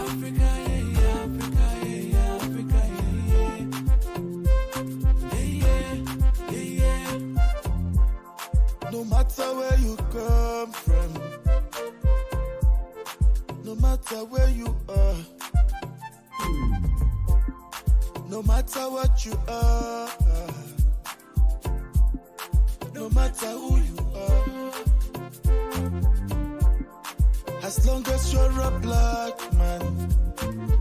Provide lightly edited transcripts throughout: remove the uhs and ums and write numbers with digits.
Africa, Africa, no matter where you come from, no matter where you are, no matter what you are, no matter who you are, as long as you're a black man,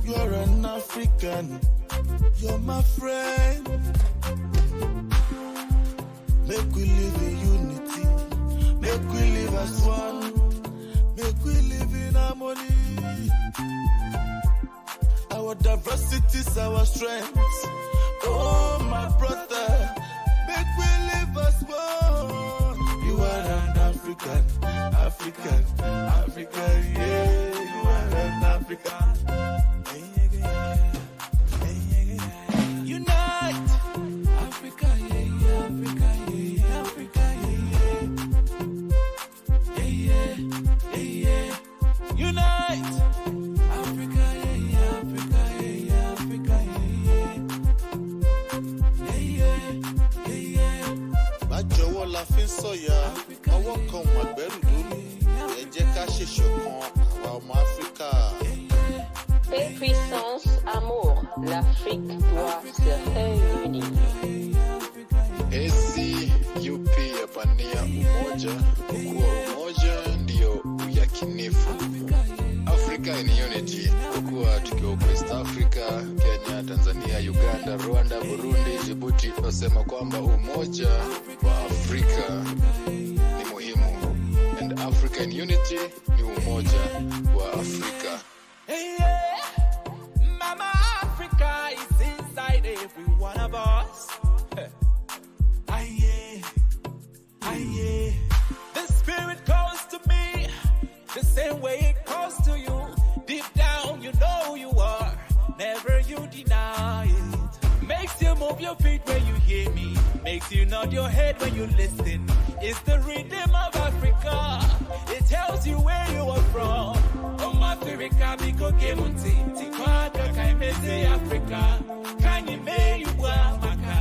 you're an African, you're my friend. Make we live in unity, make we live as one, make we live in harmony. Our diversity is our strength. Oh, my brother, make we live as one. You are an African, African, African, yeah. You are an African. Unite, Africa, yeah, Africa, yeah, Africa, yeah, yeah. Unite, Africa, yeah, Africa, yeah, Africa, yeah. Bájọwọ́ la fi ń sọ̀yà, ọwọ́ kan màgbẹ́rù lórí, ẹ jẹ́ ká ṣe ṣọ̀kan àwa ọmọ Áfíríkà. Paix, puissance, amour, l'Afrique doit se réunir. SCUP yapania umoja, kwa kuwa umoja ndio uyakinifu. Africa in unity, kwa kuwa tukiwa West Africa, Kenya, Tanzania, Uganda, Rwanda, Burundi, Djibouti, tunasema kwamba umoja wa Afrika ni muhimu. And Africa in unity ni umoja wa Afrika. Hey, yeah. Mama Africa is inside every one of us. Aye, aye. The spirit calls to me the same way it calls to you. Deep down, you know you are. Never you deny it. Makes you move your feet when you hear me. Makes you nod your head when you listen. It's the rhythm of Africa. It tells you where you are from. Africa, biko gemunti, tikwaka kaimeze Africa. Kanye me you maka,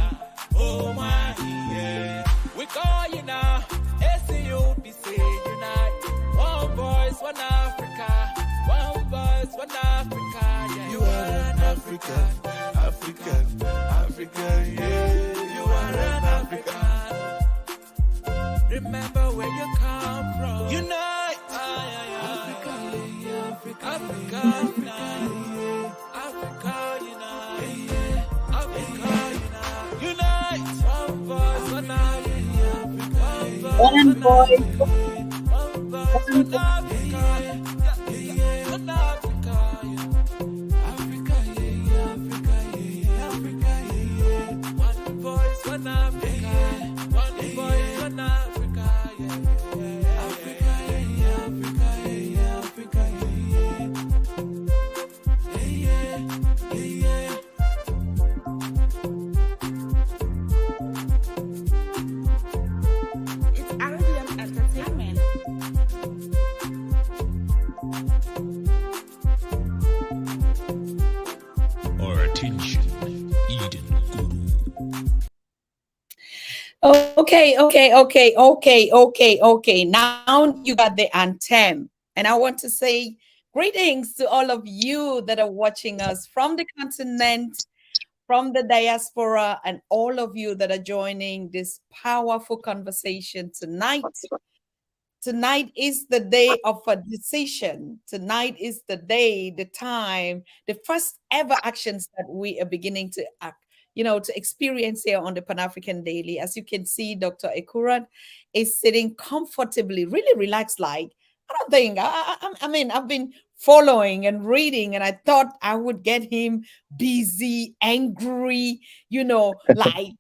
oh my yeah. We call you now, SCUPC unite. One voice, one Africa. One voice, one Africa. Yeah. You are an African, African, African, yeah. You are an African. Remember where you come from. Unite. Africa, unite. Africa, unite. Africa, unite. Unite. One voice, one Africa. One voice, one Africa. One Africa. Africa, yeah, Africa, yeah, Africa, yeah. One voice, one Africa. One voice, one Africa, yeah. Africa, yeah, Africa, yeah, Africa, yeah. Okay. Now you got the anthem. And I want to say greetings to all of you that are watching us from the continent, from the diaspora, and all of you that are joining this powerful conversation tonight. Tonight is the day of a decision. Tonight is the day, the time, the first ever actions that we are beginning to act, to experience here on the Pan-African Daily. As you can see, Dr. Ekuru is sitting comfortably, really relaxed. Like, I don't think, I mean, I've been following and reading, and I thought I would get him busy, angry, like,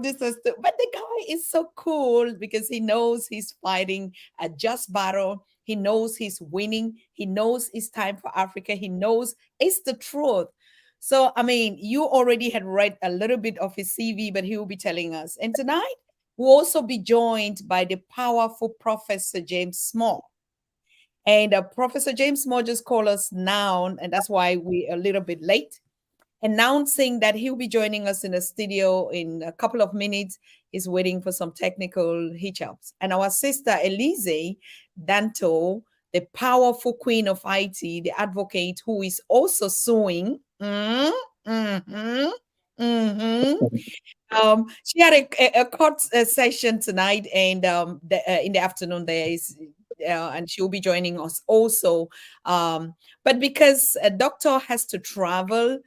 this is but the guy is so cool because he knows he's fighting a just battle. He knows he's winning. He knows it's time for Africa. He knows it's the truth. So, I mean, you already had read a little bit of his CV, but he will be telling us. And tonight, we'll also be joined by the powerful Professor James Small. And Professor James Moore just called us now, and that's why we're a little bit late, announcing that he'll be joining us in the studio in a couple of minutes. He's waiting for some technical hitch-ups. And our sister ELIZI DANTO, the powerful queen of Haiti, the advocate who is also suing. She had a court session tonight, and in the afternoon there is, and she'll be joining us also. But because a doctor has to travel,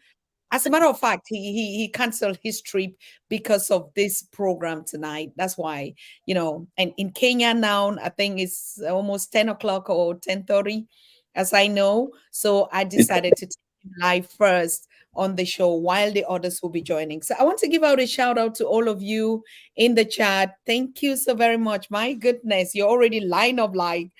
as a matter of fact, he canceled his trip because of this program tonight. That's why, and in Kenya now, I think it's almost 10 o'clock or 10:30, as I know. So I decided to take him live first on the show while the others will be joining. So I want to give out a shout out to all of you in the chat. Thank you so very much. My goodness, you're already lined up like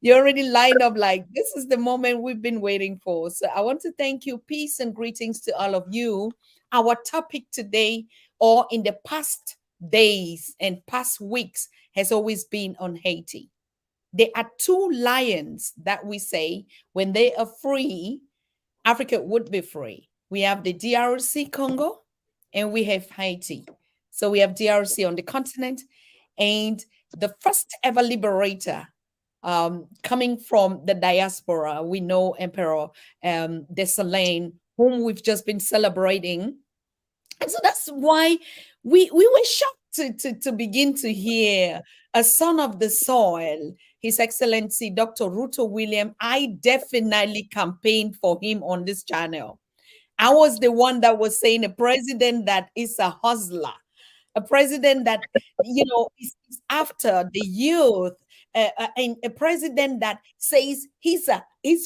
you already lined up like this is the moment we've been waiting for. So I want to thank you. Peace and greetings to all of you. Our topic today, or in the past days and past weeks, has always been on Haiti. There are two lions that we say when they are free, Africa would be free. We have the DRC Congo and we have Haiti. So we have DRC on the continent, and the first ever liberator coming from the diaspora, we know Emperor Dessalines, whom we've just been celebrating. And so that's why we were shocked to begin to hear a son of the soil, His Excellency Dr. Ruto William. I definitely campaigned for him on this channel. I was the one that was saying a president that is a hustler, a president that, is after the youth, and a president that says he's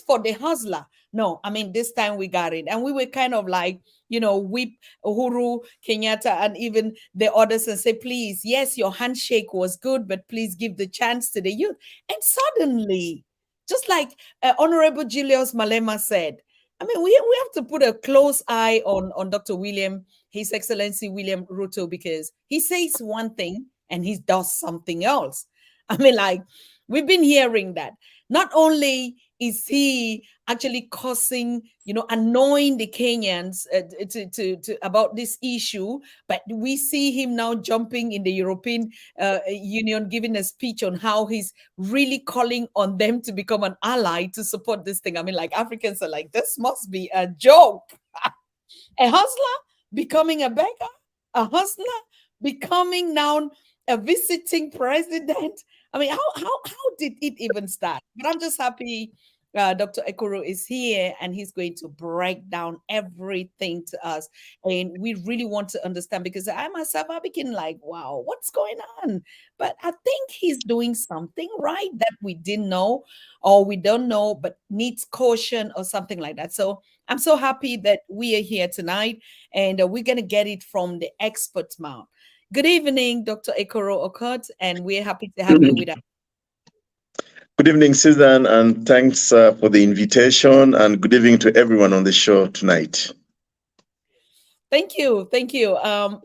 for the hustler. No, I mean, this time we got it. And we were kind of like, whip Uhuru, Kenyatta, and even the others and say, please, yes, your handshake was good, but please give the chance to the youth. And suddenly, just like Honorable Julius Malema said, I mean, we have to put a close eye on Dr. William, His Excellency William Ruto, because he says one thing and he does something else. I mean, like, we've been hearing that. Not only is he actually causing, annoying the Kenyans to about this issue, but we see him now jumping in the European Union, giving a speech on how he's really calling on them to become an ally to support this thing. I mean, like, Africans are like, this must be a joke. A hustler becoming a beggar, a hustler becoming now a visiting president. I mean, how did it even start? But I'm just happy Dr. Ekuru is here, and he's going to break down everything to us. And we really want to understand, because I myself, I became like, wow, what's going on? But I think he's doing something right that we didn't know, or we don't know, but needs caution or something like that. So I'm so happy that we are here tonight, and we're going to get it from the expert's mouth. Good evening, Dr. Ekuru Aukot, and we're happy to have you with us. Good evening, Susan, and thanks for the invitation, and good evening to everyone on the show tonight. Thank you. Thank you.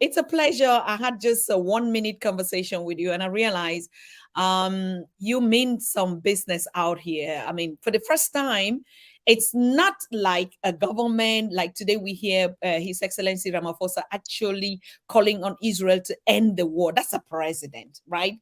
It's a pleasure. I had just a 1-minute conversation with you, and I realized you mean some business out here. I mean, for the first time, it's not like a government. Like today we hear His Excellency Ramaphosa actually calling on Israel to end the war. That's a president, right?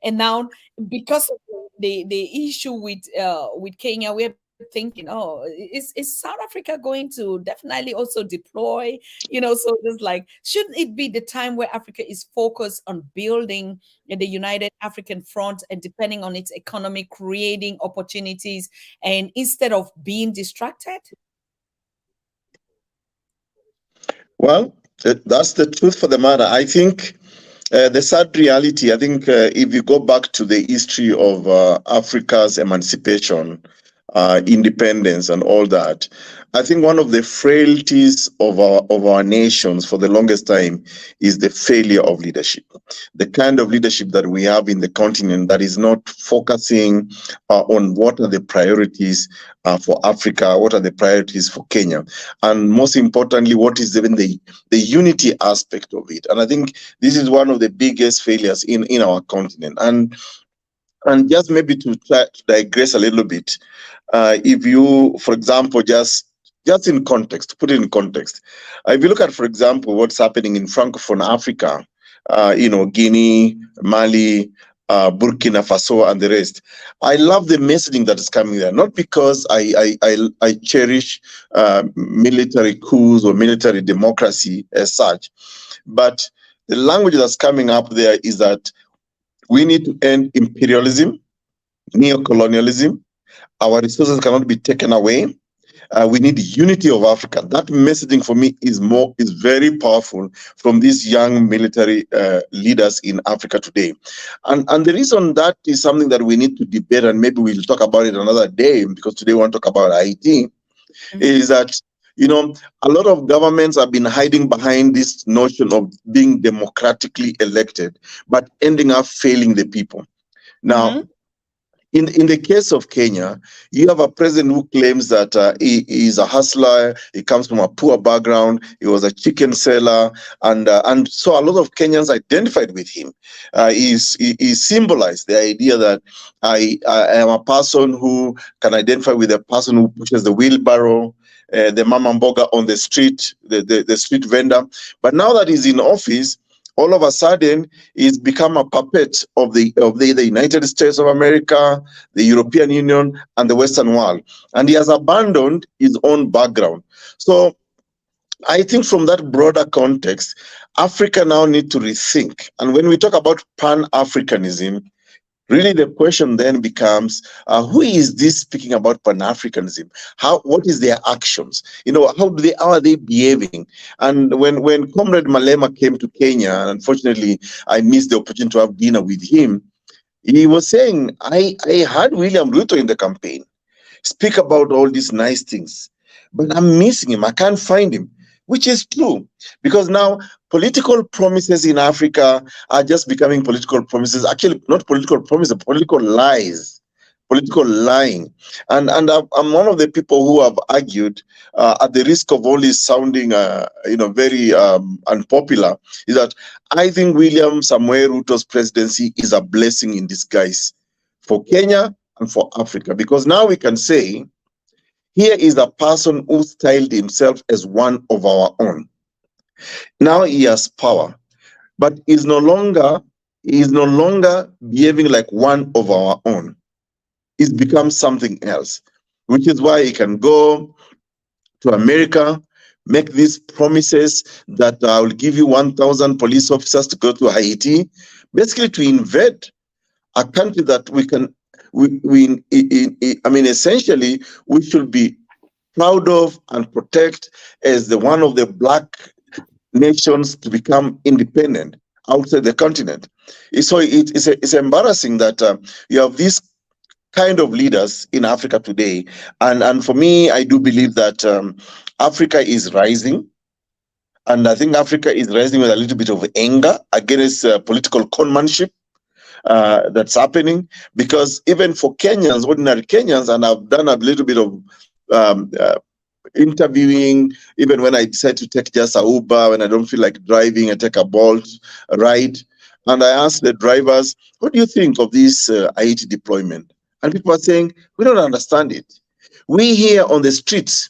And now, because of the issue with Kenya, we're thinking, oh, is South Africa going to definitely also deploy? So there's like, shouldn't it be the time where Africa is focused on building the United African Front and depending on its economy, creating opportunities, and instead of being distracted? Well, that's the truth for the matter. I think the sad reality, I think if you go back to the history of Africa's emancipation, independence and all that, I think one of the frailties of our nations for the longest time is the failure of leadership. The kind of leadership that we have in the continent that is not focusing on what are the priorities for Africa, what are the priorities for Kenya, and most importantly, what is even the unity aspect of it. And I think this is one of the biggest failures in our continent. And And just maybe to try to digress a little bit, if you, for example, just in context, to put it in context, if you look at, for example, what's happening in Francophone Africa, Guinea, Mali, Burkina Faso, and the rest. I love the messaging that is coming there, not because I cherish military coups or military democracy as such, but the language that's coming up there is that we need to end imperialism, neo-colonialism. Our resources cannot be taken away. We need unity of Africa. That messaging for me is very powerful from these young military leaders in Africa today. And the reason that is something that we need to debate, and maybe we'll talk about it another day, because today we want to talk about Haiti, is that, a lot of governments have been hiding behind this notion of being democratically elected, but ending up failing the people. Now, in the case of Kenya, you have a president who claims that he is a hustler, he comes from a poor background, he was a chicken seller, and so a lot of Kenyans identified with him. He symbolized the idea that I am a person who can identify with a person who pushes the wheelbarrow, the mama mboga on the street, the street vendor. But now that he's in office, all of a sudden, he's become a puppet of the United States of America, the European Union, and the Western world. And he has abandoned his own background. So I think from that broader context, Africa now needs to rethink. And when we talk about Pan-Africanism, really the question then becomes, who is this speaking about Pan-Africanism? What is their actions? How are they behaving? And when Comrade Malema came to Kenya, and unfortunately I missed the opportunity to have dinner with him, he was saying, I heard William Ruto in the campaign speak about all these nice things, but I'm missing him. I can't find him, which is true, because now political promises in Africa are just becoming political promises. Actually, not political promises, political lies, political lying. And I'm one of the people who have argued, at the risk of always sounding, very unpopular, is that I think William Samoei Ruto's presidency is a blessing in disguise for Kenya and for Africa, because now we can say, here is a person who styled himself as one of our own. Now he has power, but he is no longer behaving like one of our own. He's become something else, which is why he can go to America, make these promises that I will give you 1,000 police officers to go to Haiti, basically to invade a country that essentially we should be proud of and protect as one of the black nations to become independent outside the continent. So it's embarrassing that you have these kind of leaders in Africa today. And for me, I do believe that Africa is rising. And I think Africa is rising with a little bit of anger against political conmanship that's happening. Because even for Kenyans, ordinary Kenyans, and I've done a little bit of interviewing, even when I decide to take just a Uber, when I don't feel like driving, I take a Bolt ride. And I ask the drivers, what do you think of this Haiti deployment? And people are saying, we don't understand it. We here on the streets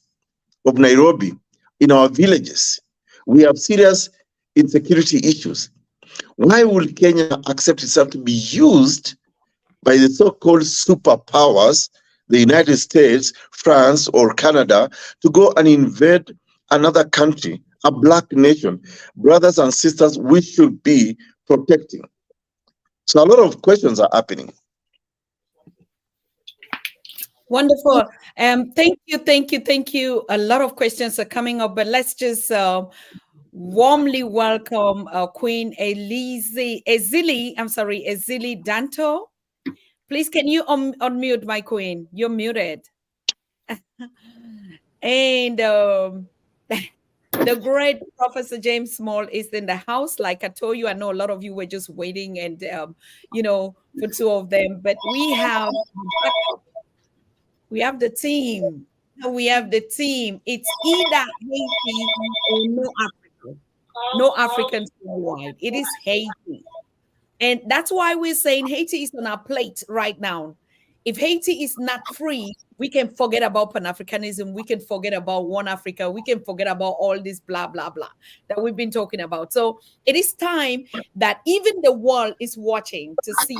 of Nairobi, in our villages, we have serious insecurity issues. Why would Kenya accept itself to be used by the so-called superpowers, the United States, France, or Canada, to go and invade another country, a black nation? Brothers and sisters, we should be protecting. So a lot of questions are happening. Wonderful. Thank you. A lot of questions are coming up, but let's just warmly welcome Queen Ezili Danto. Please, can you unmute my queen? You're muted. And the great Professor James Small is in the house. Like I told you, I know a lot of you were just waiting and, for two of them. But we have the team. It's either Haiti or no African. No Africans worldwide. It is Haiti. And that's why we're saying Haiti is on our plate right now. If Haiti is not free, we can forget about Pan-Africanism. We can forget about One Africa. We can forget about all this blah, blah, blah that we've been talking about. So it is time that even the world is watching to see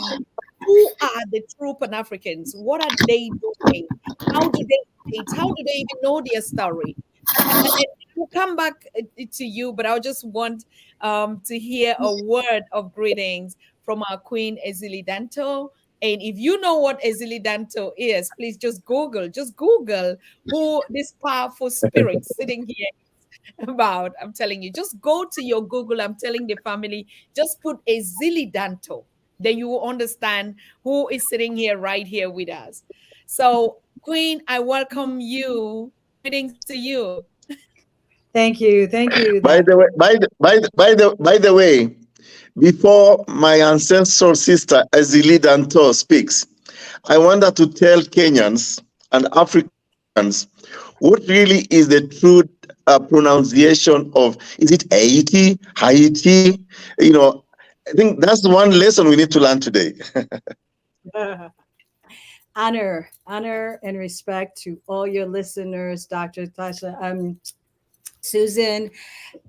who are the true Pan-Africans. What are they doing? How do they date? How do they even know their story? And we'll come back to you, but I just want to hear a word of greetings from our Queen Ezili Danto. And if you know what Ezili Danto is, please just Google who this powerful spirit sitting here is about. I'm telling you, just go to your Google. I'm telling the family, just put Ezili Danto. Then you will understand who is sitting here right here with us. So, Queen, I welcome you. Greetings to you. Thank you. Thank you. By the way, by the way, before my ancestral sister Ezili Danto speaks, I wanted to tell Kenyans and Africans what really is the true pronunciation of, is it Haiti, Haiti? You know, I think that's one lesson we need to learn today. Honor and respect to all your listeners, Dr. Tasha, Susan,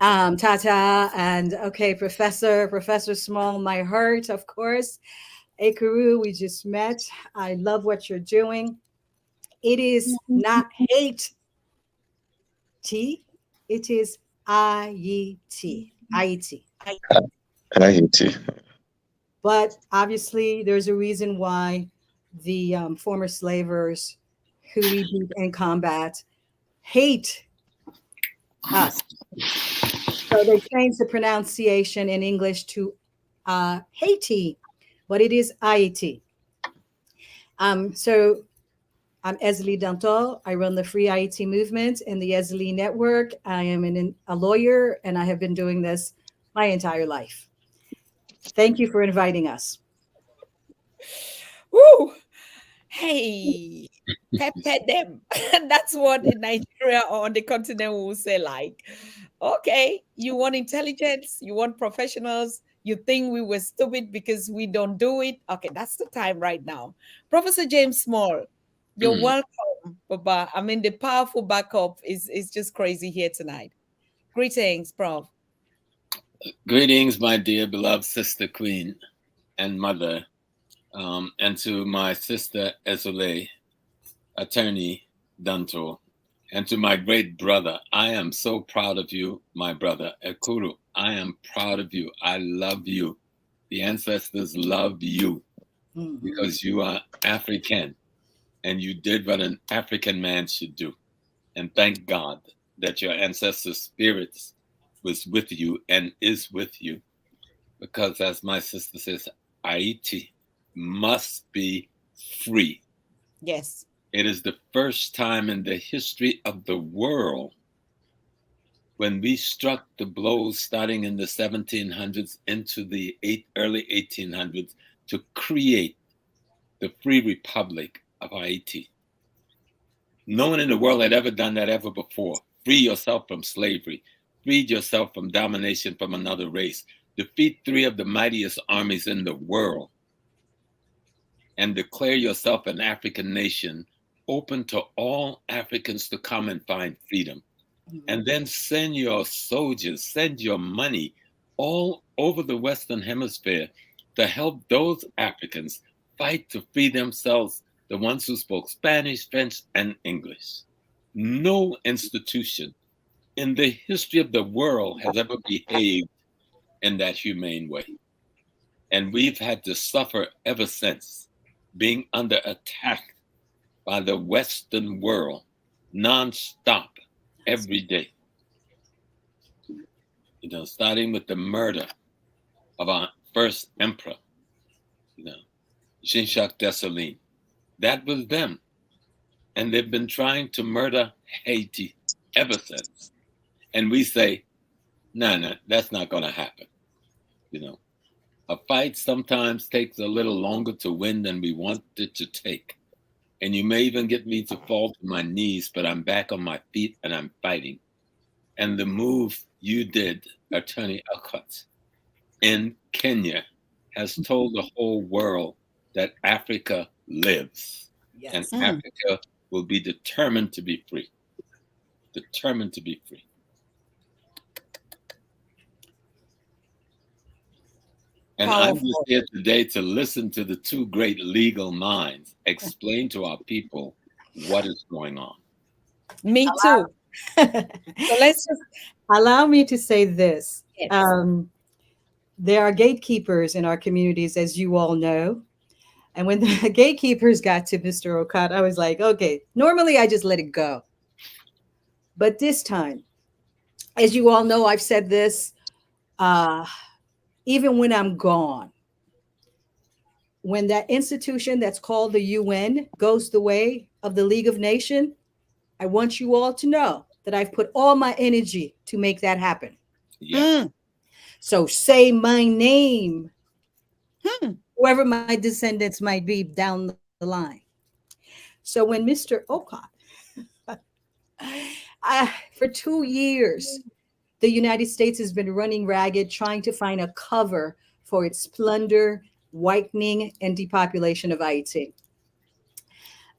Tatah, and okay, Professor Small, my heart, of course. Ekuru, we just met. I love what you're doing. It is not hate T, it is IET. IET. Haiti. But obviously, there's a reason why the former slavers who we beat in combat hate us. So they changed the pronunciation in English to Haiti, but it is Haiti. So I'm Ezili Danto. I run the Free Haiti movement and the Ezili Network. I am a lawyer, and I have been doing this my entire life. Thank you for inviting us. Woo! Hey, pet them. That's what in Nigeria or on the continent we will say, like, okay, you want intelligence, you want professionals, you think we were stupid because we don't do it. Okay, that's the time right now. Professor James Small, you're welcome, Baba. I mean, the powerful backup is just crazy here tonight. Greetings, Prof. Greetings, my dear beloved sister Queen and mother, and to my sister Ezole, attorney Danto, and to my great brother. I am so proud of you, my brother Ekuru. I am proud of you. I love you. The ancestors love you because you are African and you did what an African man should do. And thank God that your ancestors' spirits was with you and is with you, because as my sister says, Haiti must be free. Yes. It is the first time in the history of the world when we struck the blows starting in the 1700s into the early 1800s to create the Free Republic of Haiti. No one in the world had ever done that ever before. Free yourself from slavery. Free yourself from domination from another race. Defeat 3 of the mightiest armies in the world. And declare yourself an African nation open to all Africans to come and find freedom. And then send your soldiers, send your money all over the Western Hemisphere to help those Africans fight to free themselves, the ones who spoke Spanish, French, and English. No institution in the history of the world has ever behaved in that humane way. And we've had to suffer ever since, being under attack by the Western world nonstop every day. You know, starting with the murder of our first emperor, you know, Jean-Jacques Dessalines. That was them. And they've been trying to murder Haiti ever since. And we say, no, that's not going to happen. You know, a fight sometimes takes a little longer to win than we want it to take. And you may even get me to fall to my knees, but I'm back on my feet and I'm fighting. And the move you did, Attorney Aukot, in Kenya, has told the whole world that Africa lives. Yes. And Africa will be determined to be free. Determined to be free. And I'm just here today to listen to the two great legal minds explain to our people what is going on. Me too. So let's just allow me to say this. Yes. There are gatekeepers in our communities, as you all know. And when the gatekeepers got to Mr. Aukot, I was like, okay, normally I just let it go. But this time, as you all know, I've said this, even when I'm gone, when that institution that's called the UN goes the way of the League of Nations, I want you all to know that I've put all my energy to make that happen. Yeah. So say my name, whoever my descendants might be down the line. So when Mr. Aukot, for 2 years, the United States has been running ragged, trying to find a cover for its plunder, whitening, and depopulation of Haiti.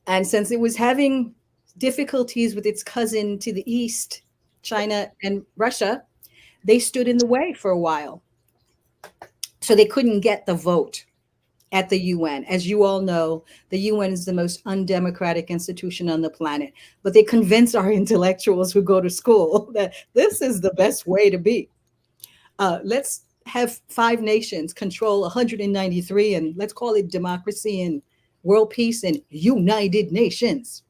And since it was having difficulties with its cousin to the east, China and Russia, they stood in the way for a while. So they couldn't get the vote at the UN. As you all know, the UN is the most undemocratic institution on the planet. But they convince our intellectuals who go to school that this is the best way to be. Let's have 5 nations control 193, and let's call it democracy and world peace and United Nations.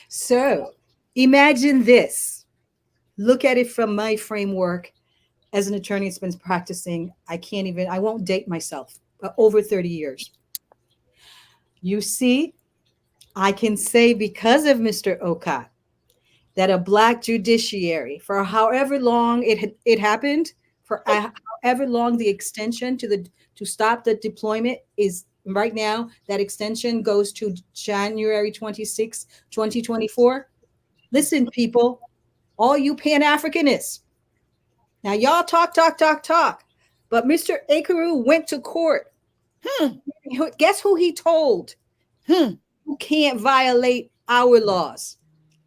So imagine this. Look at it from my framework. As an attorney that's been practicing, I won't date myself, but over 30 years. You see, I can say because of Mr. Aukot that a Black judiciary, for however long it happened, for however long the extension to stop the deployment is right now, that extension goes to January 26, 2024. Listen, people, all you Pan-Africanists. Now, y'all talk. But Mr. Ekuru went to court. Guess who he told? Who can't violate our laws?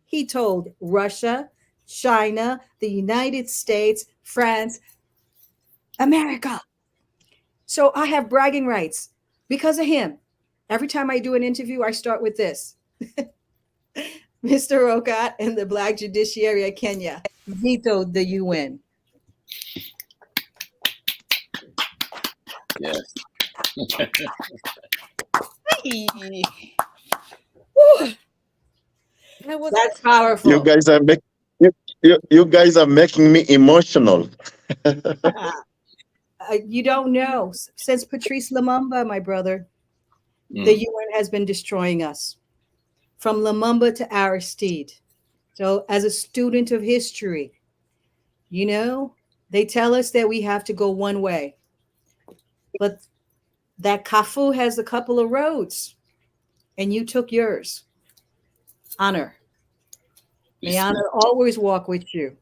He told Russia, China, the United States, France, America. So I have bragging rights because of him. Every time I do an interview, I start with this. Mr. Aukot and the Black judiciary of Kenya vetoed the UN. Yes. That's powerful. You guys are making me emotional. You don't know. Since Patrice Lumumba, my brother, the UN has been destroying us. From Lumumba to Aristide. So as a student of history, you know, they tell us that we have to go one way. But that Kafu has a couple of roads, and you took yours. Honor. May honor always walk with you.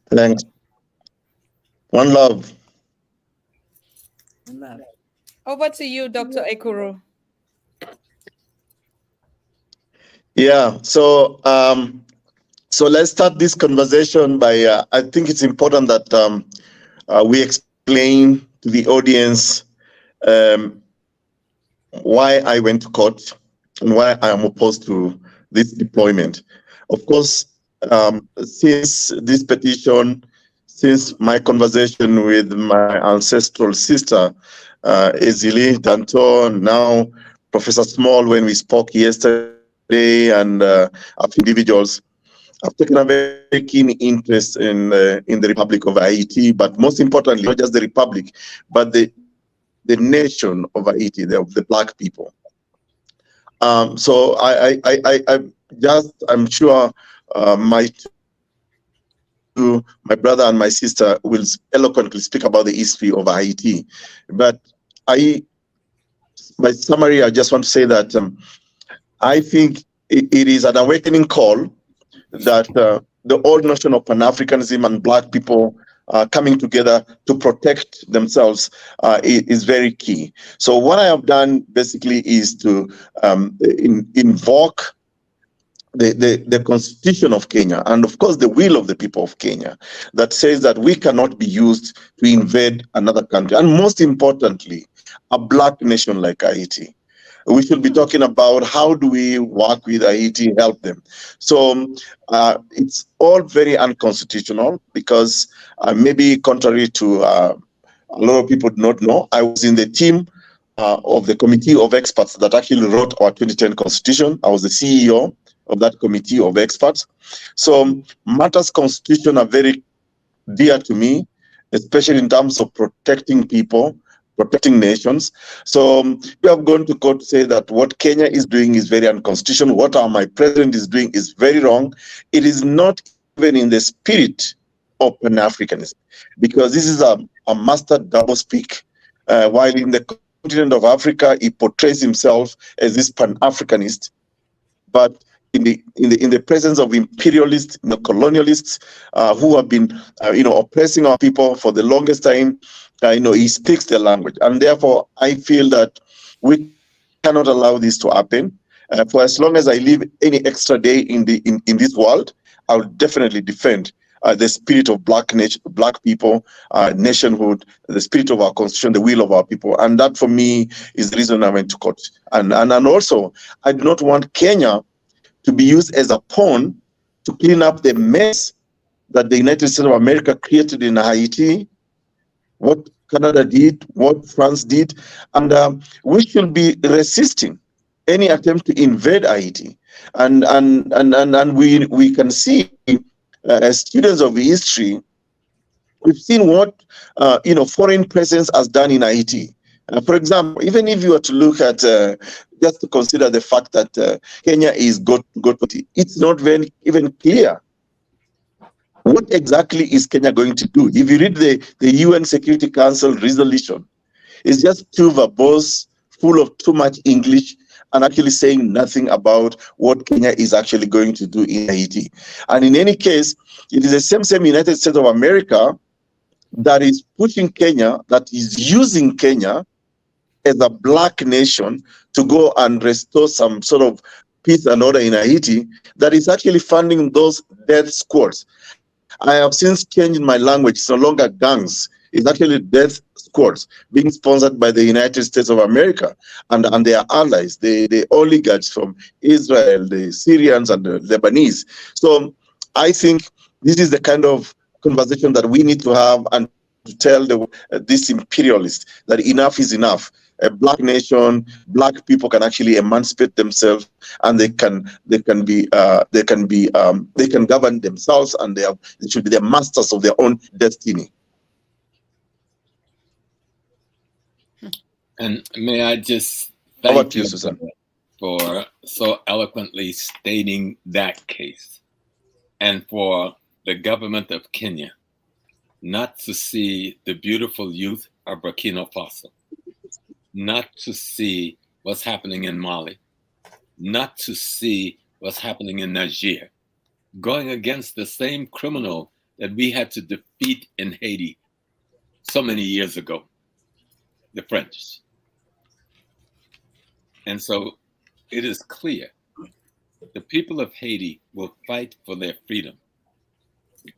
Thanks. One love. One love. Over to you, Dr. Ekuru. Yeah. So let's start this conversation by. I think it's important that we explain to the audience why I went to court and why I am opposed to this deployment. Of course, since this petition, since my conversation with my ancestral sister, ELIZI, DANTO, now Professor Small, when we spoke yesterday, and of individuals, I've taken a very keen interest in the Republic of Haiti, but most importantly, not just the Republic, but the nation of Haiti, the Black people. So I'm sure my brother and my sister will eloquently speak about the history of Haiti. But by summary, I just want to say that I think it is an awakening call that the old notion of Pan-Africanism and Black people coming together to protect themselves is very key. So what I have done basically is to invoke the constitution of Kenya, and of course the will of the people of Kenya, that says that we cannot be used to invade another country, and most importantly, a black nation like Haiti. We should be talking about how do we work with Haiti, help them. So it's all very unconstitutional because maybe contrary to a lot of people do not know, I was in the team of the committee of experts that actually wrote our 2010 constitution. I was the CEO of that committee of experts. So matters constitution are very dear to me, especially in terms of protecting people, protecting nations. So we have gone to court to say that what Kenya is doing is very unconstitutional. What my president is doing is very wrong. It is not even in the spirit of Pan-Africanism, because this is a master doublespeak. While in the continent of Africa, he portrays himself as this Pan-Africanist, but in the presence of imperialists, colonialists who have been oppressing our people for the longest time, he speaks their language, and therefore I feel that we cannot allow this to happen. For as long as I live any extra day in this world, I will definitely defend the spirit of black people, nationhood, the spirit of our constitution, the will of our people, and that for me is the reason I went to court. And also, I do not want Kenya to be used as a pawn to clean up the mess that the United States of America created in Haiti, what Canada did, what France did, and we should be resisting any attempt to invade Haiti. And we can see, as students of history, we've seen what foreign presence has done in Haiti. For example, even if you were to look at just to consider the fact that Kenya is got it's not very even clear what exactly is Kenya going to do. If you read the UN Security Council resolution, it's just too verbose, full of too much English, and actually saying nothing about what Kenya is actually going to do in Haiti. And in any case, it is the same United States of America that is pushing Kenya, that is using Kenya as a black nation to go and restore some sort of peace and order in Haiti, that is actually funding those death squads. I have since changed my language. It's no longer gangs. It's actually death squads being sponsored by the United States of America and their allies, the oligarchs from Israel, the Syrians and the Lebanese. So I think this is the kind of conversation that we need to have, and to tell this imperialist that enough is enough. A black nation, black people can actually emancipate themselves, and they can govern themselves, and they should be the masters of their own destiny. And may I just Over thank to you, Susan, for so eloquently stating that case, and for the government of Kenya not to see the beautiful youth of Burkina Faso, not to see what's happening in Mali, not to see what's happening in Niger, going against the same criminal that we had to defeat in Haiti so many years ago, the French. And so it is clear the people of Haiti will fight for their freedom.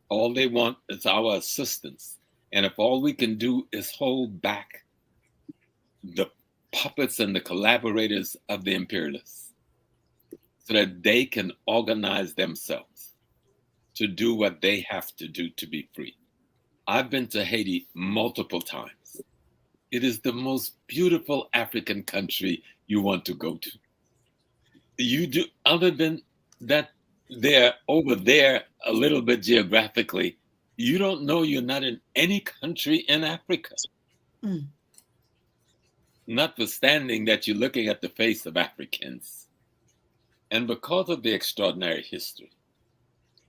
All they want is our assistance. And if all we can do is hold back the puppets and the collaborators of the imperialists so that they can organize themselves to do what they have to do to be free. I've been to Haiti multiple times. It is the most beautiful African country you want to go to. You do, other than that, they're over there a little bit geographically, you don't know you're not in any country in Africa. Mm. Notwithstanding that you're looking at the face of Africans. And because of the extraordinary history,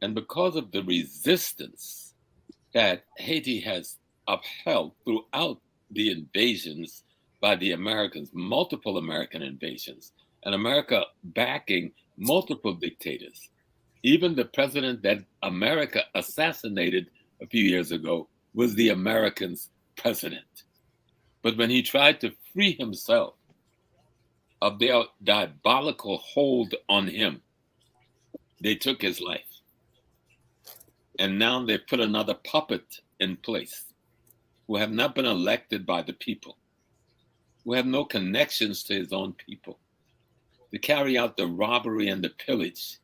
and because of the resistance that Haiti has upheld throughout the invasions by the Americans, multiple American invasions, and America backing multiple dictators. Even the president that America assassinated a few years ago was the Americans' president. But when he tried to free himself of their diabolical hold on him, they took his life. And now they put another puppet in place who have not been elected by the people, who have no connections to his own people, to carry out the robbery and the pillage,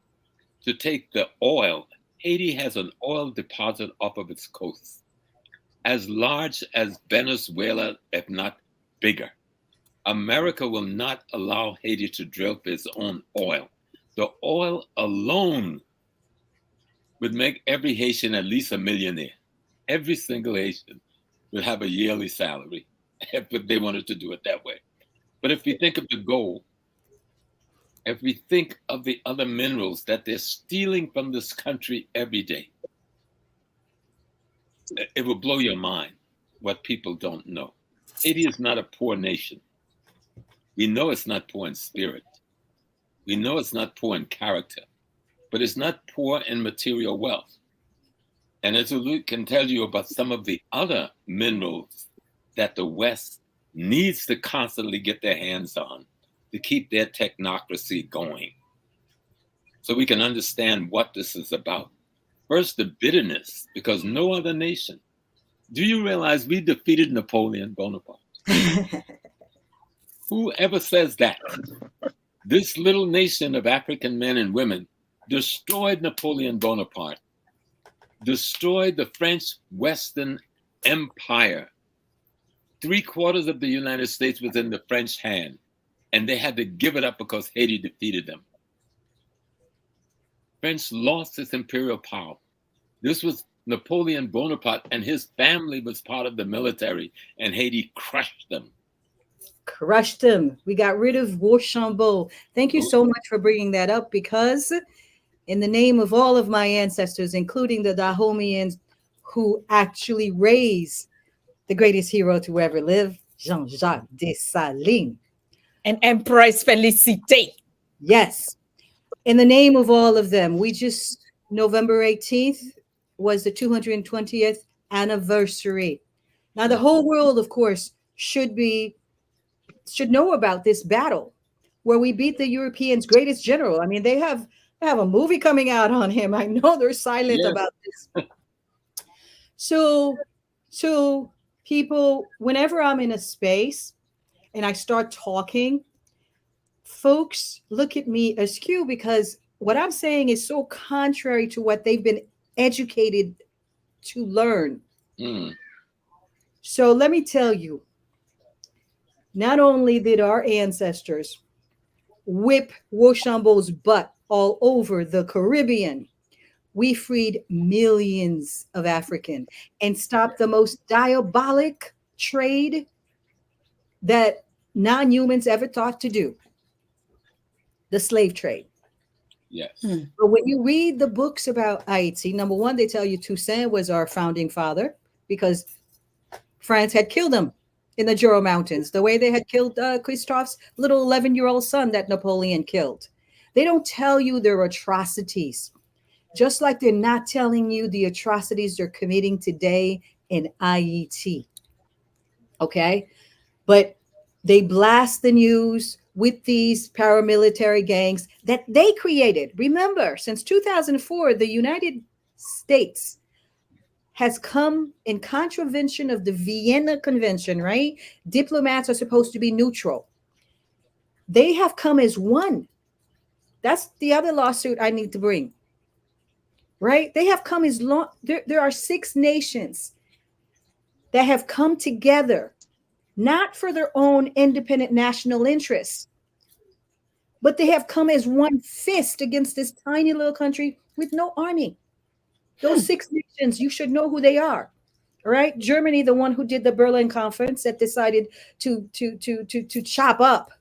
to take the oil. Haiti has an oil deposit off of its coast, as large as Venezuela, if not bigger. America will not allow Haiti to drill for its own oil. The oil alone would make every Haitian at least a millionaire. Every single Haitian would have a yearly salary if they wanted to do it that way. But if we think of the gold, if we think of the other minerals that they're stealing from this country every day, it will blow your mind what people don't know. Haiti is not a poor nation. We know it's not poor in spirit. We know it's not poor in character, but it's not poor in material wealth. And as Luke can tell you about some of the other minerals that the West needs to constantly get their hands on to keep their technocracy going. So we can understand what this is about. First, the bitterness, because no other nation. Do you realize we defeated Napoleon Bonaparte? Whoever says that? This little nation of African men and women destroyed Napoleon Bonaparte, destroyed the French Western Empire. 3/4 of the United States was in the French hand, and they had to give it up because Haiti defeated them. French lost its imperial power. This was Napoleon Bonaparte, and his family was part of the military, and Haiti crushed them. Crushed them. We got rid of Rochambeau. Thank you so much for bringing that up, because in the name of all of my ancestors, including the Dahomians who actually raised the greatest hero to ever live, Jean-Jacques Dessalines. And Empress Felicité. Yes. In the name of all of them, we just, November 18th was the 220th anniversary. Now, the whole world, of course, should know about this battle where we beat the Europeans' greatest general. I mean, they have a movie coming out on him. I know they're silent about this. So people, whenever I'm in a space and I start talking, folks look at me askew because what I'm saying is so contrary to what they've been educated to learn. So let me tell you, not only did our ancestors whip Rochambeau's butt all over the Caribbean, we freed millions of Africans and stopped the most diabolic trade that non-humans ever thought to do, the slave trade. Yes. But when you read the books about Haiti, number one, they tell you Toussaint was our founding father because France had killed him in the Jura Mountains, the way they had killed Christophe's little 11-year-old son that Napoleon killed. They don't tell you their atrocities, just like they're not telling you the atrocities they're committing today in Haiti. Okay? But they blast the news with these paramilitary gangs that they created. Remember, since 2004, the United States has come in contravention of the Vienna Convention, right? Diplomats are supposed to be neutral. They have come as one. That's the other lawsuit I need to bring, right? They have come as long. There are 6 nations that have come together, not for their own independent national interests, but they have come as one fist against this tiny little country with no army. Those 6 nations, you should know who they are, all right? Germany, the one who did the Berlin Conference that decided to chop up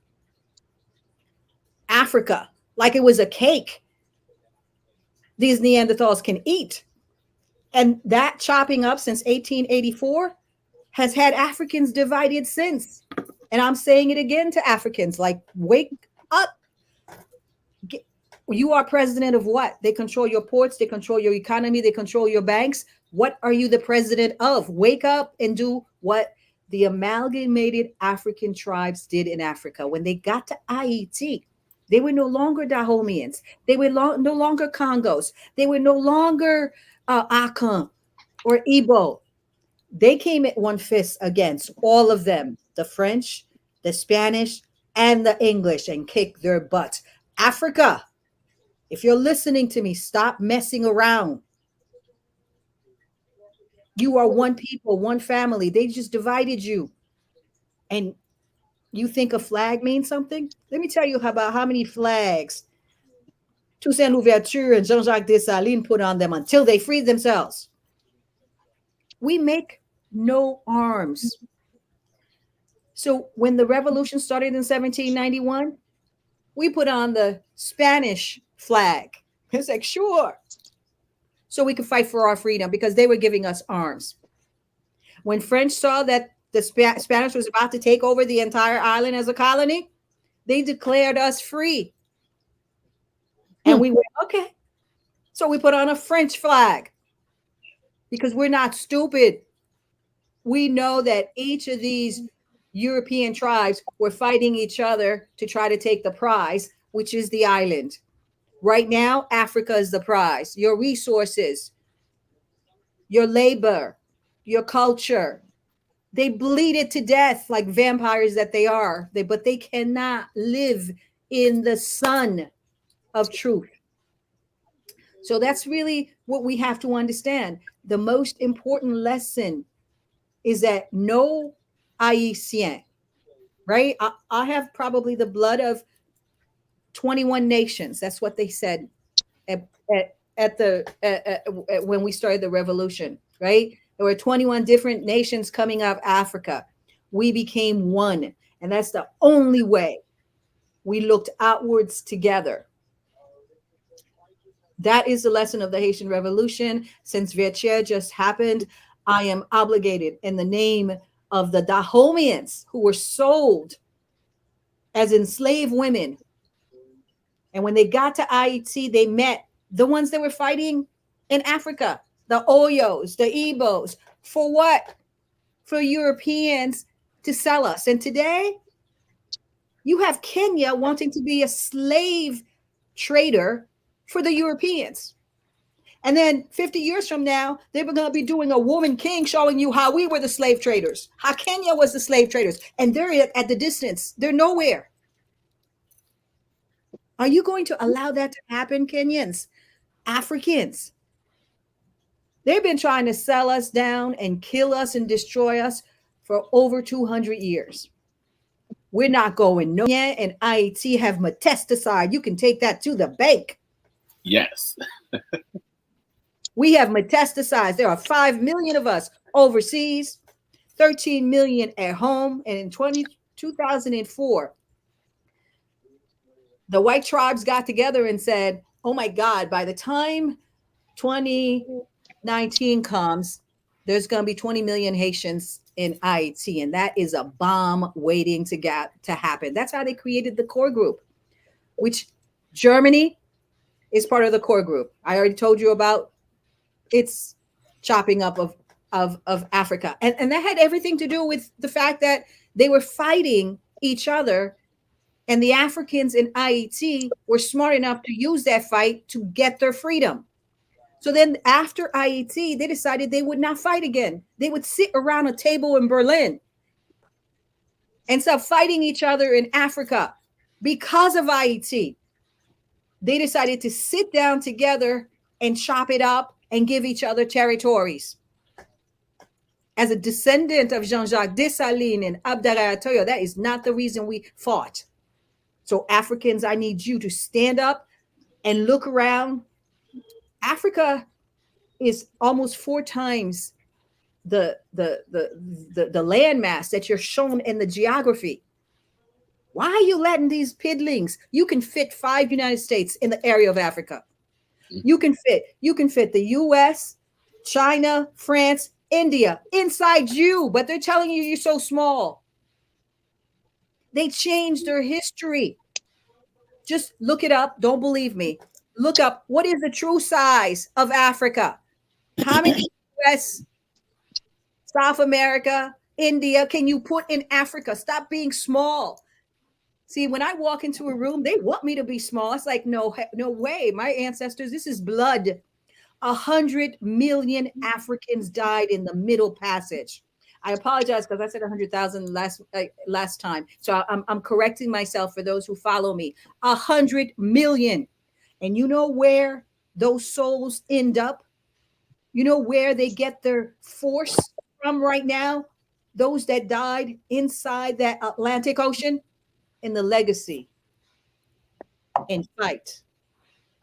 Africa like it was a cake these Neanderthals can eat. And that chopping up since 1884 has had Africans divided since. And I'm saying it again to Africans, like, wake up. You are president of what? They control your ports, they control your economy, they control your banks. What are you the president of? Wake up and do what the amalgamated African tribes did in Africa. When they got to Haiti, they were no longer Dahomians. They were no longer Congos. They were no longer Akan or Igbo. They came at one fist against all of them, the French, the Spanish, and the English, and kicked their butts. Africa, if you're listening to me, stop messing around. You are one people, one family. They just divided you. And you think a flag means something? Let me tell you about how many flags Toussaint Louverture and Jean-Jacques Dessalines put on them until they freed themselves. We make no arms. So when the revolution started in 1791, we put on the Spanish flag. It's like, sure. So we could fight for our freedom because they were giving us arms. When French saw that the Spanish was about to take over the entire island as a colony, they declared us free. And we went, okay. So we put on a French flag because we're not stupid. We know that each of these European tribes were fighting each other to try to take the prize, which is the island. Right now, Africa is the prize. Your resources, your labor, your culture. They bleed it to death like vampires that they are. But they cannot live in the sun of truth. So that's really what we have to understand. The most important lesson is that no Haitian, right? I have probably the blood of 21 nations. That's what they said at when we started the revolution, right? There were 21 different nations coming out of Africa. We became one. And that's the only way we looked outwards together. That is the lesson of the Haitian Revolution. Since Vertier just happened, I am obligated in the name of the Dahomians who were sold as enslaved women. And when they got to Haiti, they met the ones that were fighting in Africa, the Oyos, the Igbos. For what? For Europeans to sell us. And today, you have Kenya wanting to be a slave trader for the Europeans. And then 50 years from now, they're going to be doing a woman king showing you how we were the slave traders, how Kenya was the slave traders. And they're at the distance. They're nowhere. Are you going to allow that to happen, Kenyans? Africans? They've been trying to sell us down and kill us and destroy us for over 200 years. We're not going nowhere, and Haiti have metastasized. You can take that to the bank. Yes. We have metastasized. There are 5 million of us overseas, 13 million at home. And in 2004, the white tribes got together and said, oh my God, by the time 2019 comes, there's going to be 20 million Haitians in Haiti. And that is a bomb waiting to happen. That's how they created the core group, which Germany is part of the core group. I already told you about its chopping up of Africa. And that had everything to do with the fact that they were fighting each other. And the Africans in Haiti were smart enough to use that fight to get their freedom. So then after Haiti, they decided they would not fight again. They would sit around a table in Berlin and stop fighting each other in Africa. Because of Haiti, they decided to sit down together and chop it up and give each other territories. As a descendant of Jean-Jacques Dessalines and Abderrahmane Toyo, that is not the reason we fought. So Africans, I need you to stand up and look around. Africa is almost 4 times the landmass that you're shown in the geography. Why are you letting these piddlings? You can fit 5 United States in the area of Africa. You can fit the US, China, France, India inside you, but they're telling you you're so small. They changed their history. Just look it up. Don't believe me. Look up what is the true size of Africa. How many US, South America, India can you put in Africa? Stop being small. See, when I walk into a room, they want me to be small. It's like, no way. My ancestors, this is blood. 100 million Africans died in the Middle Passage. I apologize because I said 100,000 last time. So I'm correcting myself for those who follow me. 100 million. And you know where those souls end up? You know where they get their force from right now? Those that died inside that Atlantic Ocean? In the legacy and fight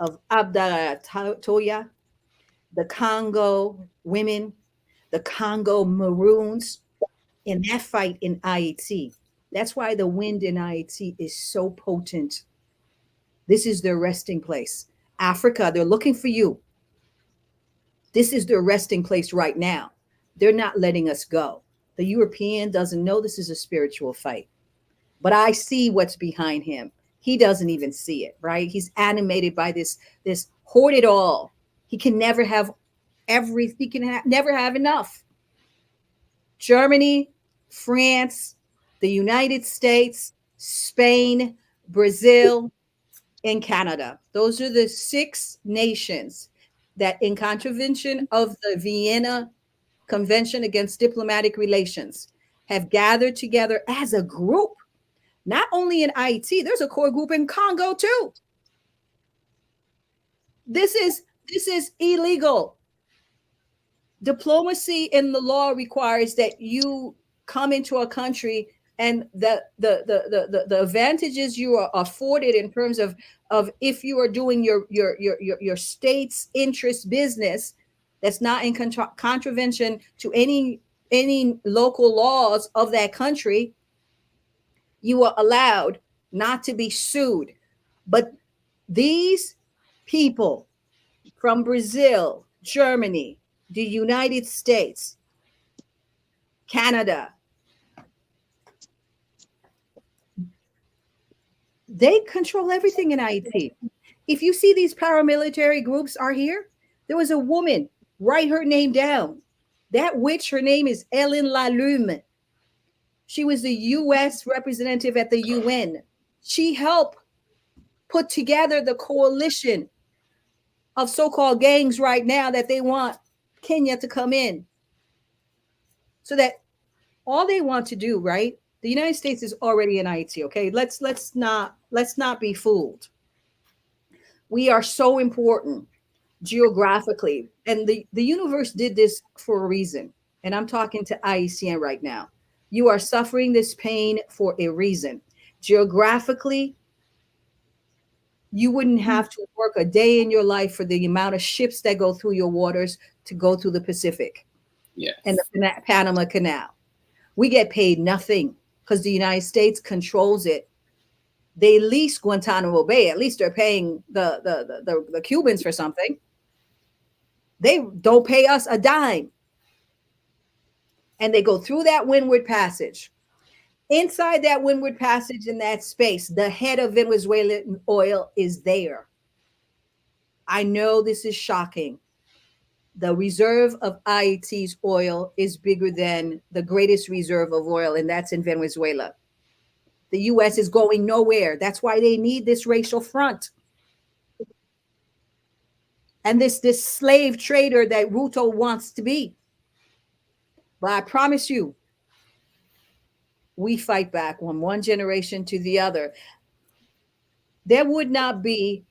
of Abdallah Toya, the Congo women, the Congo Maroons, in that fight in Haiti. That's why the wind in Haiti is so potent. This is their resting place. Africa, they're looking for you. This is their resting place right now. They're not letting us go. The European doesn't know this is a spiritual fight. But I see what's behind him. He doesn't even see it, right? He's animated by this hoard it all. He can never have never have enough. Germany, France, the United States, Spain, Brazil, and Canada. Those are the 6 nations that, in contravention of the Vienna Convention Against Diplomatic Relations, have gathered together as a group. Not only in Haiti, there's a core group in Congo too. This is illegal. Diplomacy in the law requires that you come into a country and the advantages you are afforded in terms of if you are doing your state's interest business that's not in contravention to any local laws of that country, you are allowed not to be sued. But these people from Brazil, Germany, the United States, Canada, they control everything in Haiti. If you see these paramilitary groups are here, there was a woman, write her name down. That witch, her name is Ellen Lalume. She was the U.S. representative at the UN. She helped put together the coalition of so-called gangs right now that they want Kenya to come in. So that all they want to do, right? The United States is already in Haiti, okay? Let's not be fooled. We are so important geographically. And the universe did this for a reason. And I'm talking to Haitian right now. You are suffering this pain for a reason. Geographically, you wouldn't have to work a day in your life for the amount of ships that go through your waters to go through the Pacific and the Panama Canal. We get paid nothing because the United States controls it. They lease Guantanamo Bay. At least they're paying the Cubans for something. They don't pay us a dime. And they go through that Windward Passage. Inside that Windward Passage, in that space, the head of Venezuelan oil is there. I know this is shocking. The reserve of Haiti's oil is bigger than the greatest reserve of oil, and that's in Venezuela. The U.S. is going nowhere. That's why they need this racial front. And this slave trader that Ruto wants to be. But I promise you, we fight back from one generation to the other. There would not be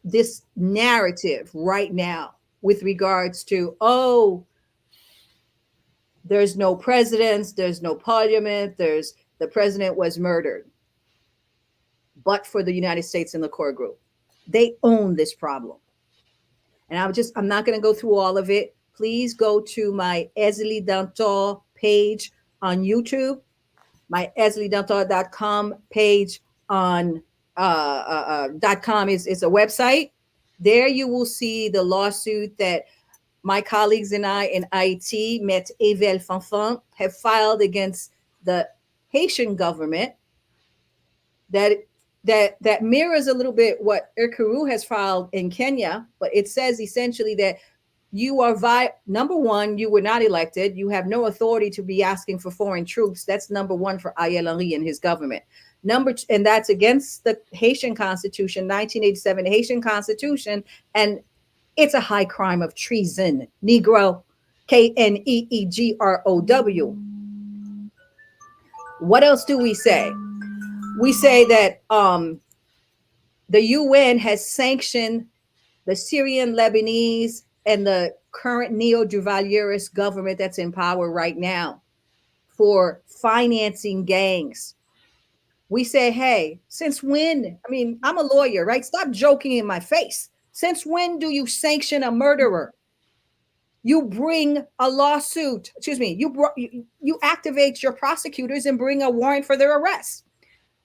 this narrative right now with regards to, oh, there's no presidents, there's no parliament, the president was murdered. But for the United States and the core group, they own this problem. And I'm not going to go through all of it. Please go to my Ezeli Danto page on YouTube, my EzeliDanto.com page on .com is a website. There you will see the lawsuit that my colleagues and I in IT, Met Evel Fanfan, have filed against the Haitian government that that mirrors a little bit what Ekuru has filed in Kenya, but it says essentially that you are number one, you were not elected. You have no authority to be asking for foreign troops. That's number one for Ariel Henry and his government. And that's against the Haitian Constitution, 1987 Haitian Constitution, and it's a high crime of treason. Negro, KNEEGROW. What else do we say? We say that the UN has sanctioned the Syrian, Lebanese, and the current neo-Duvalierist government that's in power right now for financing gangs. We say, hey, since when? I mean, I'm a lawyer, right? Stop joking in my face. Since when do you sanction a murderer? You bring a lawsuit, you activate your prosecutors and bring a warrant for their arrest.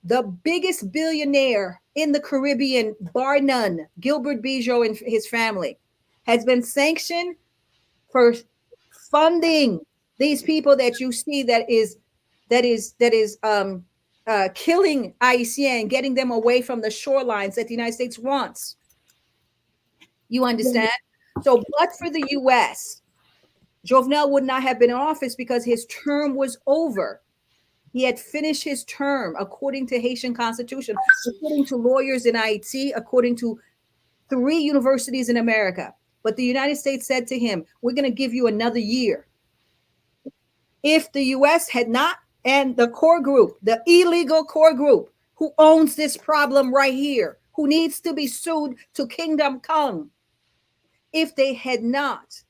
The biggest billionaire in the Caribbean, bar none, Gilbert Bijou and his family, has been sanctioned for funding these people that you see that is killing Haitian, getting them away from the shorelines that the United States wants. You understand? So, but for the U.S., Jovenel would not have been in office because his term was over. He had finished his term according to Haitian Constitution, according to lawyers in Haiti, according to 3 universities in America. But the United States said to him, we're going to give you another year. If the U.S. had not, and the core group, the illegal core group, who owns this problem right here, who needs to be sued to kingdom come, if they had not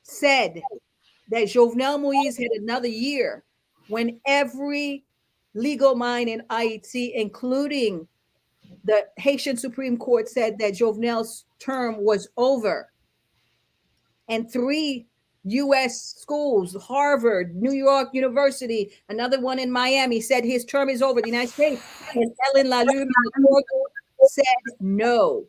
said that Jovenel Moïse had another year, when every legal mind in Haiti, including the Haitian Supreme Court, said that Jovenel's term was over, and 3 U.S. schools, Harvard, New York University, another one in Miami, said his term is over. The United States and Ellen Lalume said no.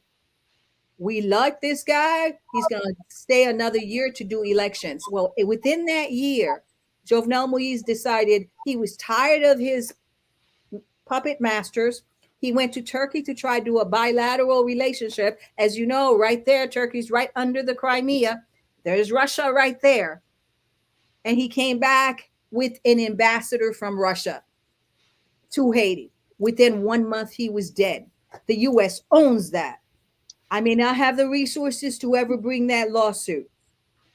We like this guy. He's going to stay another year to do elections. Well, within that year, Jovenel Moïse decided he was tired of his puppet masters. He went to Turkey to try to do a bilateral relationship. As you know, right there, Turkey's right under the Crimea. There's Russia right there. And he came back with an ambassador from Russia to Haiti. Within 1 month, he was dead. The U.S. owns that. I may not have the resources to ever bring that lawsuit,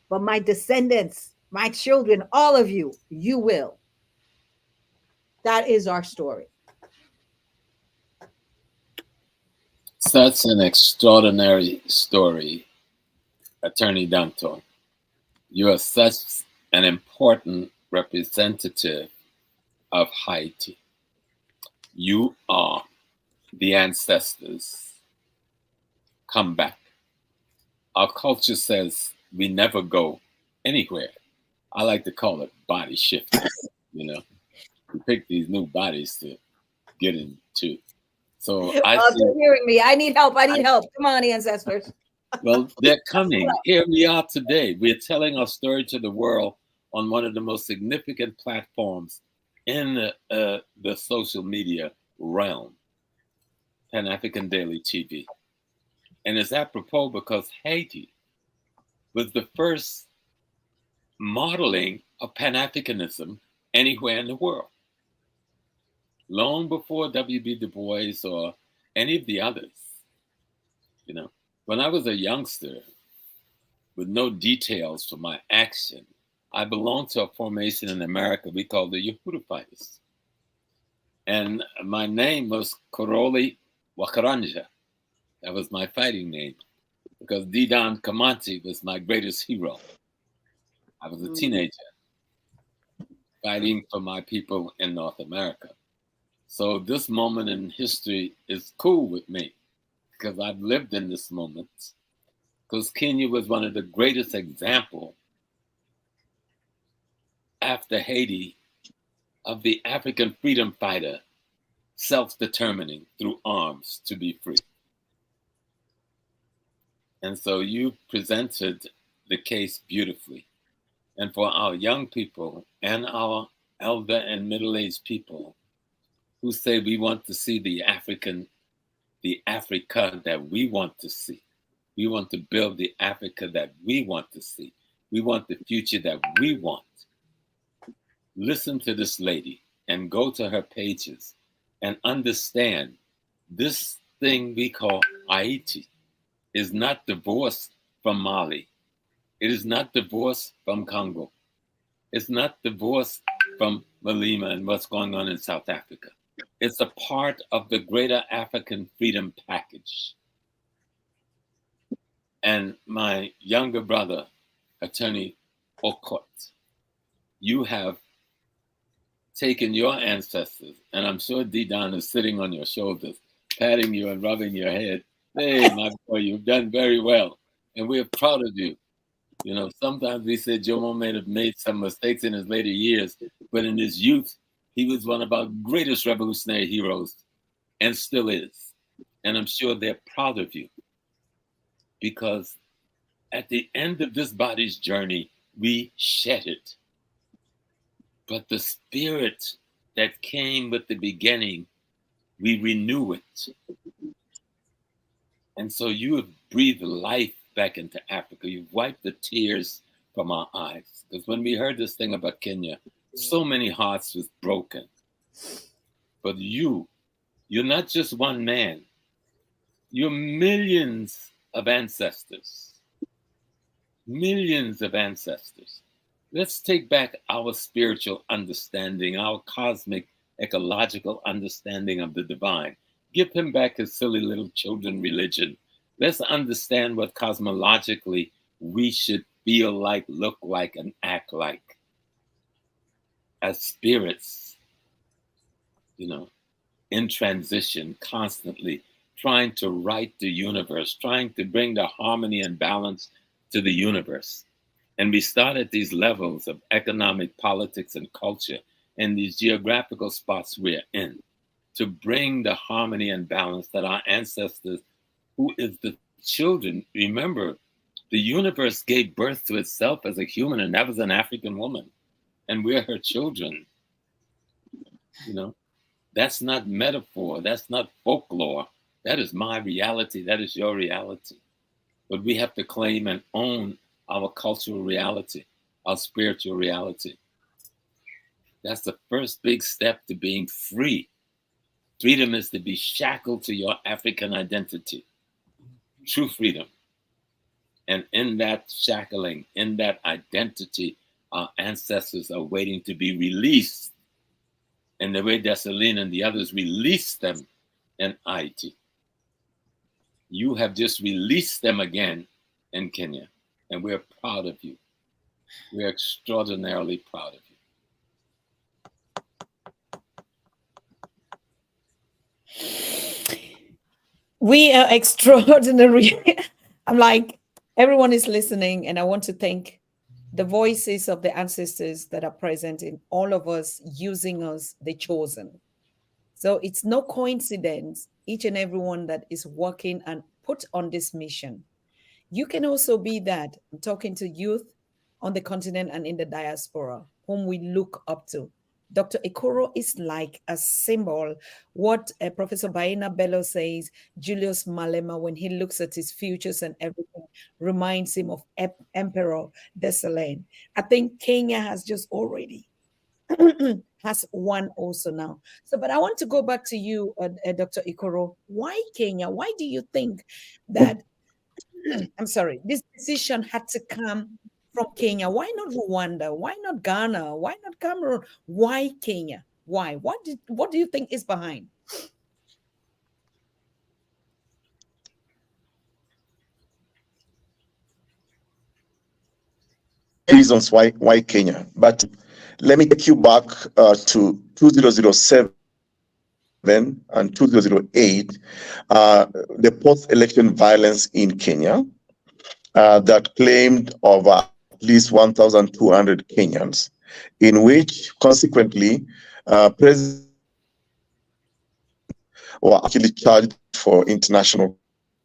but my descendants, my children, all of you, you will. That is our story. Such an extraordinary story, Attorney Danto. You are such an important representative of Haiti. You are the ancestors. Come back. Our culture says we never go anywhere. I like to call it body shifting. You know, we pick these new bodies to get into. So they're hearing me. I need help. Come on, ancestors. Well, they're coming. Here we are today. We're telling our story to the world on one of the most significant platforms in the social media realm, Pan-African Daily TV. And it's apropos because Haiti was the first modeling of Pan-Africanism anywhere in the world. Long before W.B. Du Bois or any of the others. You know, when I was a youngster with no details for my action, I belonged to a formation in America we called the Yehuda Fighters. And my name was Koroli Wakaranja. That was my fighting name because Didan Kamanti was my greatest hero. I was a teenager fighting for my people in North America. So this moment in history is cool with me because I've lived in this moment. Because Kenya was one of the greatest examples after Haiti of the African freedom fighter self-determining through arms to be free. And so you presented the case beautifully. And for our young people and our elder and middle-aged people, who say we want to see the Africa that we want to see. We want to build the Africa that we want to see. We want the future that we want. Listen to this lady and go to her pages and understand this thing we call Haiti is not divorced from Mali. It is not divorced from Congo. It's not divorced from Malema and what's going on in South Africa. It's a part of the greater African freedom package. And my younger brother, Attorney Aukot, you have taken your ancestors, and I'm sure D-Don is sitting on your shoulders, patting you and rubbing your head. Hey, my boy, you've done very well. And we're proud of you. You know, sometimes we said Jomo may have made some mistakes in his later years, but in his youth, he was one of our greatest revolutionary heroes and still is. And I'm sure they're proud of you because at the end of this body's journey, we shed it. But the spirit that came with the beginning, we renew it. And so you have breathed life back into Africa. You've wiped the tears from our eyes. Because when we heard this thing about Kenya, so many hearts was broken. But you're not just one man. You're millions of ancestors. Millions of ancestors. Let's take back our spiritual understanding, our cosmic, ecological understanding of the divine. Give him back his silly little children religion. Let's understand what cosmologically we should feel like, look like, and act like as spirits, you know, in transition, constantly trying to right the universe, trying to bring the harmony and balance to the universe. And we start at these levels of economic, politics, and culture in these geographical spots we're in to bring the harmony and balance that our ancestors, who is the children, remember, the universe gave birth to itself as a human, and that was an African woman. And we're her children. You know, that's not metaphor. That's not folklore. That is my reality. That is your reality. But we have to claim and own our cultural reality, our spiritual reality. That's the first big step to being free. Freedom is to be shackled to your African identity. True freedom. And in that shackling, in that identity, our ancestors are waiting to be released. And the way Dessalines and the others released them in Haiti. You have just released them again in Kenya. And we're proud of you. We're extraordinarily proud of you. We are extraordinary. I'm like, everyone is listening, and I want to thank the voices of the ancestors that are present in all of us, using us, the chosen. So it's no coincidence, each and everyone that is working and put on this mission. You can also be that. I'm talking to youth on the continent and in the diaspora, whom we look up to. Dr. Ekuru is like a symbol. What Professor Baina Bello says, Julius Malema, when he looks at his futures and everything, reminds him of Emperor Dessalines. I think Kenya has just already has one also now. So, but I want to go back to you, Dr. Ekuru. Why Kenya? Why do you think that, I'm sorry, this decision had to come from Kenya? Why not Rwanda? Why not Ghana? Why not Cameroon? Why Kenya? Why? What do you think is behind? Reasons why Kenya, but let me take you back to 2007 and 2008, the post-election violence in Kenya that claimed over at least 1,200 Kenyans, in which consequently presidents were actually charged for international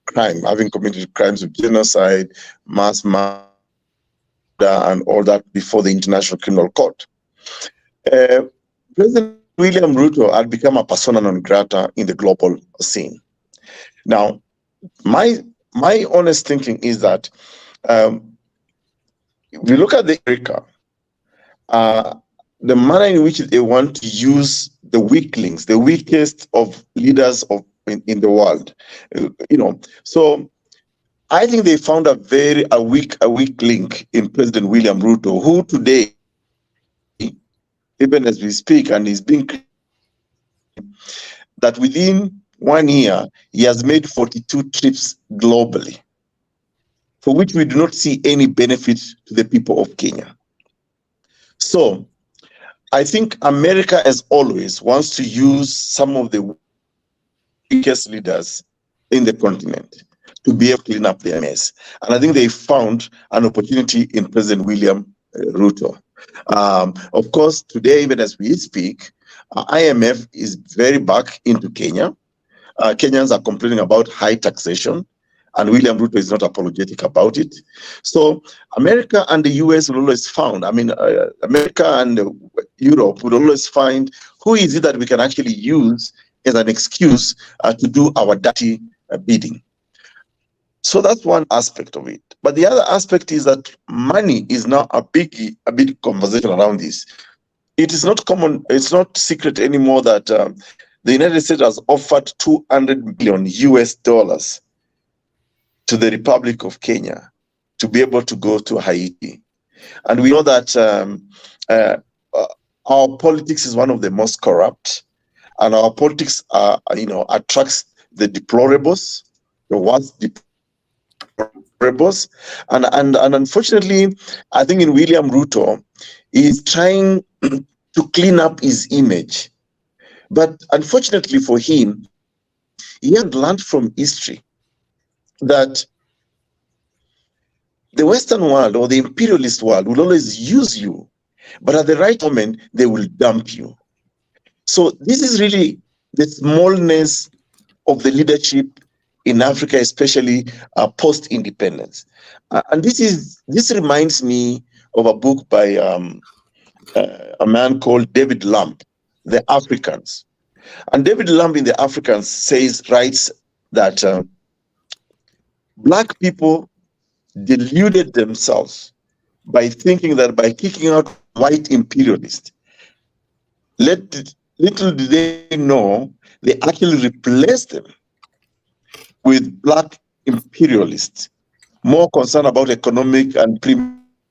crime, having committed crimes of genocide, mass murder, and all that before the International Criminal Court. President William Ruto had become a persona non grata in the global scene. Now, my honest thinking is that if you look at the America, the manner in which they want to use the weaklings, the weakest of leaders in the world, so I think they found a weak link in President William Ruto, who today, even as we speak, and is being that within 1 year he has made 42 trips globally, for which we do not see any benefit to the people of Kenya. So I think America, as always, wants to use some of the weakest leaders in the continent to be able to clean up their mess. And I think they found an opportunity in President William Ruto. Of course, today, even as we speak, IMF is very back into Kenya. Kenyans are complaining about high taxation, and William Ruto is not apologetic about it. So America and the US will always find, America and Europe would always find who is it that we can actually use as an excuse to do our dirty bidding. So that's one aspect of it. But the other aspect is that money is now a big conversation around this. It is not common, it's not secret anymore that the United States has offered $200 billion US to the Republic of Kenya to be able to go to Haiti. And we know that our politics is one of the most corrupt, and our politics attracts the deplorables, the worst deplorables. And unfortunately, I think in William Ruto, he's trying to clean up his image. But unfortunately for him, he had learned from history that the Western world or the imperialist world will always use you, but at the right moment, they will dump you. So this is really the smallness of the leadership in Africa, especially post-independence. And this reminds me of a book by a man called David Lamb, The Africans. And David Lamb in The Africans writes that Black people deluded themselves by thinking that by kicking out white imperialists, little did they know they actually replaced them with Black imperialists, more concerned about economic and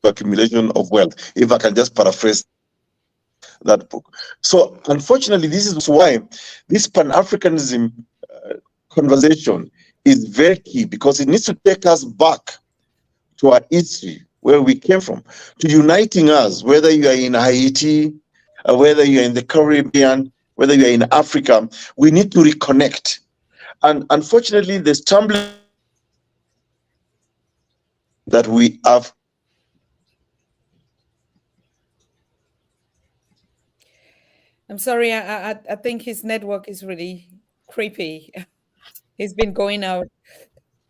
accumulation of wealth, if I can just paraphrase that book. So unfortunately, this is why this Pan-Africanism conversation is very key, because it needs to take us back to our history, where we came from, to uniting us, whether you are in Haiti, whether you are in the Caribbean, whether you are in Africa. We need to reconnect. And unfortunately, the stumbling that we have. I'm sorry, I think his network is really creepy. He's been going out.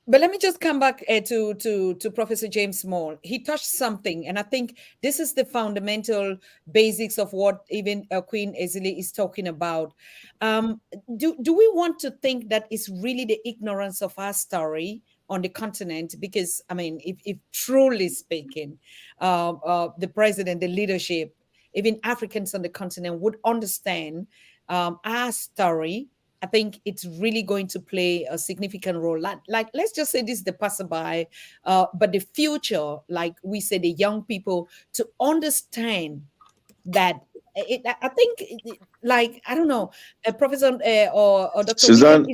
But let me just come back to Professor James Small. He touched something, and I think this is the fundamental basics of what even Queen Ezili is talking about. Do we want to think that it's really the ignorance of our story on the continent? Because, I mean, if truly speaking, the president, the leadership, even Africans on the continent would understand our story, I think it's really going to play a significant role. Like let's just say this is the passerby, but the future, like we say, the young people to understand that. I think, like, I don't know, Professor or Dr. Suzanne,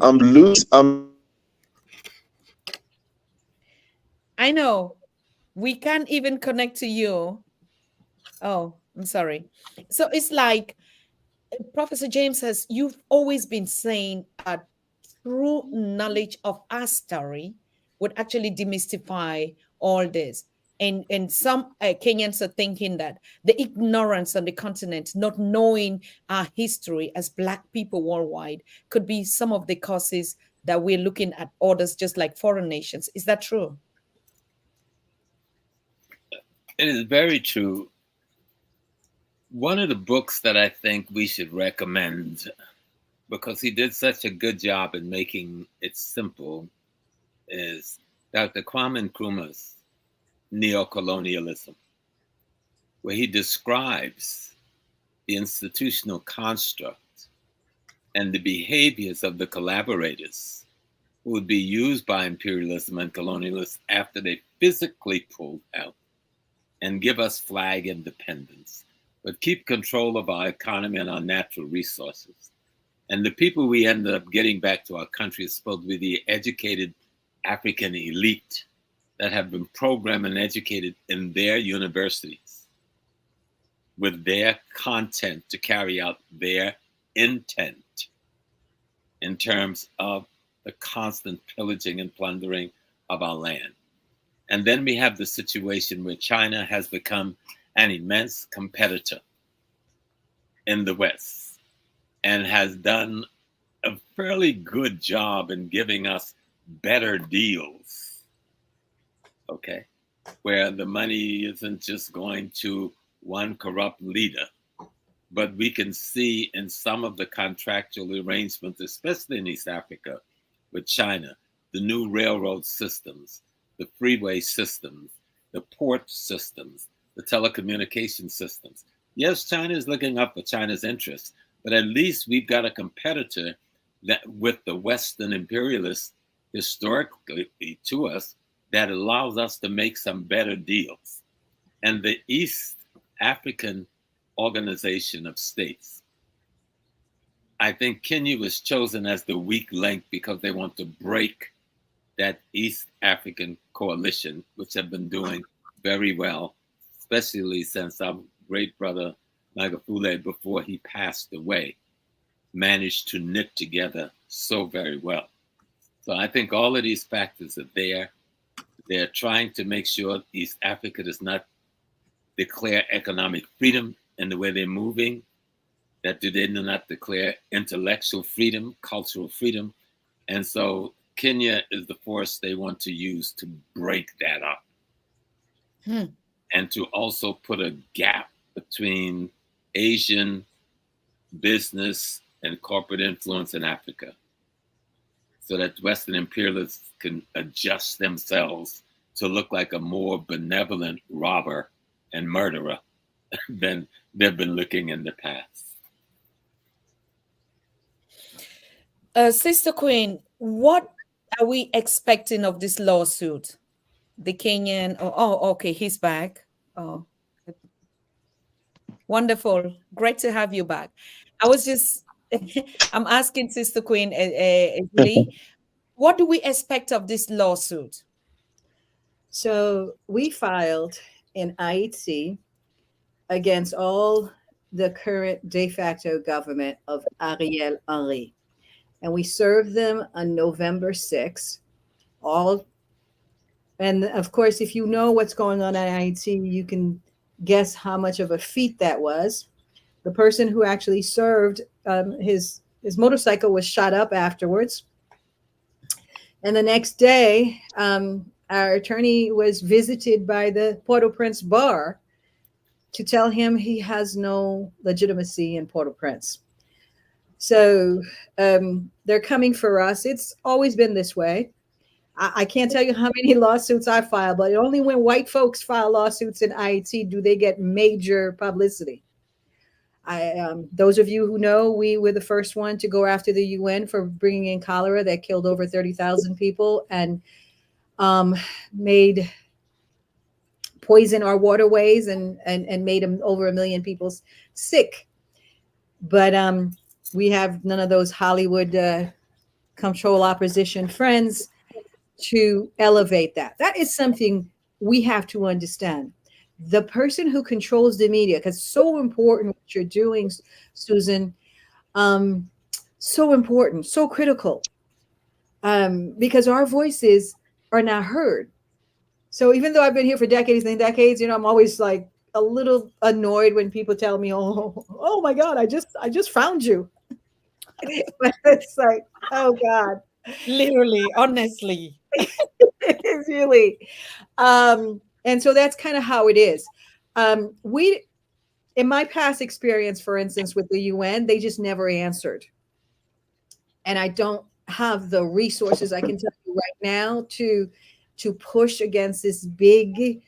I know we can't even connect to you. Oh, I'm sorry. So it's like, Professor James says, you've always been saying a true knowledge of our story would actually demystify all this. And some Kenyans are thinking that the ignorance on the continent, not knowing our history as Black people worldwide, could be some of the causes that we're looking at others just like foreign nations. Is that true? It is very true. One of the books that I think we should recommend, because he did such a good job in making it simple, is Dr. Kwame Nkrumah's Neocolonialism, where he describes the institutional construct and the behaviors of the collaborators who would be used by imperialism and colonialists after they physically pulled out and give us flag independence, but keep control of our economy and our natural resources. And the people we end up getting back to our country is supposed to be the educated African elite that have been programmed and educated in their universities with their content to carry out their intent in terms of the constant pillaging and plundering of our land. And then we have the situation where China has become an immense competitor in the West and has done a fairly good job in giving us better deals, okay, where the money isn't just going to one corrupt leader, but we can see in some of the contractual arrangements, especially in East Africa with China, the new railroad systems, the freeway systems, the port systems, the telecommunication systems. Yes, China is looking up for China's interests, but at least we've got a competitor that with the Western imperialists historically to us that allows us to make some better deals. And the East African Organization of States, I think Kenya was chosen as the weak link because they want to break that East African coalition, which have been doing very well, especially since our great brother Magufuli, before he passed away, managed to knit together so very well. So I think all of these factors are there. They're trying to make sure East Africa does not declare economic freedom in the way they're moving, that they do not declare intellectual freedom, cultural freedom. And so Kenya is the force they want to use to break that up. And to also put a gap between Asian business and corporate influence in Africa so that Western imperialists can adjust themselves to look like a more benevolent robber and murderer than they've been looking in the past. Sister Queen, what are we expecting of this lawsuit? The Kenyan, okay, he's back. Oh, wonderful. Great to have you back. I was just, I'm asking Sister Queen, Lee, what do we expect of this lawsuit? So we filed in Haiti against all the current de facto government of Ariel Henry. And we served them on November 6th. And of course, if you know what's going on at Haiti, you can guess how much of a feat that was. The person who actually served, his motorcycle was shot up afterwards. And the next day, our attorney was visited by the Port-au-Prince bar to tell him he has no legitimacy in Port-au-Prince. So they're coming for us. It's always been this way. I can't tell you how many lawsuits I filed, but only when white folks file lawsuits in Haiti do they get major publicity. Those of you who know, we were the first one to go after the UN for bringing in cholera that killed over 30,000 people and made poison our waterways and made them over 1 million people sick. But we have none of those Hollywood control opposition friends to elevate that. That is something we have to understand. The person who controls the media, because it's so important what you're doing, Susan, so important, so critical, because our voices are not heard. So even though I've been here for decades and decades, I'm always like a little annoyed when people tell me, oh my God, I just found you. But it's like, oh God. Literally, honestly. It's really. And so that's kind of how it is. in my past experience, for instance, with the UN, they just never answered. And I don't have the resources, I can tell you right now, to push against this big,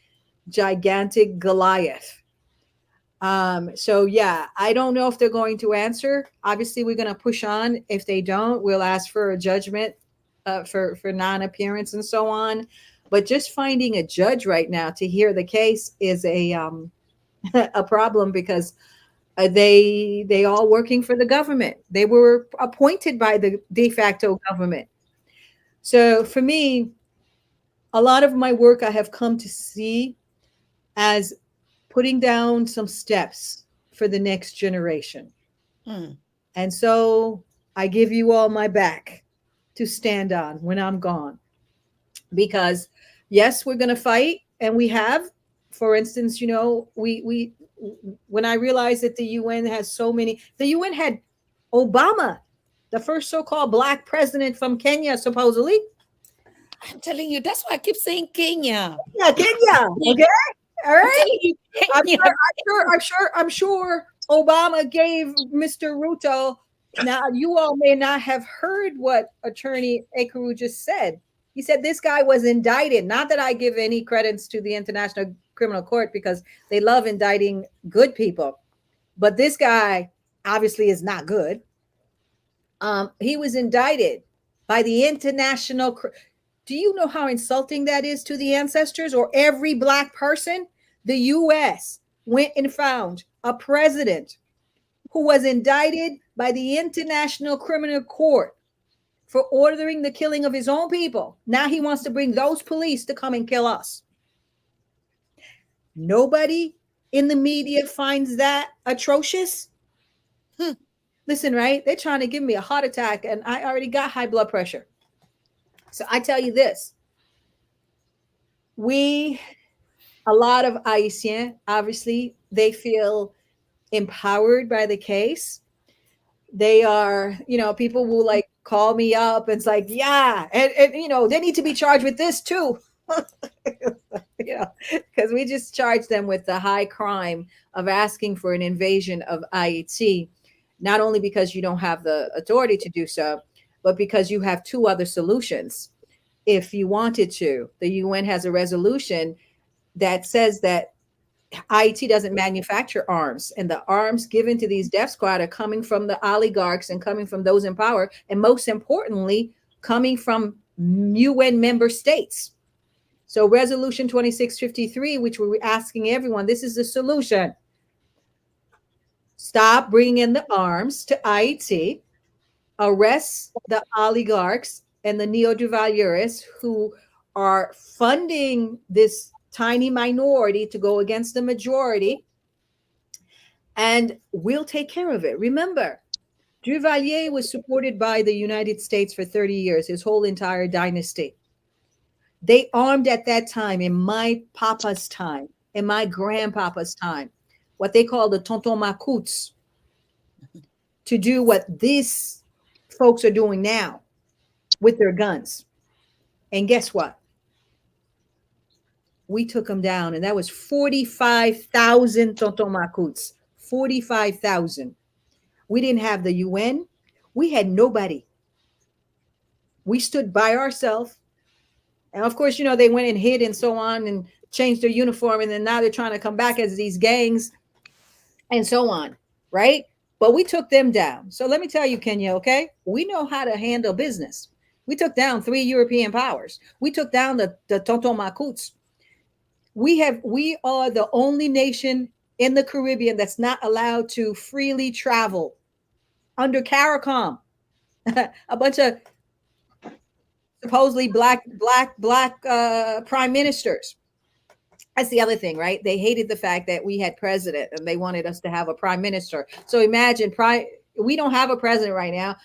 gigantic Goliath. So yeah, I don't know if they're going to answer. Obviously, we're going to push on. If they don't, we'll ask for a judgment for non-appearance and so on. But just finding a judge right now to hear the case is a a problem, because they all working for the government. They were appointed by the de facto government. So for me, a lot of my work I have come to see as putting down some steps for the next generation. And so I give you all my back to stand on when I'm gone. Because yes, we're going to fight, and we have. For instance, you know, we when I realized that the UN has so many, the UN had Obama, the first so-called black president from Kenya, supposedly. I'm telling you, that's why I keep saying Kenya. Yeah, Kenya. Okay. All right. Kenya. I'm sure Obama gave Mr. Ruto. Now, you all may not have heard what Attorney Ekuru just said. He said this guy was indicted. Not that I give any credence to the International Criminal Court, because they love indicting good people. But this guy obviously is not good. He was indicted by the International. Do you know how insulting that is to the ancestors or every black person? The U.S. went and found a president who was indicted by the International Criminal Court for ordering the killing of his own people. Now he wants to bring those police to come and kill us. Nobody in the media finds that atrocious. Listen, right? They're trying to give me a heart attack, and I already got high blood pressure. So I tell you this. A lot of Haitian, obviously, they feel empowered by the case. They are, you know, people will like call me up and it's like, yeah, and you know, they need to be charged with this too. You know, because we just charged them with the high crime of asking for an invasion of Haiti, not only because you don't have the authority to do so, but because you have two other solutions. If you wanted to, the UN has a resolution that says that Haiti doesn't manufacture arms, and the arms given to these death squad are coming from the oligarchs and coming from those in power, and most importantly, coming from UN member states. So resolution 2653, which we're asking everyone, this is the solution. Stop bringing in the arms to Haiti, arrest the oligarchs and the neo-duvaliers who are funding this tiny minority to go against the majority, and we'll take care of it. Remember, Duvalier was supported by the United States for 30 years, his whole entire dynasty. They armed at that time, in my papa's time, in my grandpapa's time, what they call the tonton macoutes, to do what these folks are doing now with their guns. And guess what? We took them down, and that was 45,000 tonton macoutes. 45,000. We didn't have the UN. We had nobody. We stood by ourselves. And of course, you know, they went and hid and so on and changed their uniform. And then now they're trying to come back as these gangs and so on, right? But we took them down. So let me tell you, Kenya, okay? We know how to handle business. We took down 3 European powers. We took down the tonton macoutes. We are the only nation in the Caribbean that's not allowed to freely travel under CARICOM. A bunch of supposedly black prime ministers. That's the other thing, right? They hated the fact that we had president and they wanted us to have a prime minister. So imagine we don't have a president right now.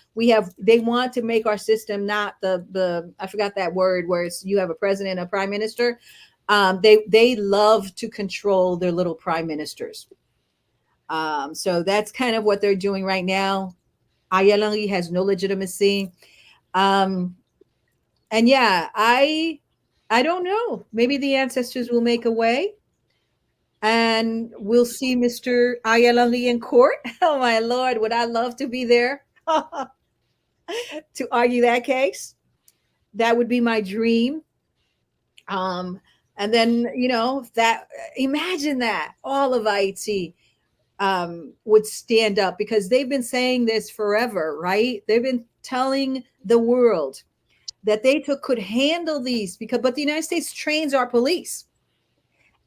They want to make our system not the I forgot that word where you have a president and a prime minister. They love to control their little prime ministers. So that's kind of what they're doing right now. Ariel Henry has no legitimacy. And yeah, I don't know. Maybe the ancestors will make a way. And we'll see Mr. Ayalali in court. Oh my Lord, would I love to be there to argue that case? That would be my dream. And then, that, imagine that all of Haiti would stand up, because they've been saying this forever, right? They've been telling the world that they could handle these, but the United States trains our police.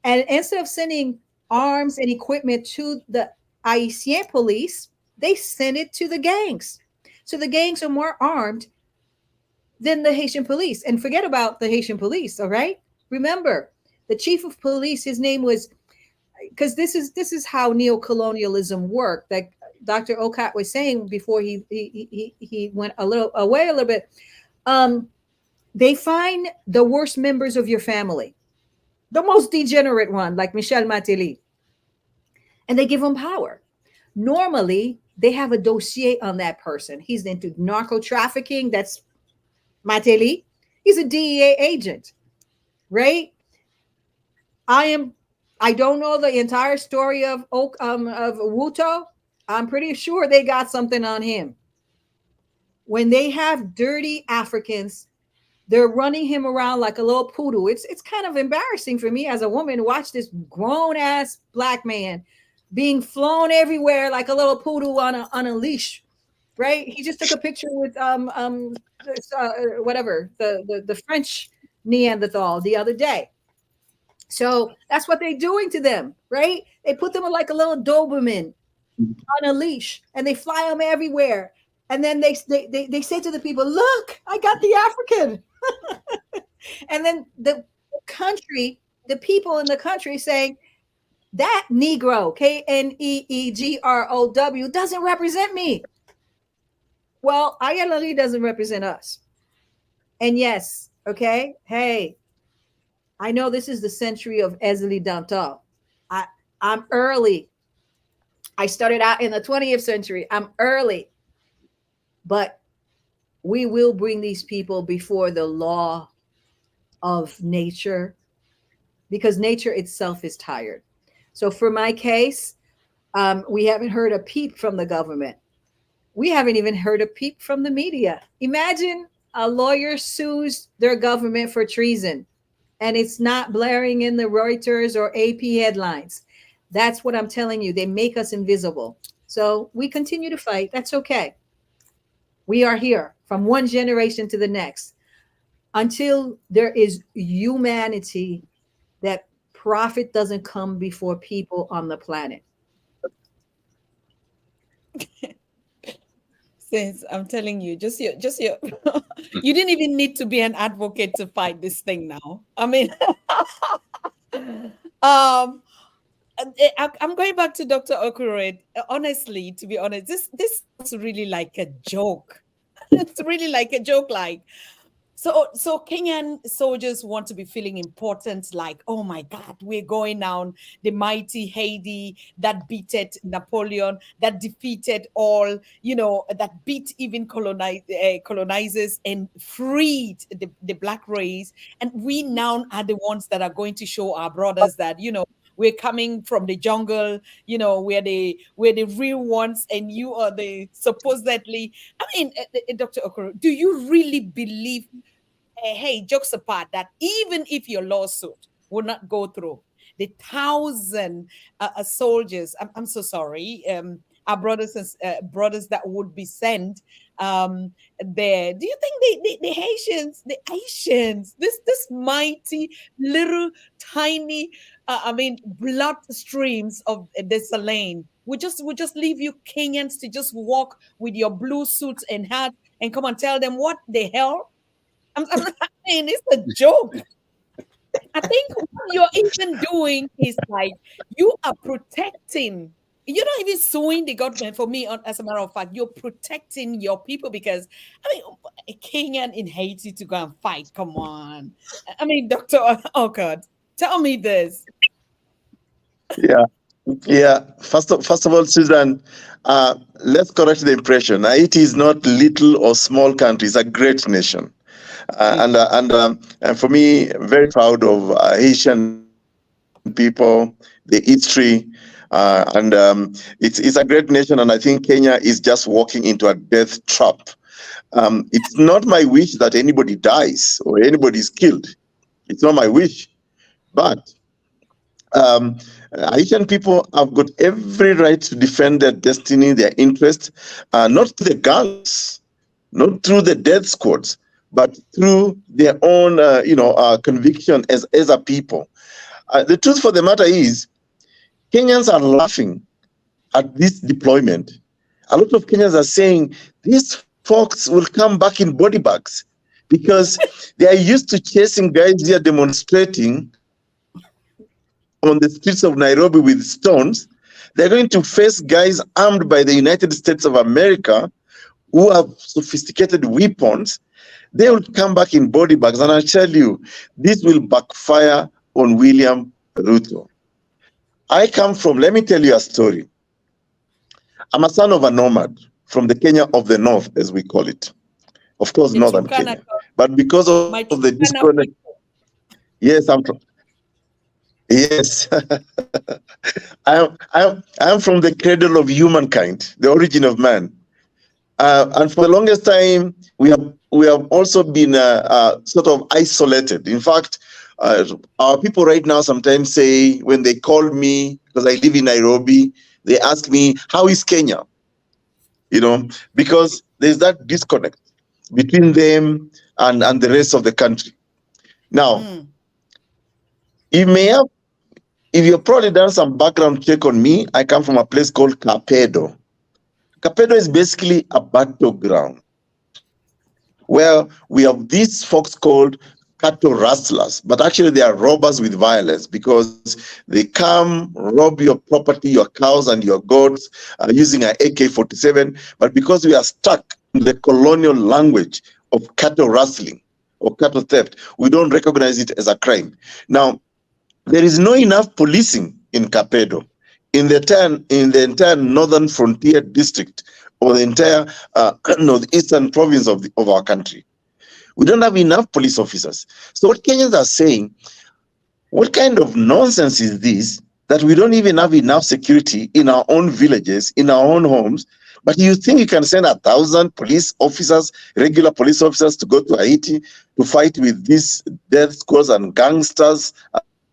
And instead of sending arms and equipment to the Haitian police, they send it to the gangs. So the gangs are more armed than the Haitian police. And forget about the Haitian police, all right? Remember, the chief of police, his name was, because this is how neocolonialism worked, that Dr. Aukot was saying before he went a little bit. They find the worst members of your family, the most degenerate one, like Michel Mateli, and they give him power. Normally, they have a dossier on that person. He's into narco trafficking. That's Mateli. He's a DEA agent, right? I don't know the entire story of Wuto. I'm pretty sure they got something on him. When they have dirty Africans, they're running him around like a little poodle. It's kind of embarrassing for me as a woman to watch this grown ass black man being flown everywhere like a little poodle on a leash, right? He just took a picture with whatever the French Neanderthal the other day. So that's what they're doing to them, right? They put them like a little Doberman on a leash, and they fly them everywhere. And then they say to the people, "Look, I got the African." And then the people in the country saying, "That Negro, Kneegrow, doesn't represent me." Well, Ayalali doesn't represent us. And yes, okay, hey, I know this is the century of DANTO. I'm early. I started out in the 20th century. I'm early. But we will bring these people before the law of nature, because nature itself is tired. So for my case, we haven't heard a peep from the government. We haven't even heard a peep from the media. Imagine a lawyer sues their government for treason, and it's not blaring in the Reuters or AP headlines. That's what I'm telling you. They make us invisible. So we continue to fight. That's okay. We are here from one generation to the next until there is humanity, that profit doesn't come before people on the planet. Since I'm telling you, just your you didn't even need to be an advocate to fight this thing now. I mean, I'm going back to Dr. Ekuru. Honestly, to be honest, this is really like a joke. It's really like a joke. Like, so Kenyan soldiers want to be feeling important. Like, oh my God, we're going down the mighty Haiti that beated Napoleon, that defeated all, that beat even colonizers and freed the black race. And we now are the ones that are going to show our brothers that, we're coming from the jungle, we're the real ones, and you are the supposedly. I mean, Dr. Ekuru, do you really believe, hey, jokes apart, that even if your lawsuit would not go through, the 1,000 soldiers, I'm so sorry, our brothers and brothers that would be sent there, do you think the Haitians, this mighty little tiny blood streams of the Salane would just leave you Kenyans to just walk with your blue suits and hats and come and tell them what the hell? I mean, it's a joke. I think what you're even doing is like you are protecting. You're not even suing the government. For me, as a matter of fact, you're protecting your people, because a Kenyan in Haiti to go and fight. Come on. I mean, Dr. Aukot, tell me this. Yeah. First of all, Susan, let's correct the impression. Haiti is not little or small country. It's a great nation. And for me, very proud of Haitian people, the history, and it's a great nation. And I think Kenya is just walking into a death trap. It's not my wish that anybody dies or anybody is killed. It's not my wish, but Haitian people have got every right to defend their destiny, their interest, not through the guns, not through the death squads, but through their own, conviction as a people. The truth for the matter is, Kenyans are laughing at this deployment. A lot of Kenyans are saying these folks will come back in body bags because they are used to chasing guys here demonstrating on the streets of Nairobi with stones. They're going to face guys armed by the United States of America who have sophisticated weapons. They will come back in body bags. And I tell you, this will backfire on William Ruto. Let me tell you a story. I'm a son of a nomad from the Kenya of the North, as we call it. Of course, The northern Turkana Kenya. But because of the disconnect, yes, I'm from. Yes, I'm from the cradle of humankind, the origin of man. And for the longest time, we have also been sort of isolated. In fact, our people right now sometimes say, when they call me, because I live in Nairobi, they ask me, how is Kenya? Because there's that disconnect between them and the rest of the country. Now, if you've probably done some background check on me, I come from a place called Kapedo. Kapedo is basically a battleground where we have these folks called cattle rustlers, but actually they are robbers with violence because they come rob your property, your cows and your goats using an AK-47. But because we are stuck in the colonial language of cattle rustling or cattle theft, we don't recognize it as a crime. Now, there is no enough policing in Kapedo, in the entire northern frontier district or the entire northeastern province of our country. We don't have enough police officers. So what Kenyans are saying, what kind of nonsense is this, that we don't even have enough security in our own villages, in our own homes, but you think you can send 1,000 police officers, regular police officers, to go to Haiti to fight with these death squads and gangsters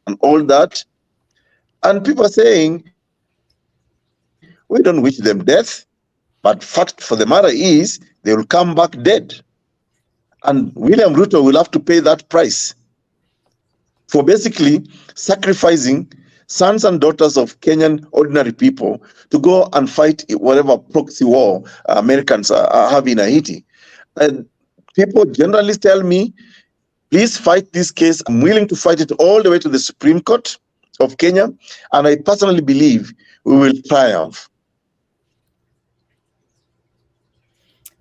and all that? And people are saying, we don't wish them death, but fact for the matter is, they will come back dead. And William Ruto will have to pay that price for basically sacrificing sons and daughters of Kenyan ordinary people to go and fight whatever proxy war Americans have in Haiti. And people generally tell me, please fight this case. I'm willing to fight it all the way to the Supreme Court of Kenya. And I personally believe we will triumph.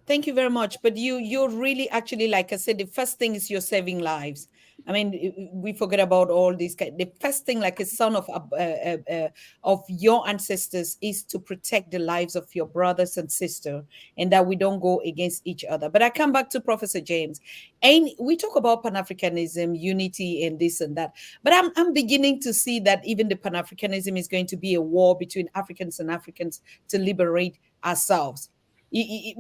Thank you very much. But you're really actually, like I said, the first thing is you're saving lives. I mean, we forget about all these. The first thing, like a son of your ancestors, is to protect the lives of your brothers and sisters, and that we don't go against each other. But I come back to Professor James, and we talk about Pan-Africanism, unity, and this and that. But I'm beginning to see that even the Pan-Africanism is going to be a war between Africans and Africans to liberate ourselves.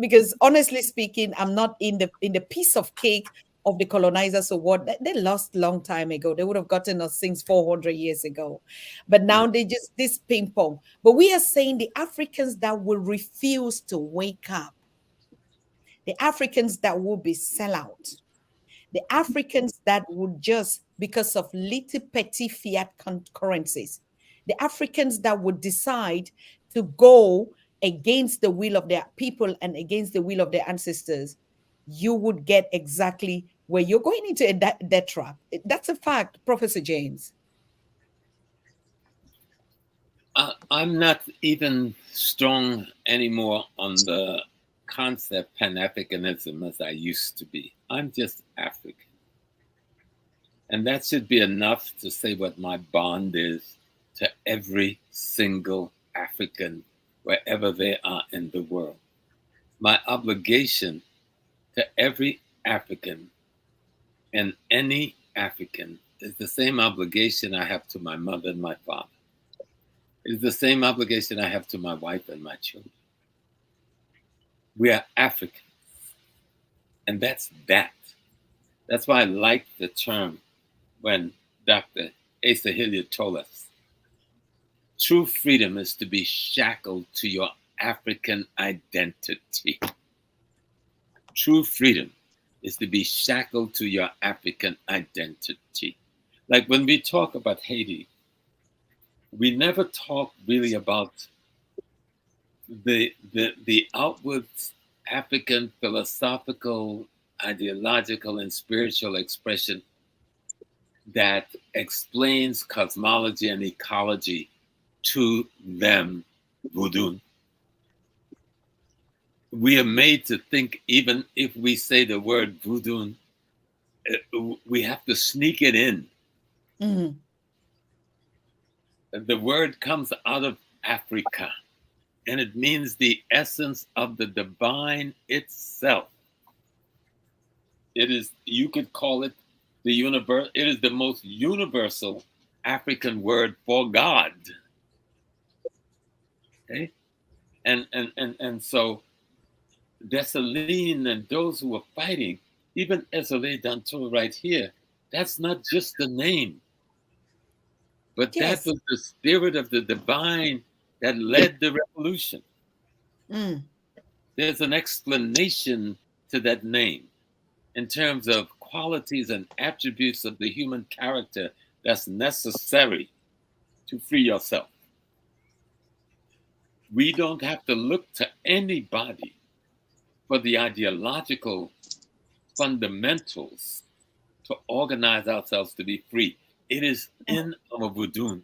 Because honestly speaking, I'm not in the piece of cake of the colonizers or what. They lost long time ago. They would have gotten us things 400 years ago. But now they just this ping pong. But we are saying the Africans that will refuse to wake up, the Africans that will be sellout, the Africans that would just, because of little petty fiat currencies, the Africans that would decide to go against the will of their people and against the will of their ancestors, you would get exactly where you're going into a debt trap. That's a fact, Professor James. I'm not even strong anymore on the concept Pan-Africanism as I used to be. I'm just African. And that should be enough to say what my bond is to every single African wherever they are in the world. My obligation to every African in any African is the same obligation I have to my mother and my father. It's the same obligation I have to my wife and my children. We are African. And that's that. That's why I like the term when Dr. Asa Hilliard told us, true freedom is to be shackled to your African identity. True freedom is to be shackled to your African identity. Like when we talk about Haiti, we never talk really about the outward African philosophical, ideological, and spiritual expression that explains cosmology and ecology to them, voodoo. We are made to think, even if we say the word voodoo, we have to sneak it in. Mm. The word comes out of Africa, and it means the essence of the divine itself. It is, you could call it the universe. It is the most universal African word for God. Okay, and so Dessalines and those who were fighting, even Esolé Danto right here, that's not just the name, but Yes. that was the spirit of the divine that led the revolution. Mm. There's an explanation to that name in terms of qualities and attributes of the human character that's necessary to free yourself. We don't have to look to anybody for the ideological fundamentals to organize ourselves to be free. It is in our voodoo,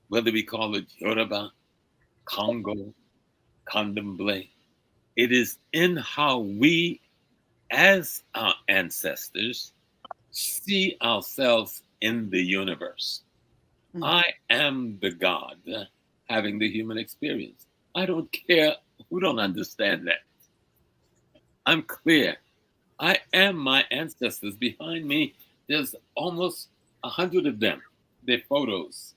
whether we call it Yoruba, Congo, Candomblé. It is in how we, as our ancestors, see ourselves in the universe. Mm. I am the God having the human experience. I don't care who don't understand that. I'm clear. I am my ancestors. Behind me, there's almost 100 of them. They're photos.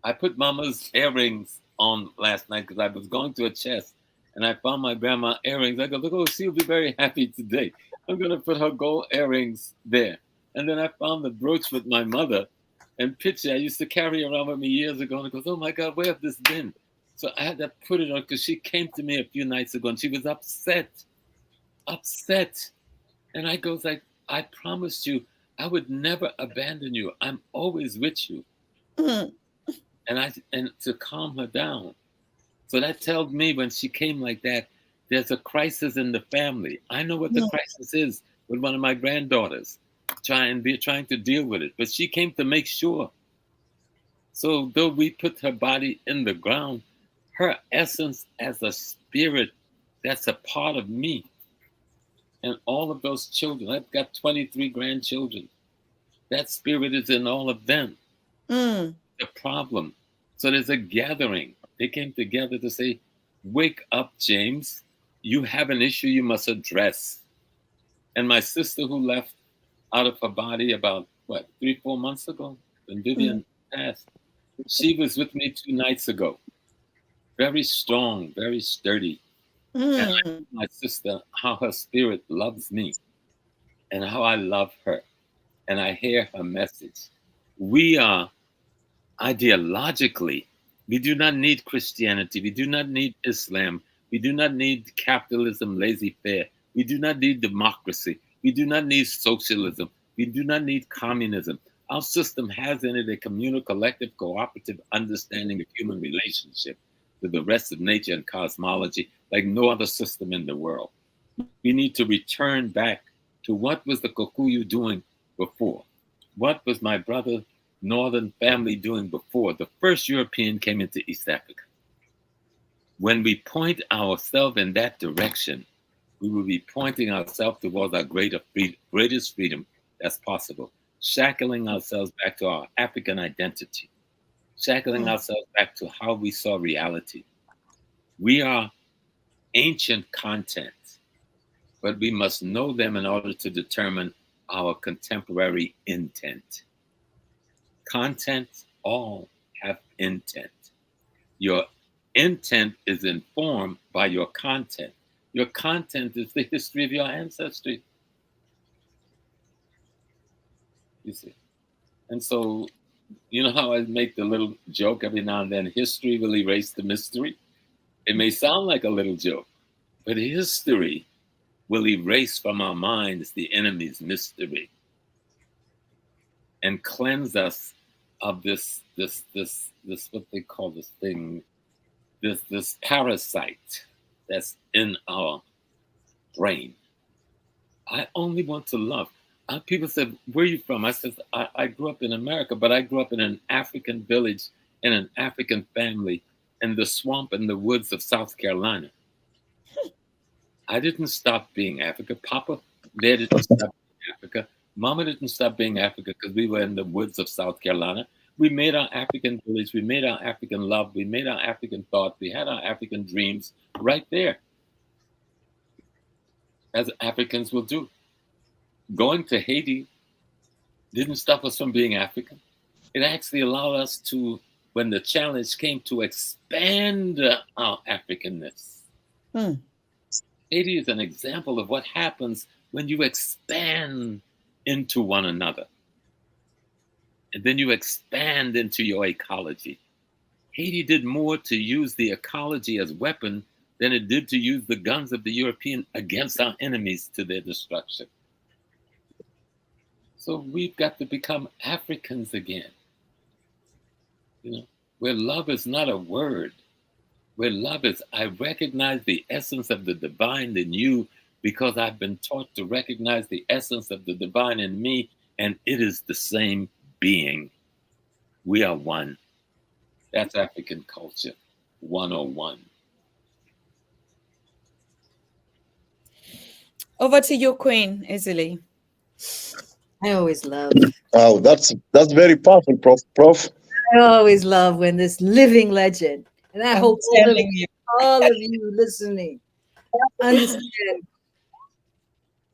I put Mama's earrings on last night because I was going to a chest and I found my grandma earrings. I go, look, oh, she'll be very happy today. I'm going to put her gold earrings there. And then I found the brooch with my mother and picture I used to carry around with me years ago. And I goes, oh my God, where have this been? So I had to put it on because she came to me a few nights ago and she was upset. And I goes like, I promised you I would never abandon you. I'm always with you. Mm. And to calm her down. So that tells me when she came like that, there's a crisis in the family. I know what the crisis is with one of my granddaughters, trying to deal with it. But she came to make sure. So though we put her body in the ground, her essence as a spirit, that's a part of me. And all of those children, I've got 23 grandchildren. That spirit is in all of them. Mm. The problem. So there's a gathering. They came together to say, wake up, James. You have an issue you must address. And my sister who left out of her body about, 3-4 months ago, when Vivian passed, she was with me 2 nights ago. Very strong, very sturdy. And I know my sister, how her spirit loves me and how I love her. And I hear her message. We are ideologically, we do not need Christianity. We do not need Islam. We do not need capitalism, laissez-faire. We do not need democracy. We do not need socialism. We do not need communism. Our system has in it a communal, collective, cooperative understanding of human relationship with the rest of nature and cosmology like no other system in the world. We need to return back to what was the Kikuyu doing before? What was my brother Northern family doing before the first European came into East Africa? When we point ourselves in that direction, we will be pointing ourselves towards our greatest freedom that's possible, shackling ourselves back to our African identity, shackling ourselves back to how we saw reality. We are ancient content, but we must know them in order to determine our contemporary intent. Content all have intent. Your intent is informed by your content. Your content is the history of your ancestry. You see. And so, you know how I make the little joke every now and then, history will erase the mystery? It may sound like a little joke, but history will erase from our minds the enemy's mystery and cleanse us of this what they call this thing, this parasite that's in our brain. I only want to love. People said, where are you from? I said, I grew up in America, but I grew up in an African village, in an African family, in the swamp and the woods of South Carolina. I didn't stop being Africa. Papa, Dad didn't stop being Africa. Mama didn't stop being Africa because we were in the woods of South Carolina. We made our African village. We made our African love. We made our African thought. We had our African dreams right there, as Africans will do. Going to Haiti didn't stop us from being African. It actually allowed us to, when the challenge came, to expand our Africanness. Haiti is an example of what happens when you expand into one another. And then you expand into your ecology. Haiti did more to use the ecology as weapon than it did to use the guns of the European against our enemies to their destruction. So we've got to become Africans again. You know, where love is not a word, where love is, I recognize the essence of the divine in you because I've been taught to recognize the essence of the divine in me, and it is the same being. We are one. That's African culture 101. Over to you, Queen, easily. I always love. Wow, that's very powerful, Prof. I always love when this living legend, and I hope all of you listening understand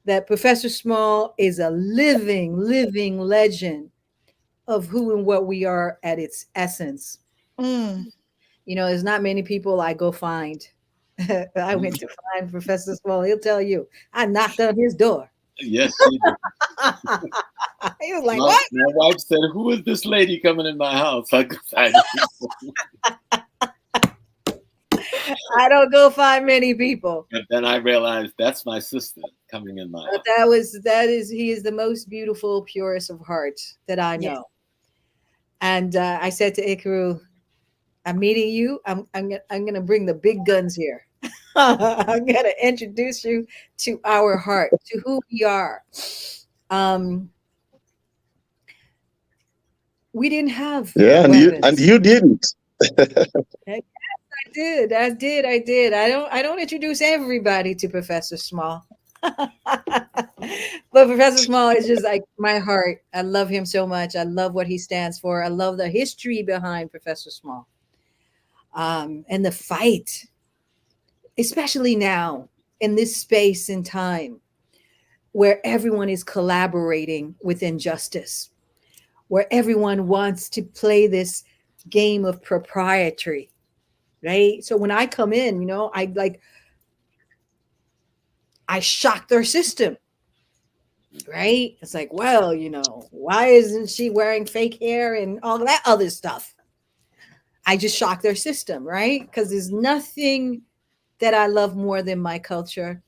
that Professor Small is a living legend of who and what we are at its essence. You know, there's not many people I go find. I went to find Professor Small. He'll tell you, I knocked on his door. Yes, he was like, what? My wife said, who is this lady coming in my house? I don't go find many people. But then I realized that's my sister coming in my house. He is the most beautiful, purest of hearts that I know. Yes. And I said to Ekuru, I'm meeting you. I'm gonna bring the big guns here. I'm gonna introduce you to our heart, to who we are. We didn't have weapons. and you didn't. Yes, I did. I don't introduce everybody to Professor Small. But Professor Small is just like my heart. I love him so much. I love what he stands for. I love the history behind Professor Small. And the fight, especially now in this space and time where everyone is collaborating with injustice, where everyone wants to play this game of proprietary, right? So when I come in, you know, I shock their system, right? It's like, well, you know, why isn't she wearing fake hair and all that other stuff? I just shock their system, right? Because there's nothing that I love more than my culture.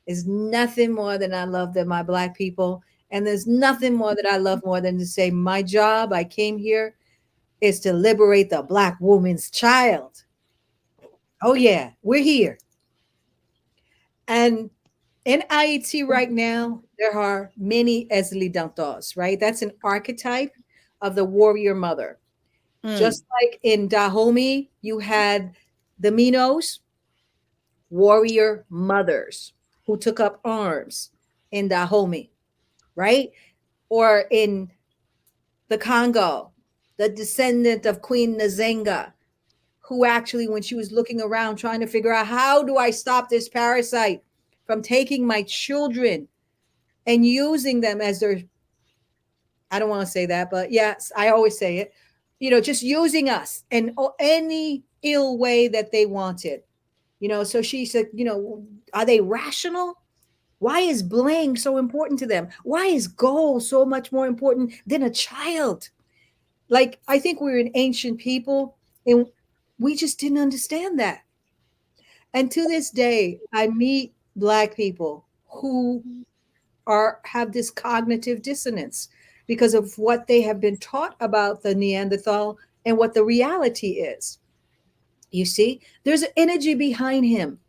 There's nothing more than I love than my Black people. And there's nothing more that I love more than to say my job, I came here, is to liberate the Black woman's child. Oh yeah, we're here. And in Haiti right now, there are many Ezli Dantos, right? That's an archetype of the warrior mother. Just like in Dahomey, you had the Minos, warrior mothers who took up arms in Dahomey, right? Or in the Congo, the descendant of Queen Nzenga, who actually, when she was looking around trying to figure out how do I stop this parasite from taking my children, and using them as their, I don't want to say that, but yes, I always say it, just using us in any ill way that they wanted. So she said, are they rational? Why is bling so important to them? Why is gold so much more important than a child? Like, I think we're an ancient people and we just didn't understand that. And to this day, I meet Black people who have this cognitive dissonance because of what they have been taught about the Neanderthal and what the reality is. You see, there's an energy behind him.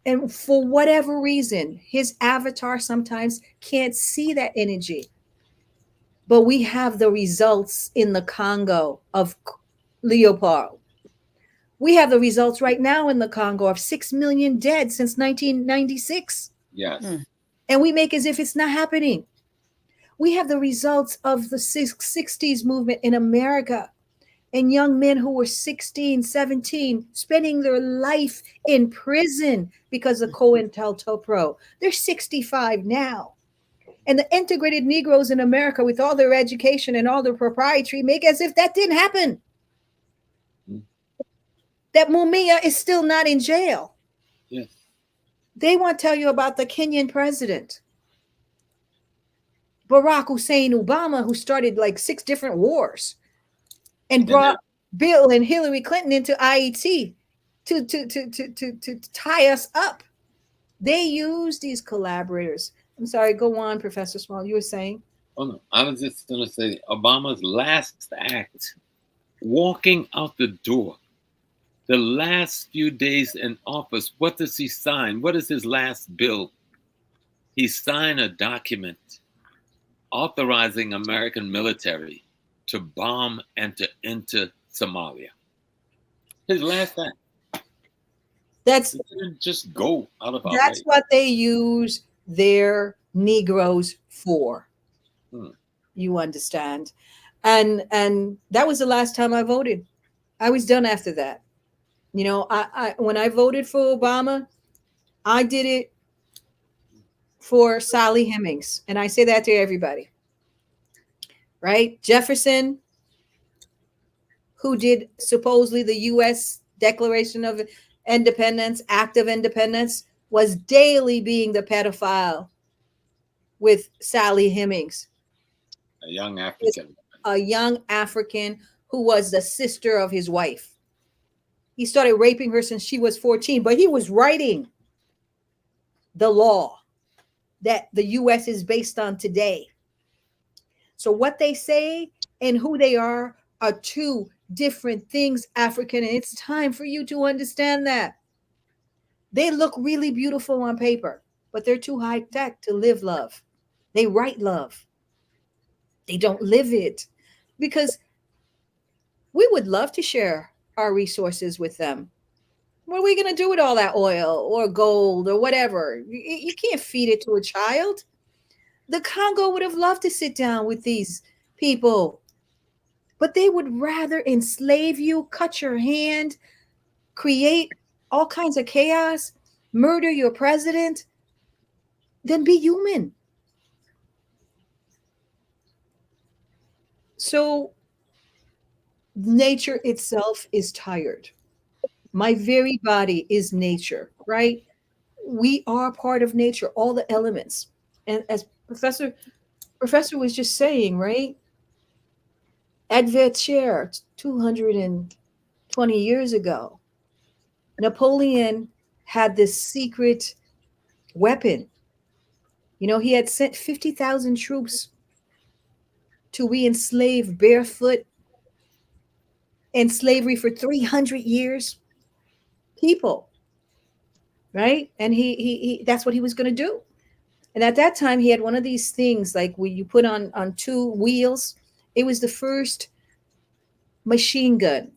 And for whatever reason, his avatar sometimes can't see that energy. But we have the results in the Congo of Leopold. We have the results right now in the Congo of 6 million dead since 1996. Yes. And we make as if it's not happening. We have the results of the 60s movement in America, and young men who were 16, 17, spending their life in prison because of COINTELPRO. They're 65 now. And the integrated Negroes in America, with all their education and all their proprietary, make as if that didn't happen. That Mumia is still not in jail. Yes. They want to tell you about the Kenyan president, Barack Hussein Obama, who started like 6 different wars and brought Bill and Hillary Clinton into IET to tie us up. They use these collaborators. I'm sorry, go on, Professor Small. You were saying? Oh, no. I was just going to say Obama's last act, walking out the door, the last few days in office, what does he sign? What is his last bill? He signed a document authorizing American military to bomb and to enter Somalia. His last act. That's just go out of our That's way. what they use their Negroes for. You understand? And that was the last time I voted. I was done after that. I when I voted for Obama, I did it for Sally Hemings. And I say that to everybody. Right? Jefferson, who did supposedly the U.S. Declaration of Independence, Act of Independence, was daily being the pedophile with Sally Hemings. A young African. A young African who was the sister of his wife. He started raping her since she was 14, but he was writing the law that the U.S. is based on today. So what they say and who they are 2 different things, African, and it's time for you to understand that. They look really beautiful on paper, but they're too high tech to live love. They write love. They don't live it, because we would love to share our resources with them. What are we going to do with all that oil or gold or whatever? You can't feed it to a child. The Congo would have loved to sit down with these people, but they would rather enslave you, cut your hand, create all kinds of chaos, murder your president, than be human. So nature itself is tired. My very body is nature, right? We are part of nature, all the elements. And as Professor was just saying, right? Adversaire, 220 years ago, Napoleon had this secret weapon. He had sent 50,000 troops to re-enslave barefoot in slavery for 300 years people, right? And he that's what he was going to do. And at that time, he had one of these things like where you put on 2 wheels. It was the first machine gun,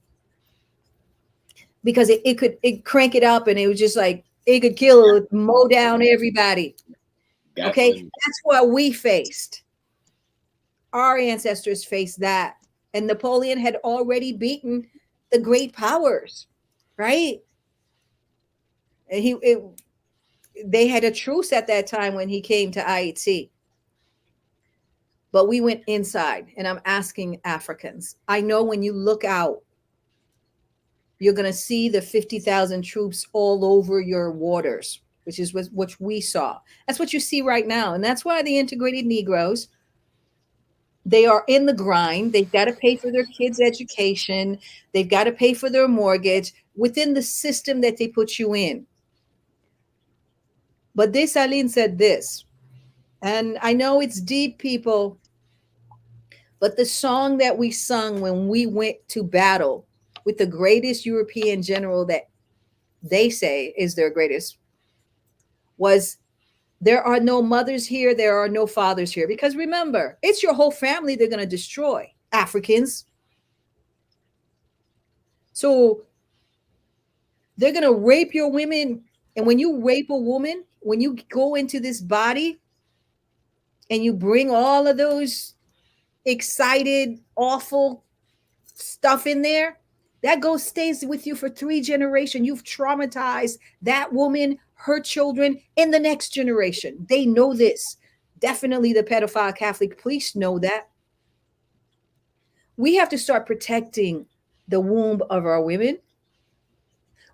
because it could crank it up, and it was just like it could kill, mow down everybody. Okay, that's what we faced. Our ancestors faced that, and Napoleon had already beaten the great powers, right? And they had a truce at that time when he came to Haiti. But we went inside, and I'm asking Africans. I know when you look out, you're going to see the 50,000 troops all over your waters, which is what we saw. That's what you see right now. And that's why the integrated Negroes, they are in the grind. They've got to pay for their kids' education. They've got to pay for their mortgage within the system that they put you in. But Dessalines said this, and I know it's deep, people, but the song that we sung when we went to battle with the greatest European general that they say is their greatest was, there are no mothers here, there are no fathers here. Because remember, it's your whole family they're going to destroy, Africans. So they're going to rape your women. And when you rape a woman, when you go into this body and you bring all of those excited, awful stuff in there, that stays with you for 3 generations. You've traumatized that woman, her children, in the next generation. They know this. Definitely the pedophile Catholic priests know that. We have to start protecting the womb of our women.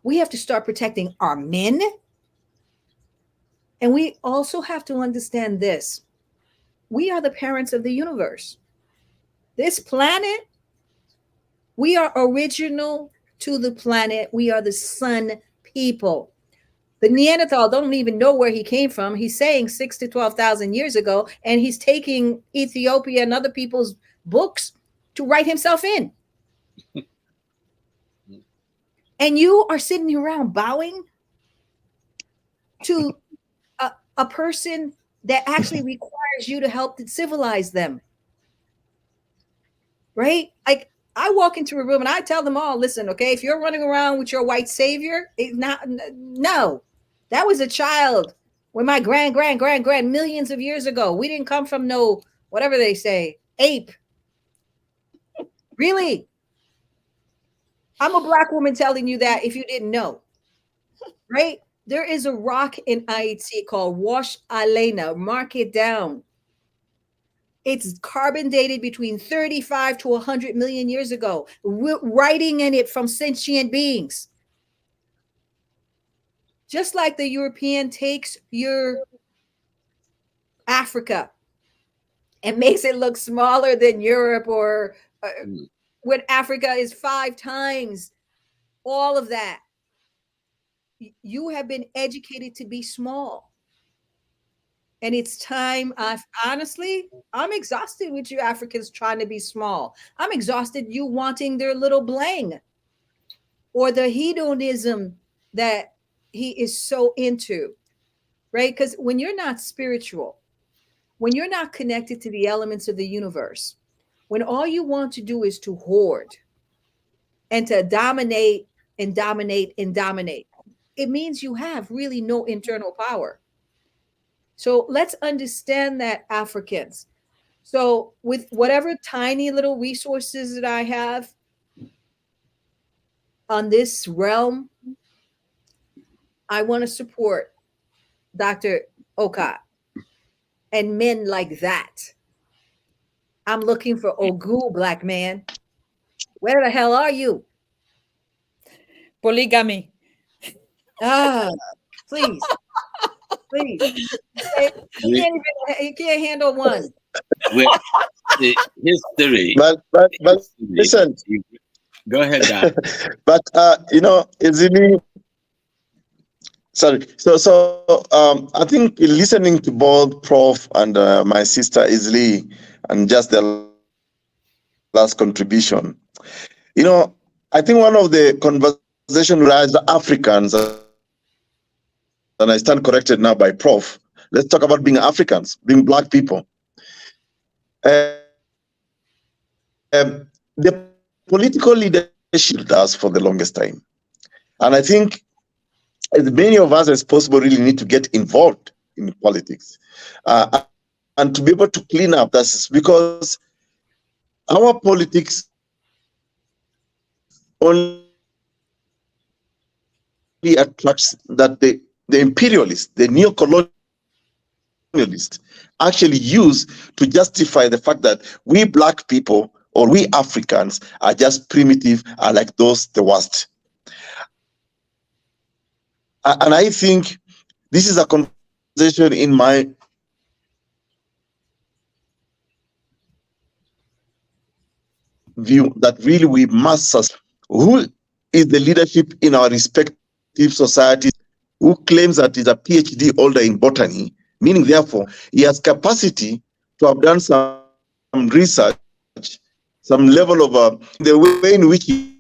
We have to start protecting our men. And we also have to understand this. We are the parents of the universe. This planet, we are original to the planet. We are the sun people. The Neanderthal don't even know where he came from. He's saying 6,000 to 12,000 years ago, and he's taking Ethiopia and other people's books to write himself in. And you are sitting around bowing to a person that actually requires you to help to civilize them. Right? Like, I walk into a room and I tell them all, listen, okay, if you're running around with your white savior, no, that was a child when my grand millions of years ago. We didn't come from no, whatever they say, ape. Really? I'm a Black woman telling you that if you didn't know, right? There is a rock in Haiti called Wash Alena. Mark it down. It's carbon dated between 35 to 100 million years ago. We're writing in it from sentient beings. Just like the European takes your Africa and makes it look smaller than Europe, or when Africa is 5 times all of that. You have been educated to be small. And it's time. Honestly, I'm exhausted with you Africans trying to be small. I'm exhausted you wanting their little bling or the hedonism that he is so into, right? Because when you're not spiritual, when you're not connected to the elements of the universe, when all you want to do is to hoard and to dominate and dominate and dominate, it means you have really no internal power. So let's understand that, Africans. So with whatever tiny little resources that I have on this realm, I want to support Dr. Aukot and men like that. I'm looking for Ogu, Black man. Where the hell are you? Polygamy. Please. Please. You can't handle one. With the history. But listen. Go ahead, Don. But easily. Sorry. So I think listening to both Prof and my sister Isli and just the last contribution, I think one of the conversation rise Africans, and I stand corrected now by Prof. Let's talk about being Africans, being Black people. The political leadership does for the longest time. And I think as many of us as possible really need to get involved in politics and to be able to clean up. That's because our politics only attracts that the the imperialists, the neo-colonialists actually use to justify the fact that we black people or we Africans are just primitive, are like those the worst. And I think this is a conversation in my view that really we must sustain. Who is the leadership in our respective societies who claims that he's a PhD holder in botany, meaning therefore he has capacity to have done some research, some level of the way in which he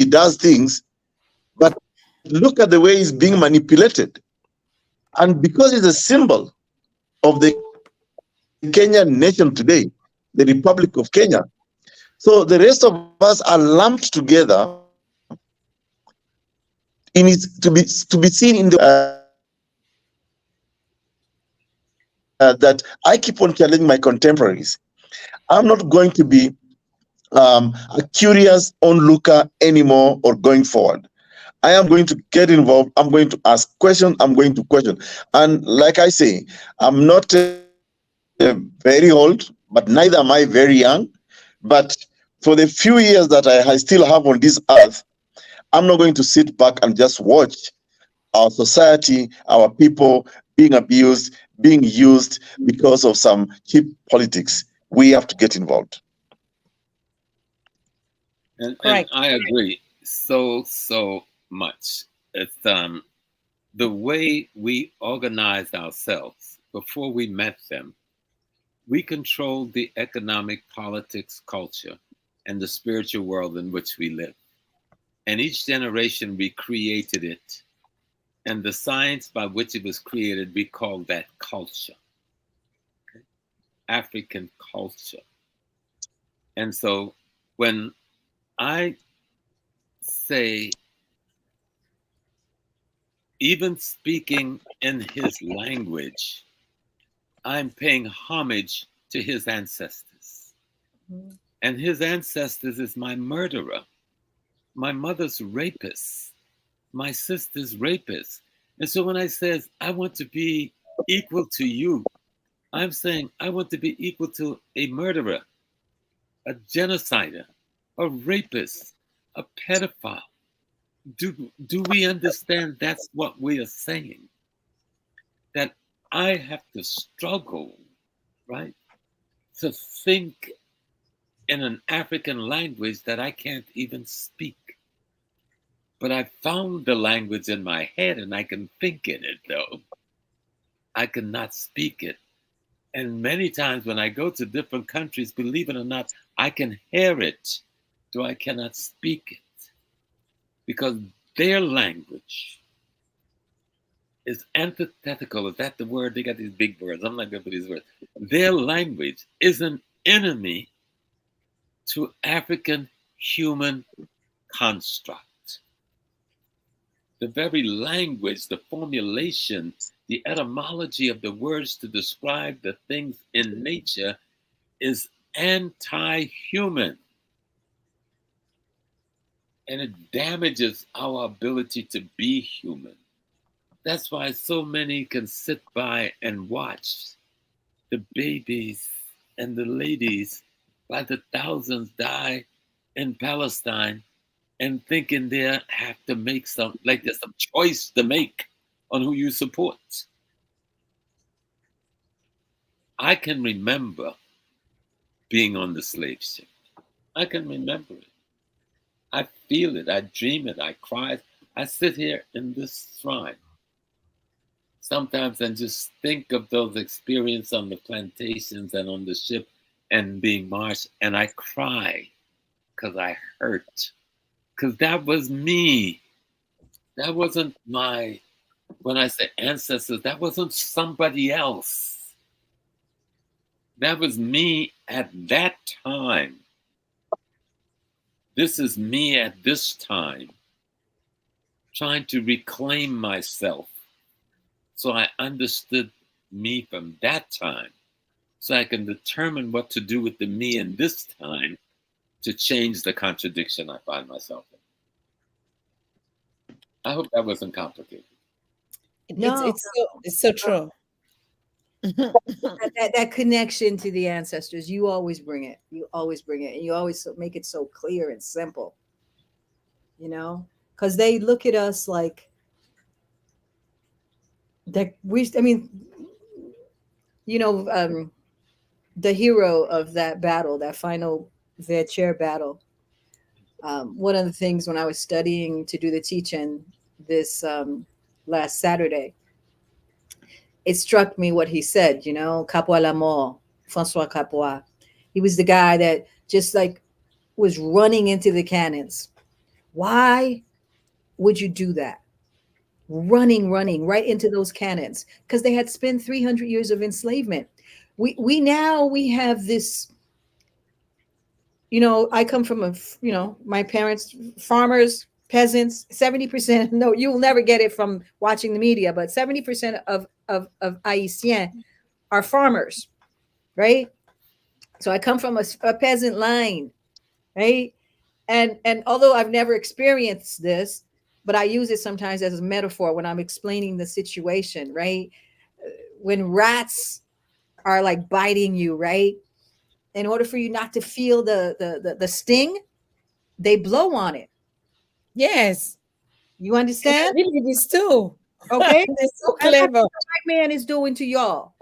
does things, but look at the way he's being manipulated. And because it's a symbol of the Kenyan nation today, the Republic of Kenya, so the rest of us are lumped together in it to be seen in the that I keep on challenging my contemporaries. I'm not going to be a curious onlooker anymore or going forward. I am going to get involved. I'm going to ask questions. I'm going to question. And like I say, I'm not very old, but neither am I very young. But for the few years that I still have on this earth, I'm not going to sit back and just watch our society, our people being abused, being used because of some cheap politics. We have to get involved. And I agree so much. It's the way we organized ourselves before we met them. We controlled the economic, politics, culture, and the spiritual world in which we live. And each generation we created it. And the science by which it was created, we called that culture. Okay? African culture. And so when I say, even speaking in his language, I'm paying homage to his ancestors. Mm-hmm. And his ancestors is my murderer, my mother's rapist, my sister's rapist. And so when I says, I want to be equal to you, I'm saying I want to be equal to a murderer, a genocider, a rapist, a pedophile. Do we understand that's what we are saying? That I have to struggle, right, to think in an African language that I can't even speak. But I found the language in my head and I can think in it, though. I cannot speak it. And many times when I go to different countries, believe it or not, I can hear it, though I cannot speak it. Because their language is antithetical. Is that the word? They got these big words. I'm not good for these words. Their language is an enemy to African human construct. The very language, the formulation, the etymology of the words to describe the things in nature is anti-human. And it damages our ability to be human. That's why so many can sit by and watch the babies and the ladies by the thousands die in Palestine and thinking they have to make like there's some choice to make on who you support. I can remember being on the slave ship. I can remember it. I feel it. I dream it. I cry. I sit here in this shrine sometimes and just think of those experiences on the plantations and on the ship and being marched, and I cry because I hurt. Because that was me. That wasn't my, when I say ancestors, that wasn't somebody else. That was me at that time. This is me at this time, trying to reclaim myself. So I understood me from that time, so I can determine what to do with the me in this time to change the contradiction I find myself in. I hope that wasn't complicated. No, It's so true. that connection to the ancestors, you always bring it. You always bring it, and you always make it so clear and simple. You know, because they look at us like that. I mean, you know, the hero of that battle, that final chair battle. One of the things when I was studying to do the teaching this last Saturday, it struck me what he said, you know, Capois la mort, Francois Capois. He was the guy that just like was running into the cannons. Why would you do that? Running right into those cannons, because they had spent 300 years of enslavement. We now have this, you know, I come from my parents, farmers, peasants, 70%, no, you'll never get it from watching the media, but 70% of Haitian are farmers, right? So I come from a peasant line, right? And although I've never experienced this, but I use it sometimes as a metaphor when I'm explaining the situation, right? When rats are like biting you, right? In order for you not to feel the sting, they blow on it. Yes. You understand? I really this too. Okay. They're so That's what clever. the white man is doing to y'all.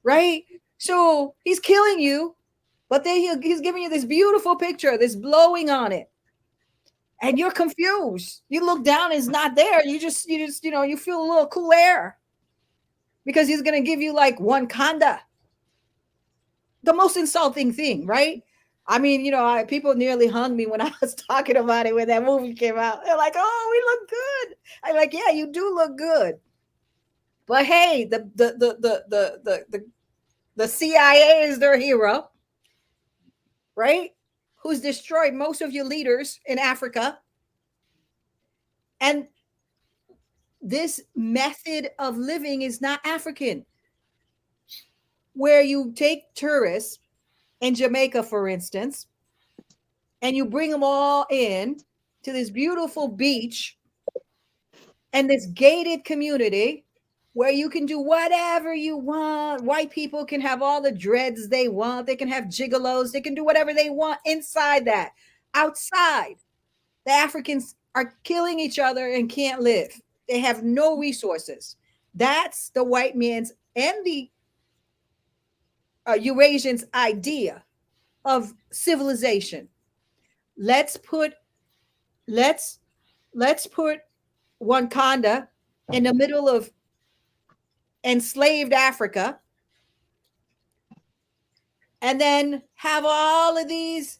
Right? So he's killing you, but then he's giving you this beautiful picture, this blowing on it. And you're confused. You look down, it's not there. You just, you feel a little cool air. Because he's gonna give you like one kanda. The most insulting thing, right? I mean, people nearly hung me when I was talking about it when that movie came out. They're like, "Oh, we look good." I'm like, "Yeah, you do look good." But hey, the CIA is their hero, right? Who's destroyed most of your leaders in Africa. And this method of living is not African. Where you take tourists in Jamaica, for instance, and you bring them all in to this beautiful beach and this gated community where you can do whatever you want. White people can have all the dreads they want. They can have gigolos. They can do whatever they want inside that. Outside, the Africans are killing each other and can't live. They have no resources. That's the white man's and the Eurasians' idea of civilization. Let's put Wakanda in the middle of enslaved Africa, and then have all of these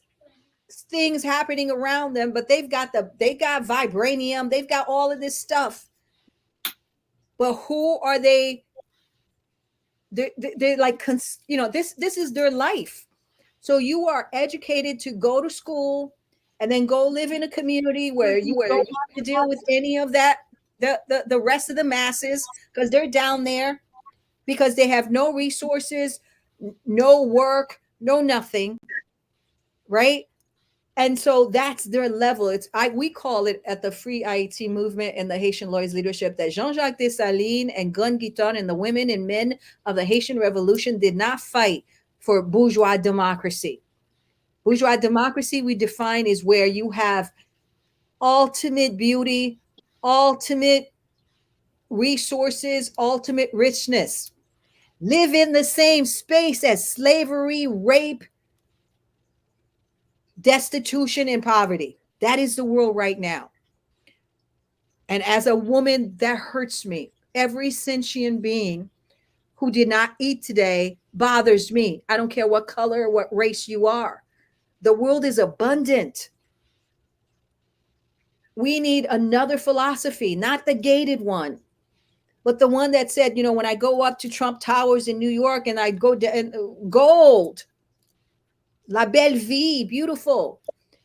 things happening around them. But they got vibranium, they've got all of this stuff. But who are they? They're like, this is their life. So you are educated to go to school and then go live in a community where you don't have to deal with any of that, the rest of the masses, because they're down there because they have no resources, no work, no nothing, right? And so that's their level. We call it at the Free Haiti movement and the Haitian Lawyers leadership that Jean-Jacques Dessalines and Gun Guiton and the women and men of the Haitian Revolution did not fight for bourgeois democracy. Bourgeois democracy, we define, is where you have ultimate beauty, ultimate resources, ultimate richness. Live in the same space as slavery, rape, destitution, and poverty. That is the world right now. And as a woman, that hurts me. Every sentient being who did not eat today bothers me. I don't care what color or what race you are. The world is abundant. We need another philosophy, not the gated one, but the one that said, when I go up to Trump Towers in New York and I go down, gold, la belle vie, beautiful.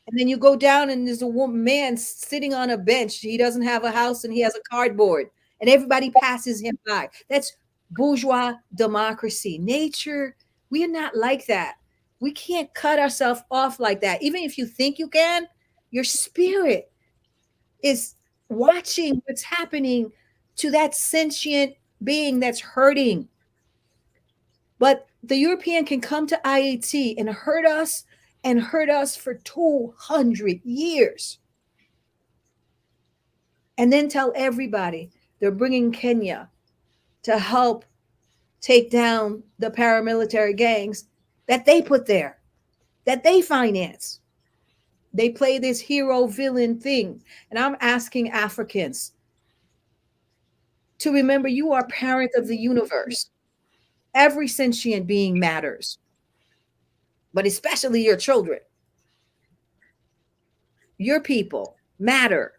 And then you go down and there's a man sitting on a bench. He doesn't have a house and he has a cardboard and everybody passes him by. That's bourgeois democracy. Nature, we are not like that. We can't cut ourselves off like that. Even if you think you can, your spirit is watching what's happening to that sentient being that's hurting. But the European can come to Haiti and hurt us for 200 years. And then tell everybody they're bringing Kenya to help take down the paramilitary gangs that they put there, that they finance. They play this hero villain thing. And I'm asking Africans to remember you are parent of the universe. Every sentient being matters, but especially your children. Your people matter.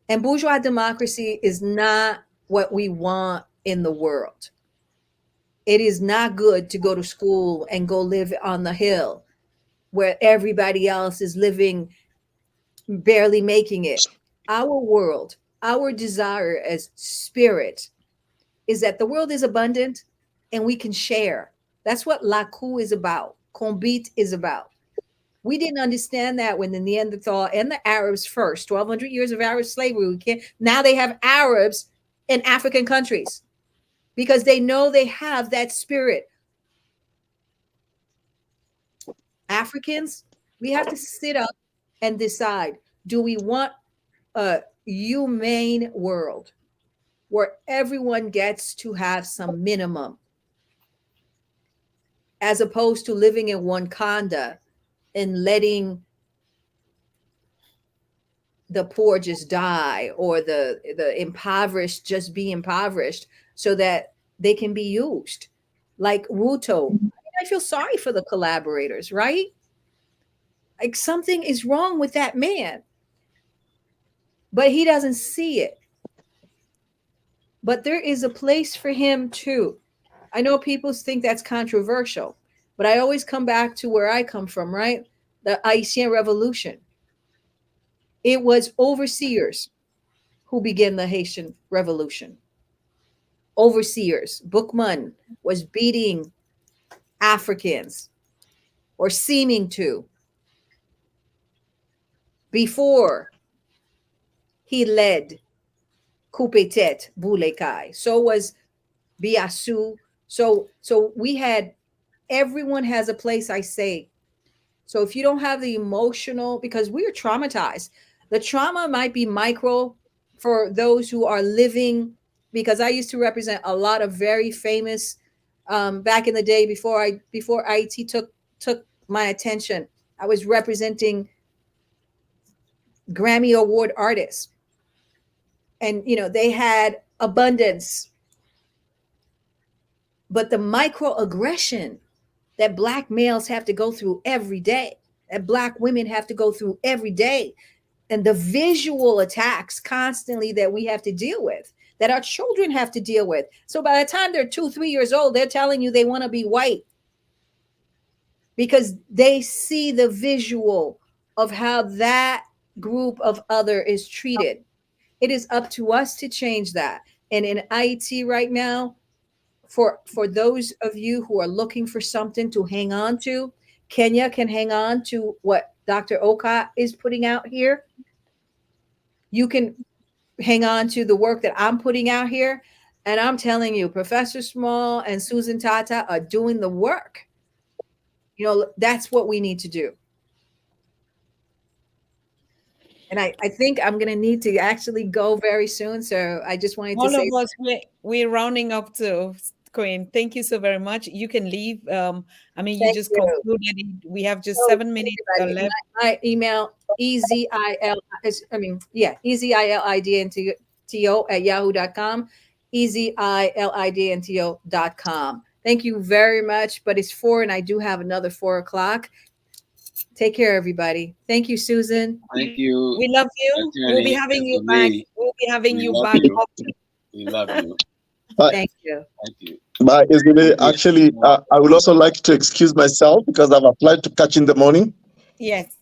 And bourgeois democracy is not what we want in the world. It is not good to go to school and go live on the hill where everybody else is living, barely making it. Our world, our desire as spirit is that the world is abundant and we can share. That's what Laku is about. Combit is about. We didn't understand that when the Neanderthal and the Arabs first, 1,200 years of Arab slavery, now they have Arabs in African countries because they know they have that spirit. Africans, we have to sit up and decide, do we want a humane world where everyone gets to have some minimum, as opposed to living in Wakanda and letting the poor just die or the impoverished just be impoverished so that they can be used? Like Ruto, I feel sorry for the collaborators, right? Like something is wrong with that man, but he doesn't see it. But there is a place for him too. I know people think that's controversial, but I always come back to where I come from, right? The Haitian Revolution. It was overseers who began the Haitian Revolution. Overseers. Bookman was beating Africans, or seeming to, before he led Coupe-tête Boulekai. So was Biassou. So we had, everyone has a place, I say. So if you don't have the emotional, because we are traumatized, the trauma might be micro for those who are living, because I used to represent a lot of very famous, back in the day before Haiti took my attention. I was representing Grammy Award artists. And, they had abundance. But the microaggression that Black males have to go through every day, that Black women have to go through every day, and the visual attacks constantly that we have to deal with, that our children have to deal with. So by the time they're 2-3 years old, they're telling you they want to be white because they see the visual of how that group of other is treated. It is up to us to change that. And in Haiti right now, for those of you who are looking for something to hang on to, Kenya can hang on to what Dr. Aukot is putting out here. You can hang on to the work that I'm putting out here. And I'm telling you, Professor Small and Susan Tatah are doing the work. That's what we need to do. And I think I'm going to need to actually go very soon. So I just wanted to say. All of us, we're rounding up to Queen. Thank you so very much. You can leave. You just concluded it. We have just 7 minutes left. My email, EZILIDNTO@yahoo.com, EZILIDNTO.com. Thank you very much. But it's 4 and I do have another 4 o'clock. Take care, everybody. Thank you, Susan. Thank you. We love you. We'll be having you back. We'll be having you back. We love you. Thank you. Thank you. But actually, I would also like to excuse myself because I've applied to catch in the morning. Yes.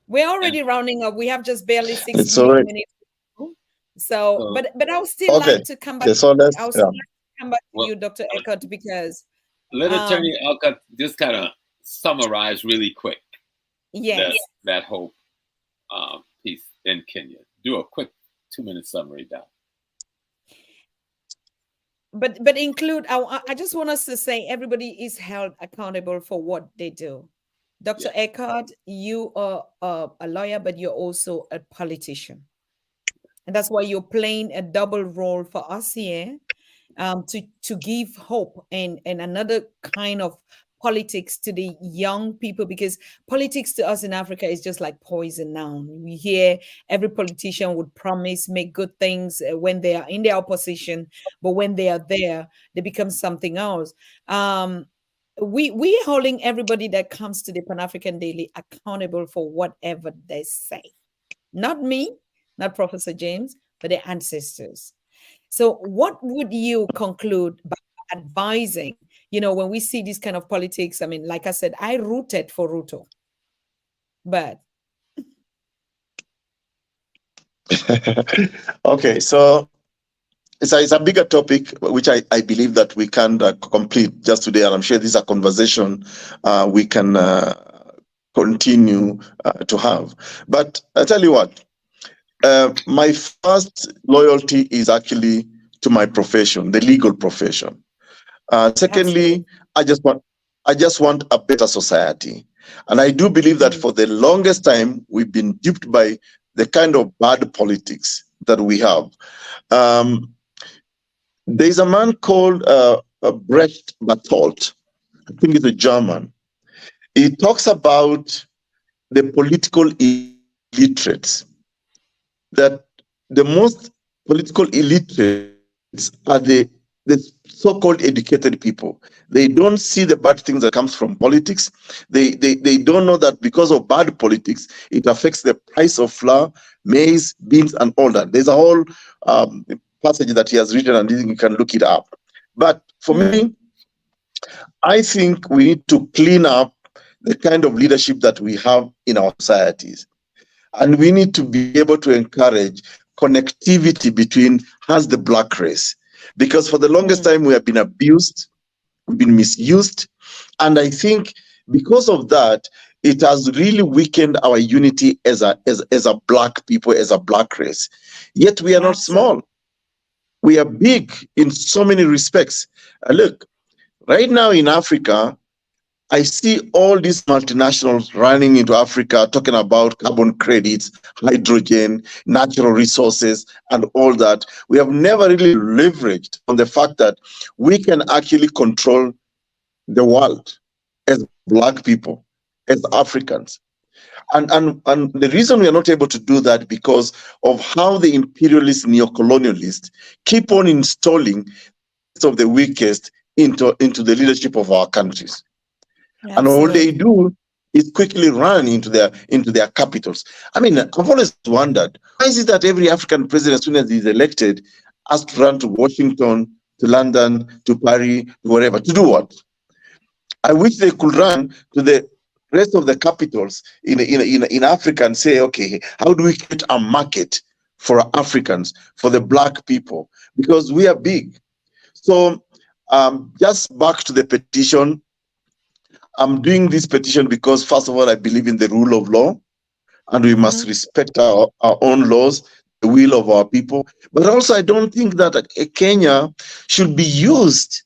We're already rounding up. We have just barely 6 minutes. So, but I would still like to come back. So let's come back to you, Dr. Aukot, because let Attorney Aukot just kind of summarize really quick. Yes. That whole piece in Kenya. Do a quick 2-minute summary, Doc. but include. I just want us to say everybody is held accountable for what they do. Dr. Eckhart, you are a lawyer, but you're also a politician, and that's why you're playing a double role for us here, to give hope and another kind of politics to the young people, because politics to us in Africa is just like poison now. We hear every politician would promise make good things when they are in their opposition, but when they are there, they become something else. We holding everybody that comes to the Pan-African Daily accountable for whatever they say. Not me, not Professor James, but the ancestors. So what would you conclude by advising, when we see this kind of politics? I mean, like I said, I rooted for Ruto, but. Okay, so it's a bigger topic, which I believe that we can complete just today, and I'm sure this is a conversation we can continue to have. But I tell you what, my first loyalty is actually to my profession, the legal profession. Secondly, I just want a better society, and I do believe that for the longest time we've been duped by the kind of bad politics that we have. There's a man called Brecht Barthold. I think he's a German. He talks about the political illiterates, that the most political illiterates are the so-called educated people. They don't see the bad things that comes from politics. They don't know that because of bad politics, it affects the price of flour, maize, beans, and all that. There's a whole passage that he has written, and you can look it up. But for me, I think we need to clean up the kind of leadership that we have in our societies. And we need to be able to encourage connectivity between us, the black race. Because for the longest time, we have been abused, we've been misused. And I think because of that, it has really weakened our unity as a black people, as a black race. Yet we are not small. We are big in so many respects. Look, right now in Africa, I see all these multinationals running into Africa, talking about carbon credits, hydrogen, natural resources, and all that. We have never really leveraged on the fact that we can actually control the world as black people, as Africans. And the reason we are not able to do that because of how the imperialist neocolonialists keep on installing some of the weakest into the leadership of our countries. Absolutely. And all they do is quickly run into their capitals. I mean, I've always wondered, why is it that every African president, as soon as he's elected, has to run to Washington, to London, to Paris, to wherever, to do what? I wish they could run to the rest of the capitals in Africa and say, okay, how do we create a market for Africans, for the black people? Because we are big. So just back to the petition, I'm doing this petition because, first of all, I believe in the rule of law, and we must respect our own laws, the will of our people. But also, I don't think that Kenya should be used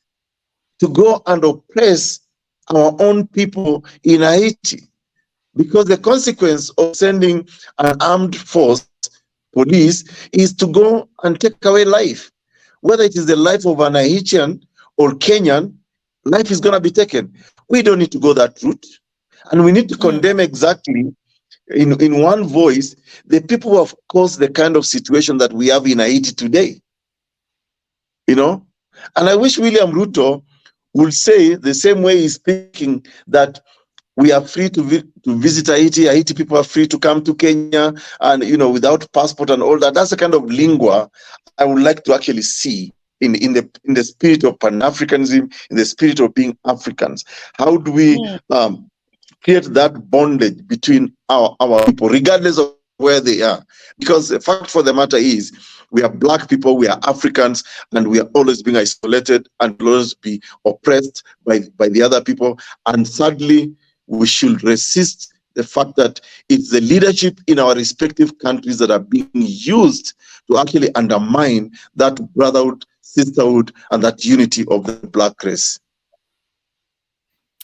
to go and oppress our own people in Haiti, because the consequence of sending an armed force, police, is to go and take away life. Whether it is the life of an Haitian or Kenyan, life is going to be taken. We don't need to go that route. And we need to condemn exactly, in one voice, the people who have caused the kind of situation that we have in Haiti today. And I wish William Ruto would say the same way he's speaking, that we are free to visit Haiti. Haiti people are free to come to Kenya, and without passport and all that. That's the kind of lingua I would like to actually see in the spirit of Pan-Africanism, in the spirit of being Africans. How do we create that bondage between our people, regardless of where they are? Because the fact for the matter is, we are black people, we are Africans, and we are always being isolated and always be oppressed by the other people. And sadly, we should resist the fact that it's the leadership in our respective countries that are being used to actually undermine that brotherhood sisterhood and that unity of the Black race.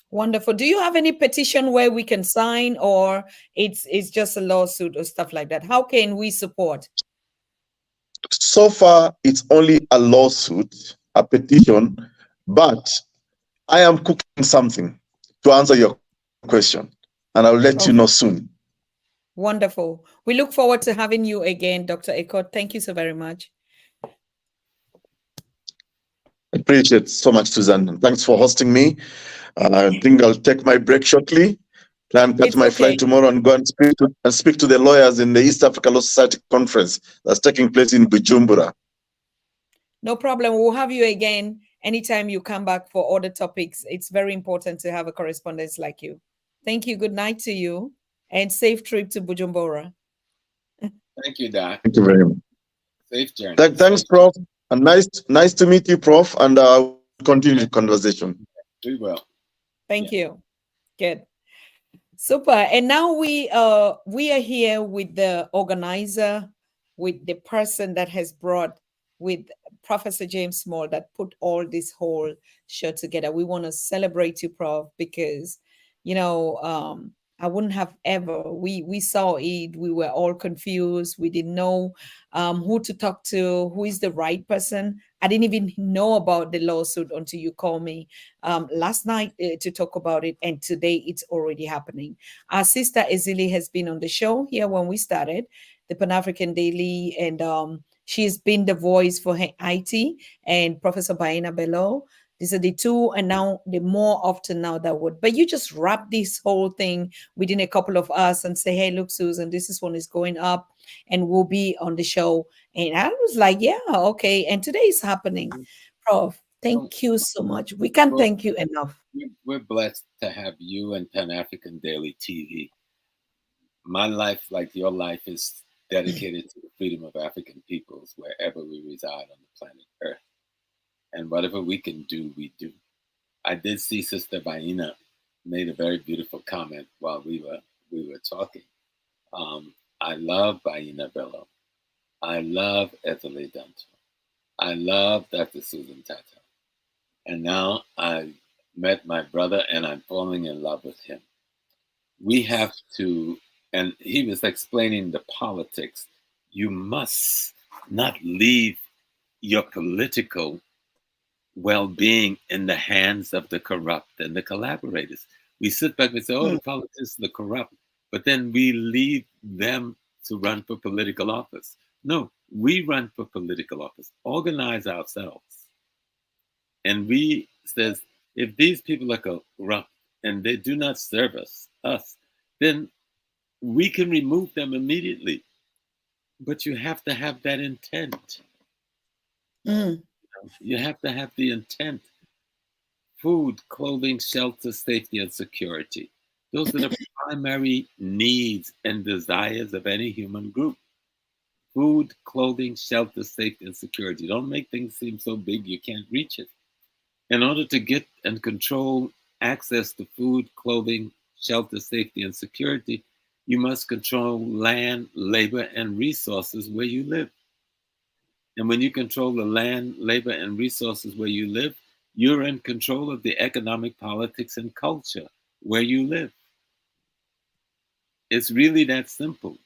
Wonderful. Do you have any petition where we can sign, or it's just a lawsuit or stuff like that? How can we support? So far, it's only a lawsuit, a petition, but I am cooking something to answer your question, and I'll let you know soon. Wonderful. We look forward to having you again, Dr. Aukot. Thank you so very much. I appreciate it so much, Susan. Thanks for hosting me. I think I'll take my break shortly. Plan catch my flight tomorrow and go and speak to the lawyers in the East Africa Law Society conference that's taking place in Bujumbura. No problem. We'll have you again anytime you come back for other topics. It's very important to have a correspondent like you. Thank you. Good night to you, and safe trip to Bujumbura. Thank you, Doc. Thank you very much. Safe journey. Thanks, Prof. And nice to meet you, Prof. And I'll continue the conversation. We will. Thank you. Good. Super. And now we are here with the organizer, with the person that has brought, with Professor James Small, that put all this whole show together. We want to celebrate you, Prof, because, you know, I wouldn't have ever, we saw it, we were all confused. We didn't know who to talk to, who is the right person. I didn't even know about the lawsuit until you called me last night to talk about it. And today it's already happening. Our sister ELIZI has been on the show here when we started, the Pan-African Daily, and she's been the voice for Haiti, and Professor Baina Bello. These are the two, and now the more often now that would. But you just wrap this whole thing within a couple of us and say, hey, look, Susan, this one is going up and we'll be on the show. And I was like, yeah, okay. And today is happening. Prof, thank you so much. We can't thank you enough. We're blessed to have you and Pan-African Daily TV. My life, like your life, is dedicated to the freedom of African peoples wherever we reside on the planet Earth. And whatever we can do, we do. I did see Sister Baina made a very beautiful comment while we were talking. I love Baina Bello. I love Ethele Danto. I love Dr. Susan Tatah. And now I met my brother and I'm falling in love with him. We have to, and he was explaining the politics. You must not leave your political well-being in the hands of the corrupt and the collaborators. We sit back and say, oh, the politicians are corrupt, but then we leave them to run for political office. No, we run for political office, organize ourselves. And we says, if these people are corrupt and they do not serve us, then we can remove them immediately. But you have to have that intent. You have to have the intent. Food, clothing, shelter, safety, and security. Those are the primary needs and desires of any human group. Food, clothing, shelter, safety, and security. Don't make things seem so big you can't reach it. In order to get and control access to food, clothing, shelter, safety, and security, you must control land, labor, and resources where you live. And when you control the land, labor, and resources where you live, you're in control of the economic, politics, and culture where you live. It's really that simple.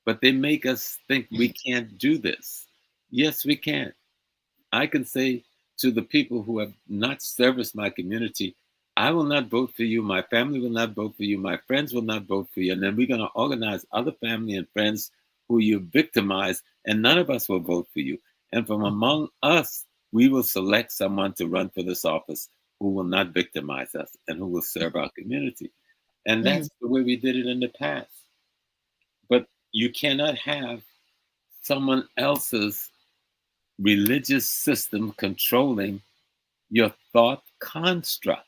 But they make us think we can't do this. Yes, we can. I can say to the people who have not serviced my community, I will not vote for you, my family will not vote for you, my friends will not vote for you, and then we're going to organize other family and friends who you victimize, and none of us will vote for you. And from among us, we will select someone to run for this office who will not victimize us and who will serve our community. And that's the way we did it in the past. But you cannot have someone else's religious system controlling your thought construct,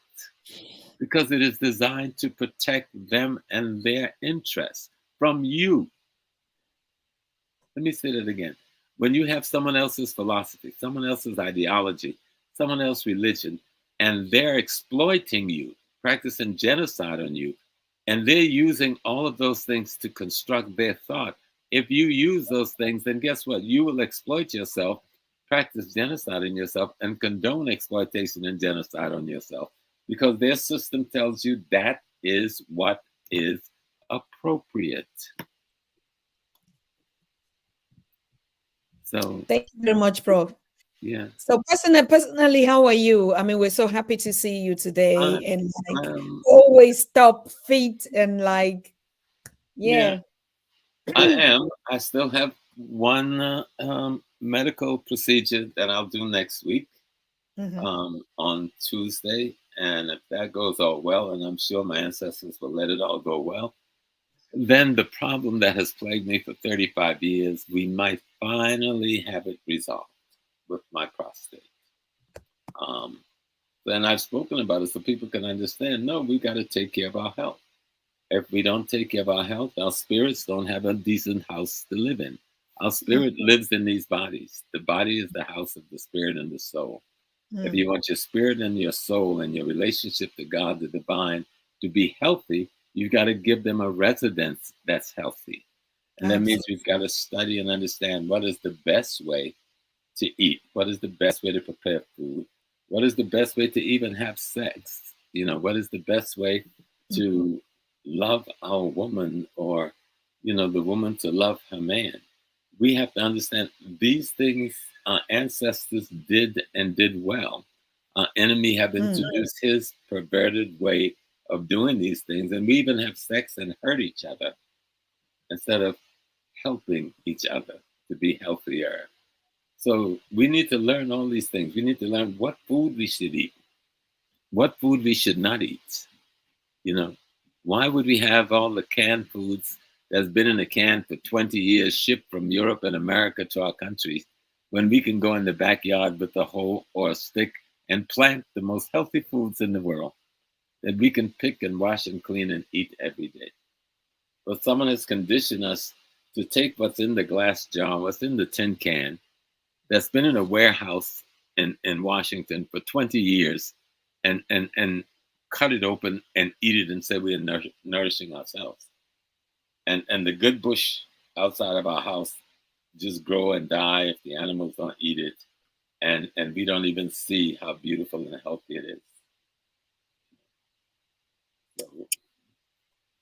because it is designed to protect them and their interests from you. Let me say that again. When you have someone else's philosophy, someone else's ideology, someone else's religion, and they're exploiting you, practicing genocide on you, and they're using all of those things to construct their thought, if you use those things, then guess what? You will exploit yourself practice genocide on yourself and condone exploitation and genocide on yourself, because their system tells you that is what is appropriate. So Thank you very much, Prof. yeah. So personally, how are you? I mean, we're so happy to see you today, and like always top feet and like, yeah. I am. I still have one medical procedure that I'll do next week on Tuesday, and if that goes all well, and I'm sure my ancestors will let it all go well, then the problem that has plagued me for 35 years, we might finally have it resolved with my prostate. Then I've spoken about it so people can understand, no, we got to take care of our health. If we don't take care of our health, our spirits don't have a decent house to live in. Our spirit lives in these bodies. The body is the house of the spirit and the soul. If you want your spirit and your soul and your relationship to God, the divine, to be healthy, you've got to give them a residence that's healthy. And that means we've got to study and understand what is the best way to eat, what is the best way to prepare food, what is the best way to even have sex, you know, what is the best way to love our woman, or, you know, the woman to love her man. We have to understand these things our ancestors did and did well. Our enemy have introduced his perverted way of doing these things, and we even have sex and hurt each other instead of helping each other to be healthier. So we need to learn all these things. We need to learn what food we should eat, what food we should not eat. You know, why would we have all the canned foods that's been in a can for 20 years shipped from Europe and America to our countries when we can go in the backyard with a hoe or a stick and plant the most healthy foods in the world that we can pick and wash and clean and eat every day? But someone has conditioned us to take what's in the glass jar, what's in the tin can, that's been in a warehouse in Washington for 20 years and cut it open and eat it and say we are nourishing ourselves. And the good bush outside of our house just grow and die if the animals don't eat it. And we don't even see how beautiful and healthy it is. So,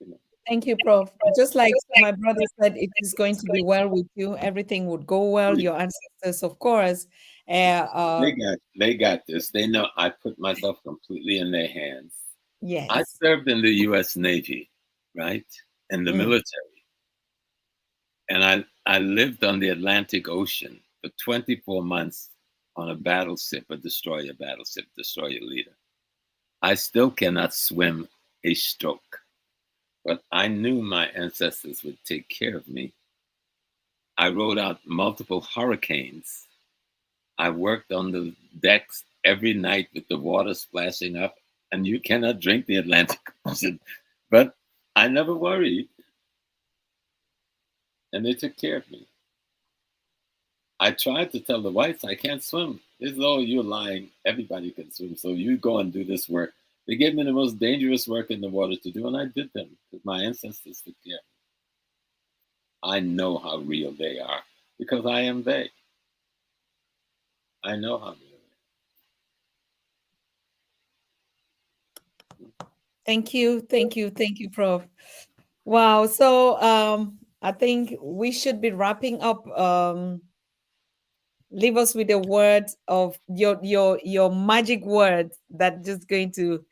you know. Thank you, Prof. Just like my brother said, it is going to be well with you. Everything would go well. Your ancestors, of course. They got this. They know I put myself completely in their hands. Yes. I served in the U.S. Navy, right? In the military. And I lived on the Atlantic Ocean for 24 months on a battleship, a destroyer leader. I still cannot swim a stroke, but I knew my ancestors would take care of me. I rode out multiple hurricanes. I worked on the decks every night with the water splashing up, and you cannot drink the Atlantic Ocean, but I never worried. And they took care of me. I tried to tell the whites I can't swim. They said, oh, you're lying. Everybody can swim, so you go and do this work. They gave me the most dangerous work in the water to do, and I did them because my ancestors took care of me. I know how real they are because I am they. I know how real they are. Thank you, Prof. Wow. So I think we should be wrapping up. Leave us with a word of your magic word that just going to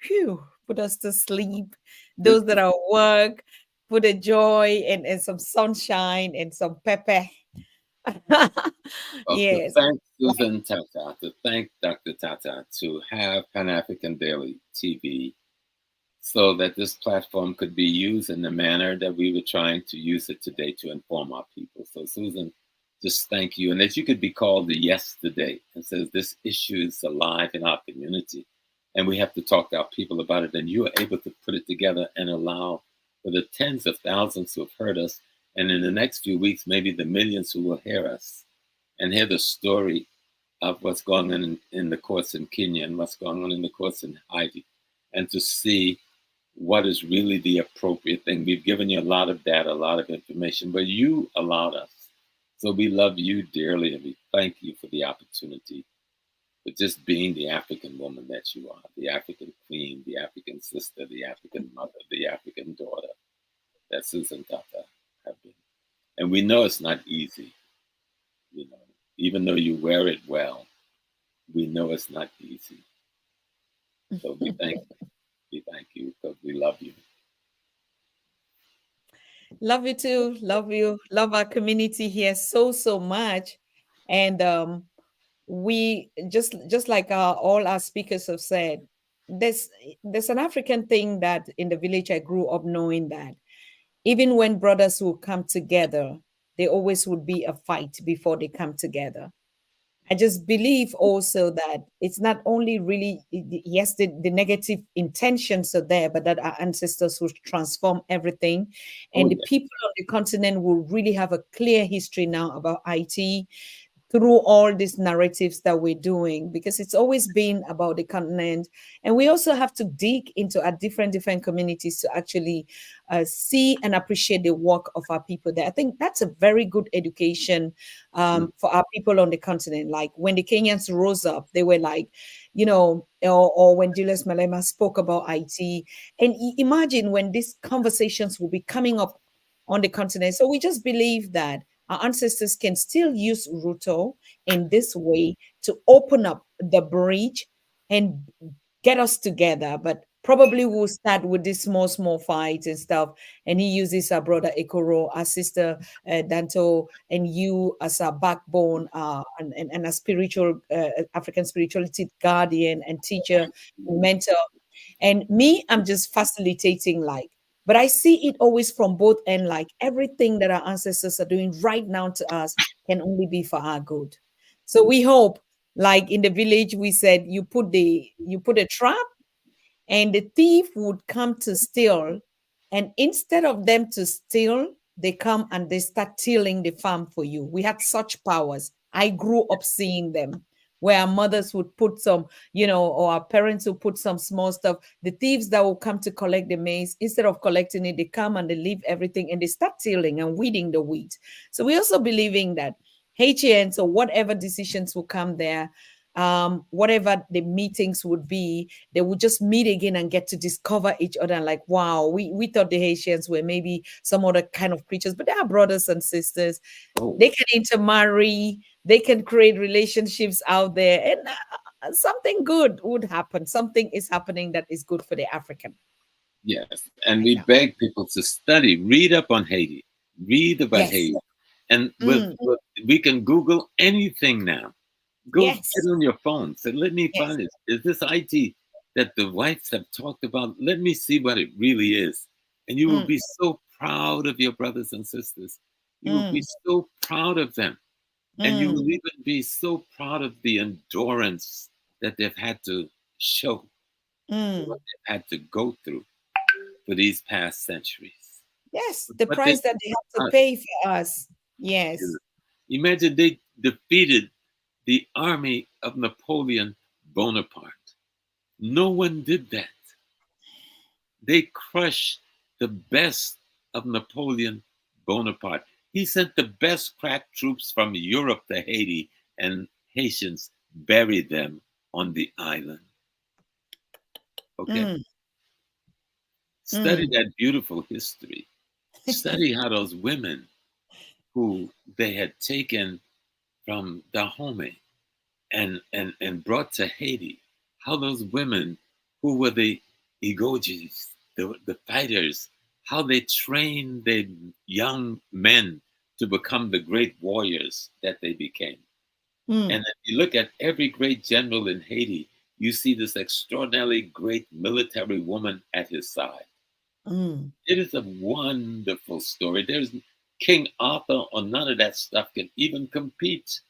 put us to sleep. Those that are at work, put a joy and some sunshine and some pepper. Yes. To thank Susan Tatah, to thank Dr. Tatah, to have Pan-African Daily TV so that this platform could be used in the manner that we were trying to use it today to inform our people. So Susan, just thank you. And that you could be called the Yes Today and says this issue is alive in our community and we have to talk to our people about it. And you are able to put it together and allow for the tens of thousands who have heard us, and in the next few weeks, maybe the millions who will hear us and hear the story of what's going on in the courts in Kenya and what's going on in the courts in Haiti, and to see what is really the appropriate thing. We've given you a lot of data, a lot of information, but you allowed us. So we love you dearly, and we thank you for the opportunity, for just being the African woman that you are, the African queen, the African sister, the African mother, the African daughter that Susan Tatah have been. And we know it's not easy, you know, even though you wear it well, we know it's not easy. So we thank you. We thank you because we love you. Love you too. Love you. Love our community here so much. And we just like all our speakers have said, there's an African thing that in the village I grew up knowing that even when brothers will come together, there always would be a fight before they come together. I just believe also that it's not only really, yes, the negative intentions are there, but that our ancestors will transform everything. And the people on the continent will really have a clear history now about Haiti through all these narratives that we're doing, because it's always been about the continent. And we also have to dig into our different communities to actually see and appreciate the work of our people there. I think that's a very good education for our people on the continent. Like when the Kenyans rose up, they were like, you know, or when Julius Malema spoke about IT. And imagine when these conversations will be coming up on the continent. So we just believe that our ancestors can still use Ruto in this way to open up the bridge and get us together. But probably we'll start with these small fights and stuff. And he uses our brother Ekuru, our sister Danto, and you as a backbone and a spiritual African spirituality guardian and teacher, mentor. And me, I'm just facilitating, like, but I see it always from both ends, like everything that our ancestors are doing right now to us can only be for our good. So we hope, like in the village, we said you put a trap and the thief would come to steal. And instead of them to steal, they come and they start tilling the farm for you. We had such powers. I grew up seeing them where our mothers would put some, you know, or our parents would put some small stuff. The thieves that will come to collect the maize, instead of collecting it, they come and they leave everything and they start tilling and weeding the wheat. So we also believing that Haitians or whatever decisions will come there, whatever the meetings would be, they would just meet again and get to discover each other. And like, wow, we thought the Haitians were maybe some other kind of creatures, but they are brothers and sisters. They can intermarry, they can create relationships out there, and something good would happen. Something is happening that is good for the African. Yes, and we beg people to study, read up on Haiti, read about Haiti, and we can Google anything now. Go get on your phone. Say, let me find it. Is this IT that the whites have talked about? Let me see what it really is. And you will be so proud of your brothers and sisters. You will be so proud of them. And you will even be so proud of the endurance that they've had to show, what they've had to go through for these past centuries. Yes, the price that they have to pay for us. Yes. Imagine they defeated the army of Napoleon Bonaparte. No one did that. They crushed the best of Napoleon Bonaparte. He sent the best crack troops from Europe to Haiti, and Haitians buried them on the island. Okay? Study that beautiful history. Study how those women who they had taken from Dahomey and brought to Haiti, how those women who were the Igojis, the fighters, how they trained the young men to become the great warriors that they became. And if you look at every great general in Haiti, you see this extraordinarily great military woman at his side. It is a wonderful story. There's King Arthur or none of that stuff can even compete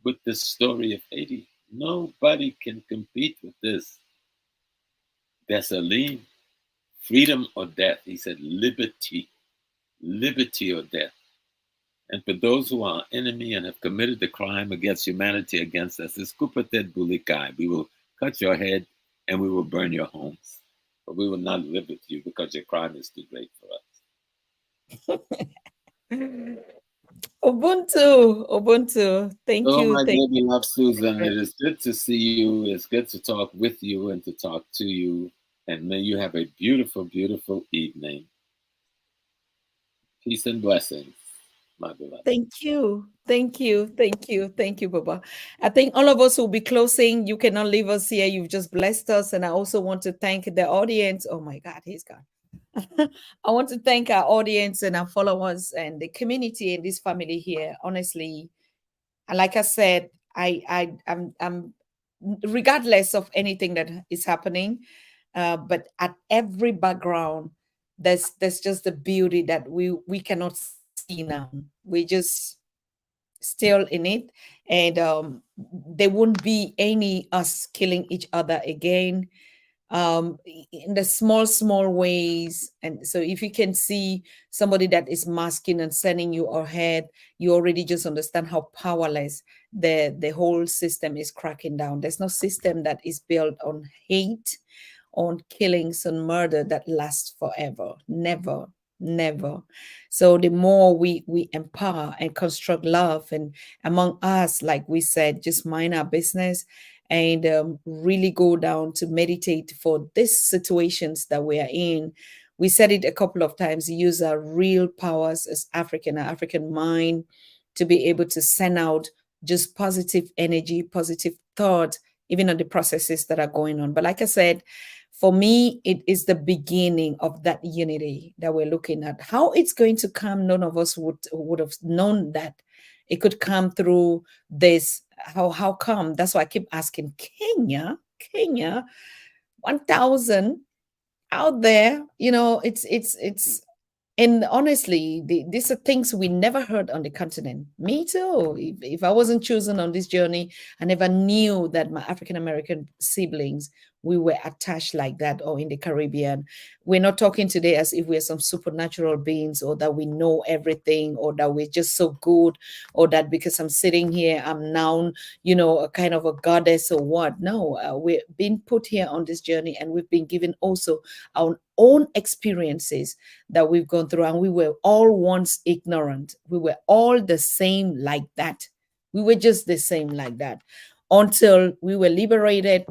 with the story of Haiti. Nobody can compete with this. Dessalines, freedom or death. He said liberty, liberty or death. And for those who are our enemy and have committed the crime against humanity against us, it's kupated bulikai. We will cut your head and we will burn your homes. But we will not live with you because your crime is too great for us. Ubuntu, Ubuntu. Thank Oh, you. my Thank dear beloved Susan, you. it is good to see you. It's good to talk with you and to talk to you. And may you have a beautiful, beautiful evening. Peace and blessings, my beloved. Thank you. Thank you. Thank you. Thank you, Baba. I think all of us will be closing. You cannot leave us here. You've just blessed us. And I also want to thank the audience. Oh my God, he's gone. I want to thank our audience and our followers and the community and this family here. Honestly, and like I said, I'm regardless of anything that is happening, but at every background, there's just the beauty that we cannot see now. We just still in it, and there won't be any us killing each other again, in the small ways. And so if you can see somebody that is masking and sending you ahead, you already just understand how powerless the whole system is cracking down. There's no system that is built on hate, on killings and murder that lasts forever. Never, never. So the more we empower and construct love and among us, like we said, just mind our business and really go down to meditate for these situations that we are in. We said it a couple of times, use our real powers as our African mind to be able to send out just positive energy, positive thought, even on the processes that are going on. But like I said, for me, it is the beginning of that unity that we're looking at. How it's going to come, none of us would have known that it could come through this. How come? That's why I keep asking. Kenya, 1,000 out there. It's and honestly, these are things we never heard on the continent. Me too. If I wasn't chosen on this journey, I never knew that my African American siblings, we were attached like that, or in the Caribbean. We're not talking today as if we're some supernatural beings, or that we know everything, or that we're just so good, or that because I'm sitting here, I'm now, a kind of a goddess or what. No, we're being put here on this journey, and we've been given also our own experiences that we've gone through, and we were all once ignorant. We were all the same like that. We were just the same like that until we were liberated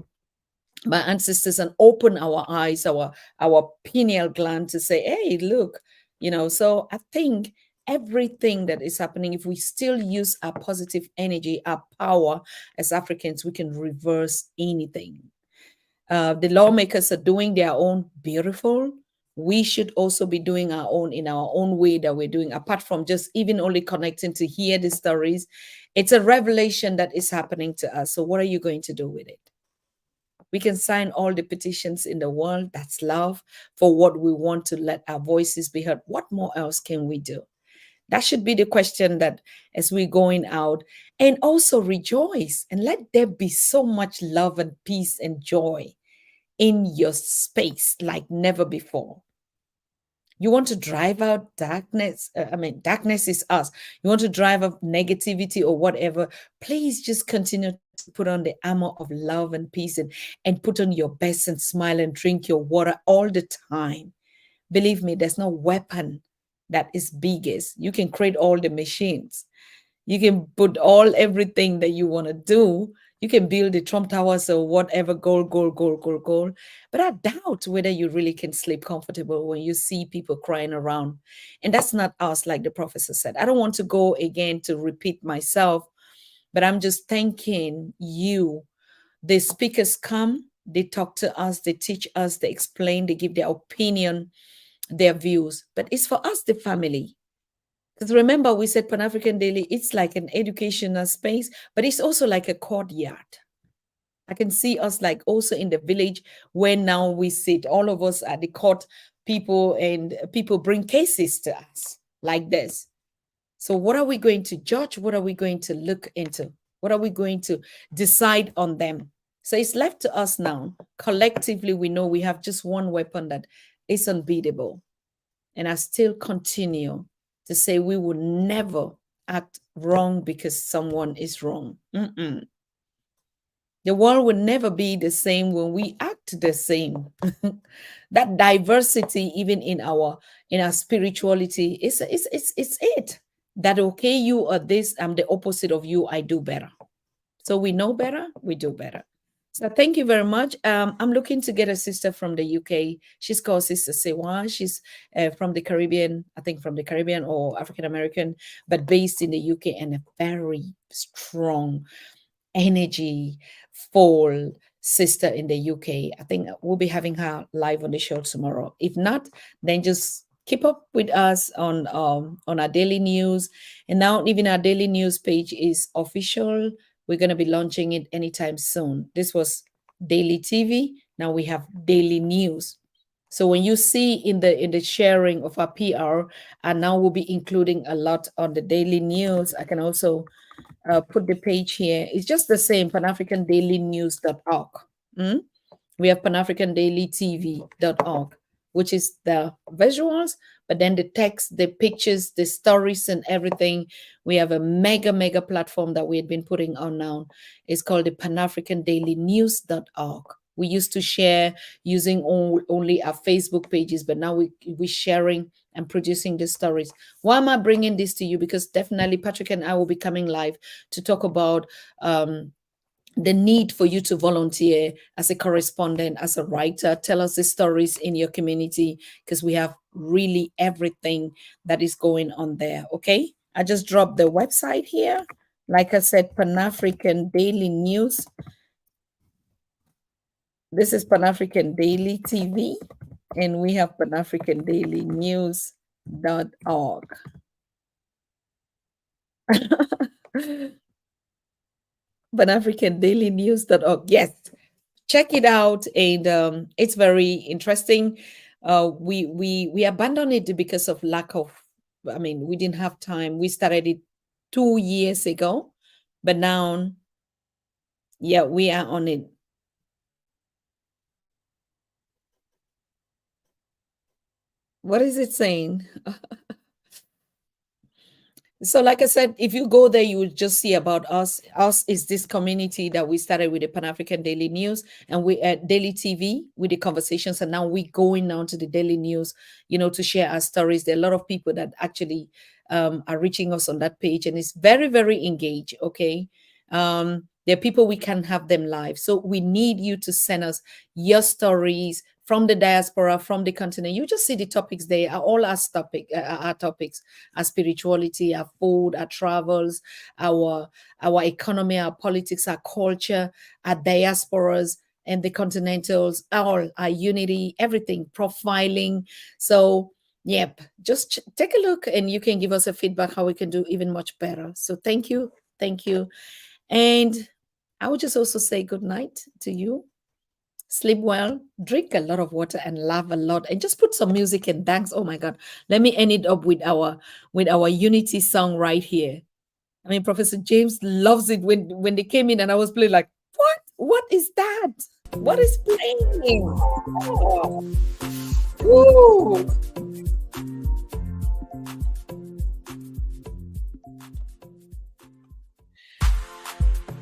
by ancestors and open our eyes, our pineal gland to say, hey, look, So I think everything that is happening, if we still use our positive energy, our power as Africans, we can reverse anything. The lawmakers are doing their own, beautiful. We should also be doing our own in our own way that we're doing, apart from just even only connecting to hear the stories. It's a revelation that is happening to us. So what are you going to do with it? We can sign all the petitions in the world. That's love for what we want to let our voices be heard. What more else can we do? That should be the question that as we're going out, and also rejoice and let there be so much love and peace and joy in your space like never before. You want to drive out darkness. Darkness is us. You want to drive up negativity or whatever. Please just continue to put on the armor of love and peace, and put on your best and smile and drink your water all the time. Believe me, there's no weapon that is biggest. You can create all the machines. You can put everything that you want to do. You can build the Trump Towers or whatever, goal. But I doubt whether you really can sleep comfortable when you see people crying around. And that's not us, like the professor said. I don't want to go again to repeat myself, but I'm just thanking you. The speakers come, they talk to us, they teach us, they explain, they give their opinion, their views. But it's for us, the family. Because remember, we said Pan-African Daily, it's like an educational space, but it's also like a courtyard. I can see us like also in the village where now we sit, all of us at the court, people, and people bring cases to us like this. So what are we going to judge? What are we going to look into? What are we going to decide on them? So it's left to us now. Collectively, we know we have just one weapon that is unbeatable. And I still continue to say we will never act wrong because someone is wrong. The world will never be the same when we act the same. That diversity, even in our spirituality, is it. that, okay, you are this, I'm the opposite of you, I do better. So we know better, we do better. So thank you very much. I'm looking to get a sister from the UK. She's called Sister Sewa. She's from the Caribbean, I think from the Caribbean or African American, but based in the UK, and a very strong energy, full sister in the UK. I think we'll be having her live on the show tomorrow. If not, then just keep up with us on our daily news. And now even our daily news page is official. We're going to be launching it anytime soon. This was daily TV. Now we have daily news. So when you see in the sharing of our PR, and now we'll be including a lot on the daily news. I can also put the page here. It's just the same, panafricandailynews.org. We have panafricandailytv.org, which is the visuals, but then the text, the pictures, the stories, and everything. We have a mega platform that we had been putting on now. It's called the panafricandailynews.org. We used to share using only our Facebook pages, but now we're sharing and producing the stories. Why am I bringing this to you? Because definitely Patrick and I will be coming live to talk about the need for you to volunteer as a correspondent, as a writer. Tell us the stories in your community, because we have really everything that is going on there. Okay, I just dropped the website here. Like I said, Pan-African Daily News. This is Pan-African Daily TV, and we have panafricandailynews.org. panafricandailynews.org. Yes, check it out, and it's very interesting. We abandoned it because of lack of, we didn't have time. We started it 2 years ago, but now, yeah, we are on it. What is it saying? So like I said, if you go there, you will just see about us. Us is this community that we started with the Pan-African Daily News, and we at Daily TV with the conversations, and now we're going now to the Daily News, to share our stories. There are a lot of people that actually are reaching us on that page, and it's very, very engaged, okay? There are people, we can have them live. So we need you to send us your stories from the diaspora, from the continent. You just see the topics there. All our topics, our spirituality, our food, our travels, our economy, our politics, our culture, our diasporas, and the continentals, all our unity, everything, profiling. So, yep, just take a look, and you can give us a feedback how we can do even much better. So thank you. And I would just also say good night to you. Sleep well, drink a lot of water, and laugh a lot, and just put some music and dance. Oh my God. Let me end it up with our unity song right here. Professor James loves it when they came in and I was playing like, what is that? What is playing? Oh. Woo.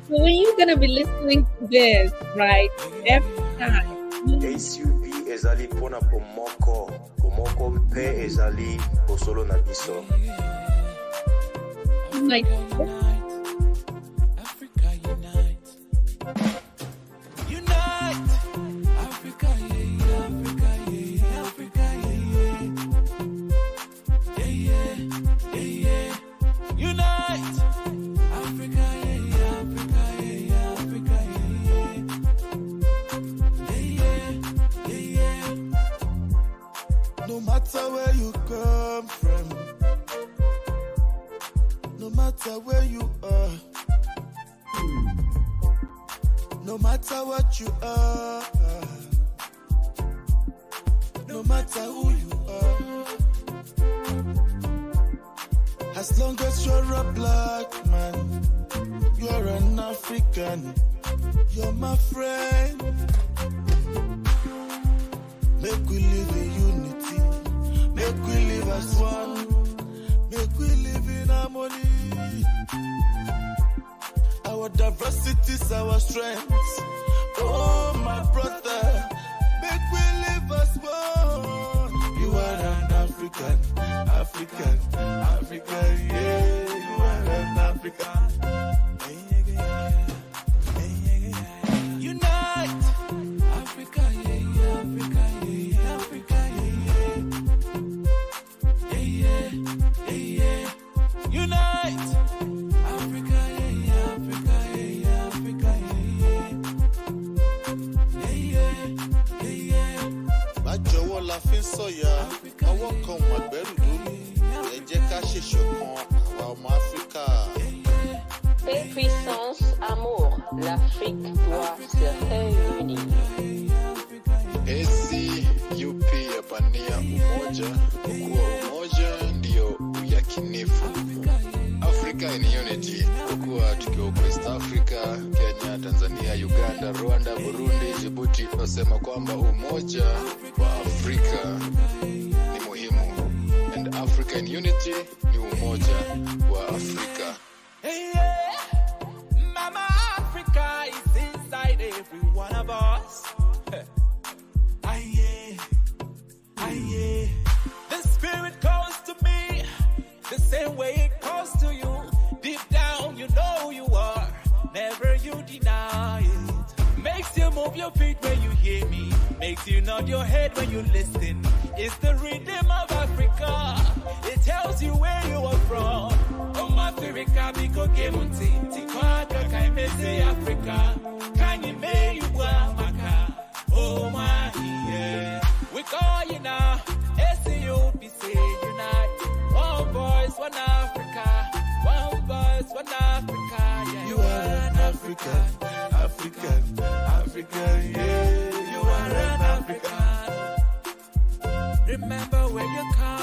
So when you're gonna be listening to this, right, every time. SUV ezali pona pomoko mpe ezali posolo na biso. Like, Africa unite. Unite. Africa, yeah, Africa, yeah, Africa, yeah. Yeah. Unite. Africa, yeah, Africa, yeah, Africa, yeah. No matter where you come from, no matter where you are, no matter what you are, no matter who you are, as long as you're a black man, you're an African, you're my friend. Make we live in unity, make we live as one, make we live in harmony. Our diversity is our strength. Oh, my brother, make we live as one. You are an African, yeah. l'Afrique doit se réunir. SCUP yapania umoja, kwa kuwa umoja ndio uyakinifu. Africa in unity, kwa kuwa tukiwa huko East Africa, Kenya, Tanzania, Uganda, Rwanda, Burundi, Djibouti, tunasema kwamba umoja wa Afrika ni muhimu. And Africa in unity ni umoja wa Afrika. Hey, yeah. Mama Africa is inside every one of us. Aye, aye. The spirit calls to me the same way it calls to you. Deep down, you know you are. Never you deny it. Makes you move your feet when you hear me. Makes you nod your head when you listen. It's the rhythm of Africa. It tells you where you are from. Africa, biko gemunti. Tikwaka kaimese Africa. Kanyi me you maka. Oh my, yeah. We call you now. SCUP unite. One voice, one Africa. One voice, one Africa. Yeah. You are an African, African, African, yeah. You are an African. Remember where you come